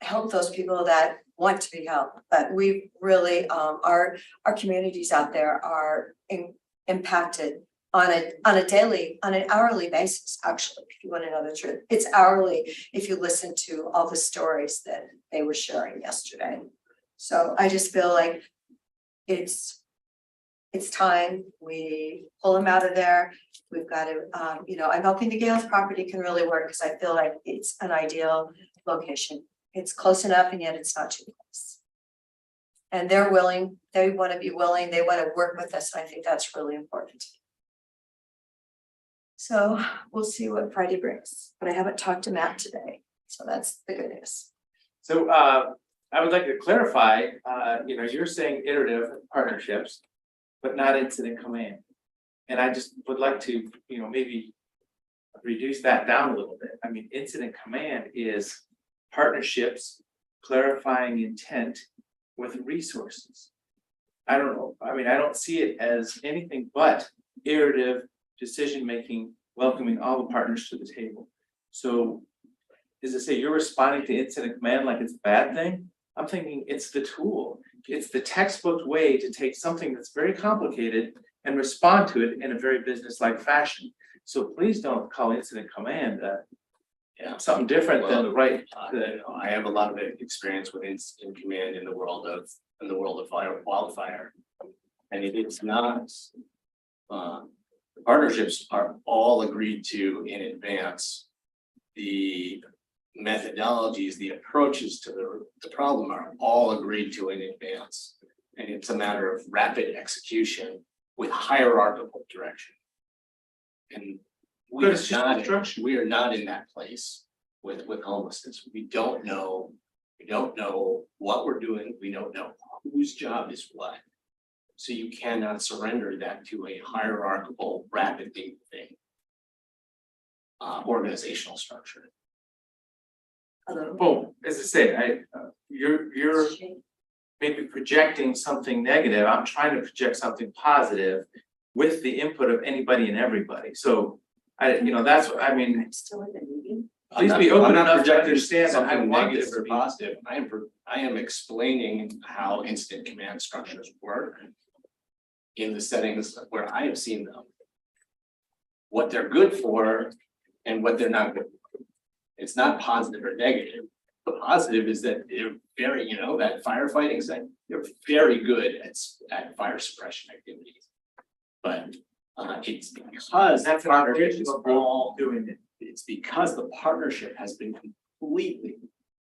Speaker 5: help those people that want to be helped. But we really, our communities out there are impacted on a daily, on an hourly basis, actually, if you want to know the truth. It's hourly if you listen to all the stories that they were sharing yesterday. So I just feel like it's time we pull them out of there. We've got to, I'm hoping the Gales property can really work because I feel like it's an ideal location. It's close enough and yet it's not too close. And they're willing, they want to be willing, they want to work with us. And I think that's really important. So we'll see what Friday brings, but I haven't talked to Matt today. So that's the good news.
Speaker 1: So I would like to clarify, you're saying iterative partnerships, but not incident command. And I just would like to, maybe reduce that down a little bit. I mean, incident command is partnerships, clarifying intent with resources. I don't know. I mean, I don't see it as anything but iterative decision-making, welcoming all the partners to the table. So, as I say, you're responding to incident command like it's a bad thing. I'm thinking it's the tool. It's the textbook way to take something that's very complicated and respond to it in a very business-like fashion. So please don't call incident command something different than the right.
Speaker 4: I have a lot of experience with incident command in the world of wildfire. And it is not, the partnerships are all agreed to in advance. The methodologies, the approaches to the problem are all agreed to in advance. And it's a matter of rapid execution with hierarchical direction. And we are not in that place with homelessness. We don't know what we're doing. We don't know whose job is what. So you cannot surrender that to a hierarchical, rapid thing, organizational structure.
Speaker 1: Well, as I say, you're maybe projecting something negative. I'm trying to project something positive with the input of anybody and everybody. So that's what I mean. Please be open enough to understand that I want
Speaker 4: negative or positive. I am explaining how incident command structures work in the settings where I have seen them, what they're good for and what they're not good for. It's not positive or negative. The positive is that they're very, that firefighting side, they're very good at fire suppression activities. But it's because
Speaker 1: that's
Speaker 4: the partnership is all doing it. It's because the partnership has been completely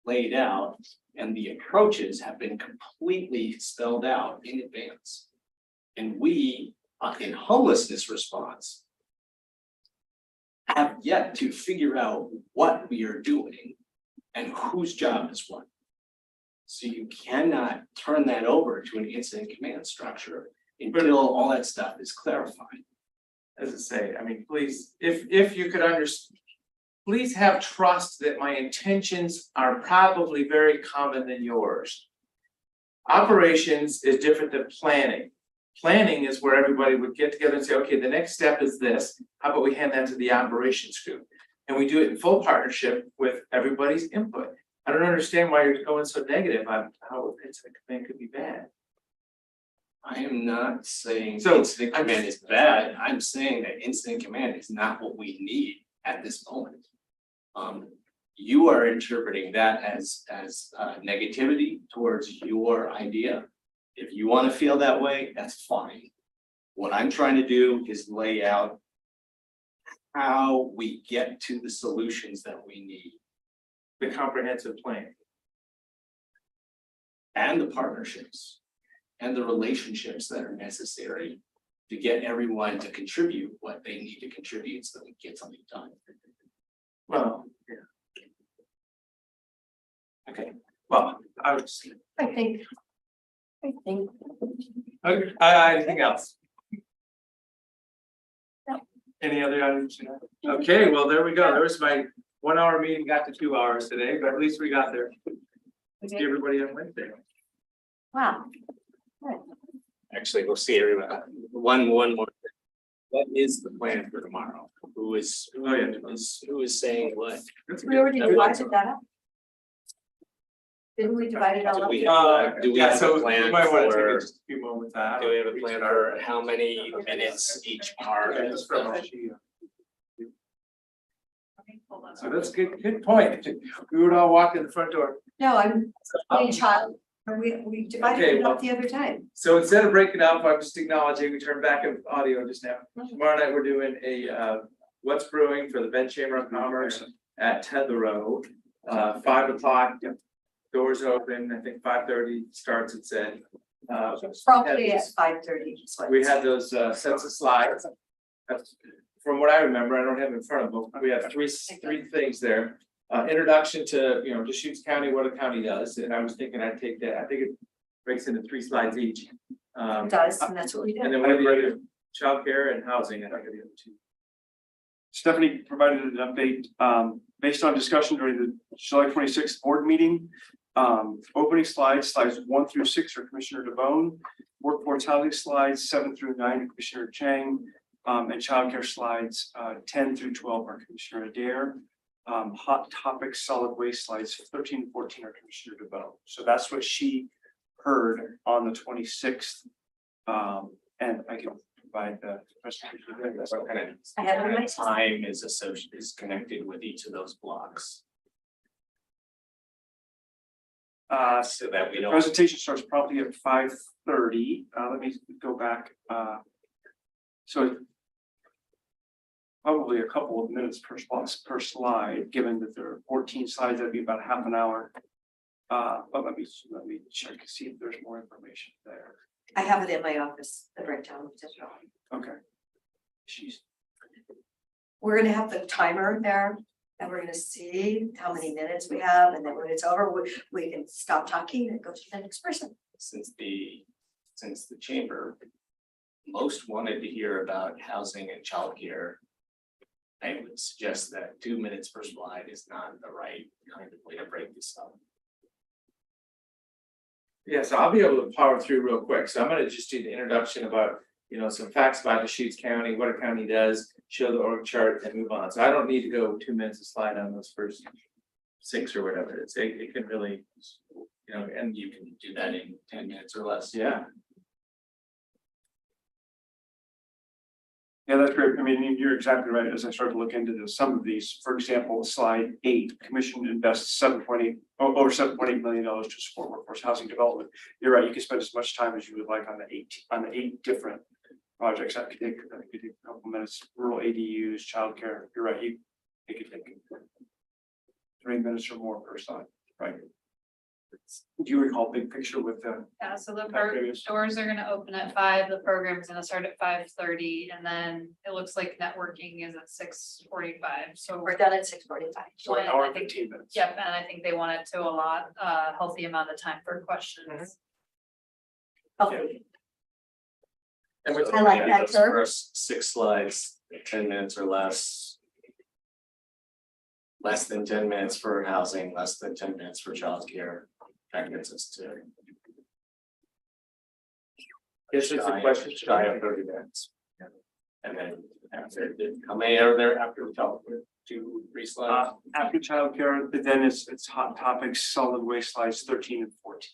Speaker 4: laid out and the approaches have been completely spelled out in advance. And we, in homelessness response, have yet to figure out what we are doing and whose job is what. So you cannot turn that over to an incident command structure until all that stuff is clarified.
Speaker 1: As I say, I mean, please, if you could understand, please have trust that my intentions are probably very common than yours. Operations is different than planning. Planning is where everybody would get together and say, okay, the next step is this. How about we hand that to the operations group? And we do it in full partnership with everybody's input. I don't understand why you're going so negative on how incident command could be bad.
Speaker 4: I am not saying incident command is bad. I'm saying that incident command is not what we need at this moment. You are interpreting that as negativity towards your idea. If you want to feel that way, that's fine. What I'm trying to do is lay out how we get to the solutions that we need.
Speaker 1: The comprehensive plan.
Speaker 4: And the partnerships and the relationships that are necessary to get everyone to contribute what they need to contribute so that we get something done.
Speaker 1: Well, yeah. Okay, well, I would see.
Speaker 5: I think.
Speaker 1: Okay, anything else?
Speaker 5: No.
Speaker 1: Any other items? Okay, well, there we go. There was my 1 hour meeting, got to 2 hours today, but at least we got there. See everybody on Wednesday.
Speaker 5: Wow.
Speaker 4: Actually, we'll see everyone. One more. what is the plan for tomorrow? Who is saying what?
Speaker 5: We already divided that up. Didn't we divide it all up?
Speaker 4: Do we
Speaker 1: Yeah,
Speaker 4: have
Speaker 1: so
Speaker 4: a
Speaker 1: we
Speaker 4: plan
Speaker 1: might wanna take
Speaker 4: for,
Speaker 1: just a few moments. I
Speaker 4: do we have a plan for how many minutes each part?
Speaker 1: So that's good point. We would all walk in the front door.
Speaker 5: No, I mean, child, we divided
Speaker 1: Okay,
Speaker 5: it
Speaker 1: well-
Speaker 5: up the other time.
Speaker 1: So instead of breaking up, I'm just acknowledging, we turned back of audio just now. Tomorrow night, we're doing a What's Brewing for the Bend Chamber of Commerce at Tether 5 o'clock. Doors open, I think 5:30 starts at said.
Speaker 5: Probably at 5:30.
Speaker 1: We had those sets of slides. That's from what I remember, I don't have it in front of me. We have three things there. Introduction to, Deschutes County, what a county does, and I was thinking I'd take that. I think it breaks into 3 slides each.
Speaker 5: It does, and that's what we did.
Speaker 1: And then we have childcare and housing, I think are the other 2.
Speaker 16: Stephanie provided an update, based on discussion during the July 26th board meeting. Opening slides 1 through 6 are Commissioner DeBonne, workforce housing slides 7 through 9 are Commissioner Chang, and childcare slides 10 through 12 are Commissioner Adair. Hot topics, solid waste slides 13 and 14 are Commissioner DeBonne. So that's what she heard on the 26th. And I can provide the presentation.
Speaker 4: What kind of
Speaker 5: I have it on my
Speaker 4: time is connected with each of those blocks? So that we
Speaker 16: The
Speaker 4: don't.
Speaker 16: presentation starts probably at 5:30. Let me go back. So probably a couple of minutes per slide, given that there are 14 slides, that'd be about half an hour. But let me check to see if there's more information there.
Speaker 5: I have it in my office, the breakdown.
Speaker 16: Okay.
Speaker 5: We're gonna have the timer there, and we're gonna see how many minutes we have, and then when it's over, we can stop talking and go to the next person.
Speaker 4: Since the chamber most wanted to hear about housing and childcare, I would suggest that 2 minutes per slide is not the right kind of way to break this up.
Speaker 1: Yeah, so I'll be able to power through real quick. So I'm gonna just do the introduction about, some facts about Deschutes County, what a county does, show the org chart and move on. So I don't need to go 2 minutes a slide on those first 6 or whatever. It can really,
Speaker 4: And you can do that in 10 minutes or less.
Speaker 1: yeah.
Speaker 16: Yeah, that's great. I mean, you're exactly right. As I start to look into some of these, for example, slide 8, commission invests over $7.8 million to support workforce housing development. You're right. You can spend as much time as you would like on the eight different projects. That could take a couple minutes. Rural ADUs, childcare. You're right. It could take 3 minutes or more per slide, right? Do you recall big picture with the?
Speaker 21: Yeah, so the
Speaker 16: previous?
Speaker 21: doors are gonna open at 5, the program is gonna start at 5:30, and then it looks like networking is at 6:45, so.
Speaker 5: We're done at 6:45.
Speaker 16: So an hour and 15 minutes.
Speaker 21: Yep, and I think they wanted to allot a healthy amount of time for questions.
Speaker 5: Okay.
Speaker 4: And we're
Speaker 5: I like
Speaker 4: talking
Speaker 5: that
Speaker 4: those
Speaker 5: term.
Speaker 4: first 6 slides, 10 minutes or less. Less than 10 minutes for housing, less than 10 minutes for childcare. That gets us to.
Speaker 1: Yes, there's a question.
Speaker 4: Shy of 30 minutes. And then after, how many are there after childcare? 2, 3 slides?
Speaker 16: After childcare, then it's hot topics, solid waste slides 13 and 14.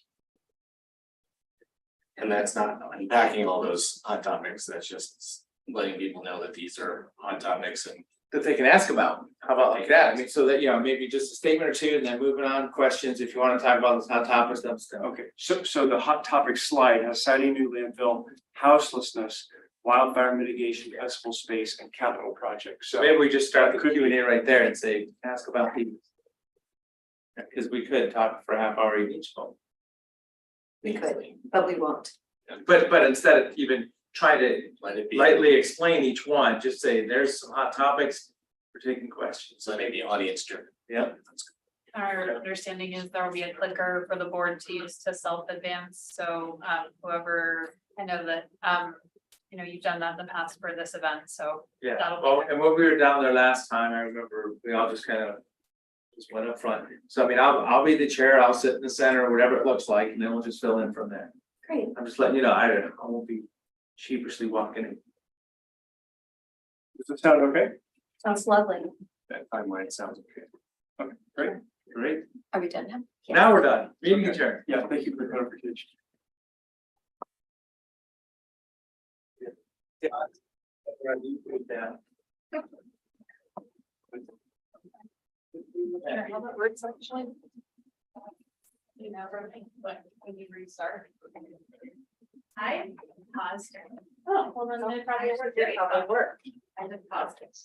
Speaker 4: And that's not unpacking all those hot topics, that's just letting people know that these are hot topics and.
Speaker 1: That they can ask about. How about like that? I mean, so that, maybe just a statement or 2 and then moving on, questions, if you want to talk about those hot topics, stuff.
Speaker 16: Okay, so the hot topic slide has citing new landfill, houselessness, wildfire mitigation, municipal space, and capital projects.
Speaker 1: So maybe we just start the Q&A right there and say, ask about these. Because we could talk for a half hour each phone.
Speaker 5: We could, but we won't.
Speaker 1: But instead of even trying to
Speaker 4: Let it be.
Speaker 1: lightly explain each one, just say, there's some hot topics, we're taking questions.
Speaker 4: So maybe audience driven.
Speaker 1: Yeah.
Speaker 21: Our understanding is there will be a clicker for the board to use to self-advance, so whoever, I know that, you've done that in the past for this event, so.
Speaker 1: Yeah,
Speaker 21: that'll be
Speaker 1: well,
Speaker 21: there.
Speaker 1: and when we were down there last time, I remember we all just kind of just went up front. So I mean, I'll be the chair, I'll sit in the center or whatever it looks like, and then we'll just fill in from there.
Speaker 5: Great.
Speaker 1: I'm just letting you know, I won't be sheepishly walking in.
Speaker 16: Does it sound okay?
Speaker 6: Sounds lovely.
Speaker 16: That timeline sounds okay. Okay, great.
Speaker 1: Great.
Speaker 6: Are we done now?
Speaker 1: Now we're done. Meeting adjourned.
Speaker 16: Yeah, thank you for the clarification.
Speaker 6: How that works actually. You know, but when you restart.
Speaker 21: I paused.
Speaker 6: Oh, well then it probably worked.
Speaker 21: I just paused it.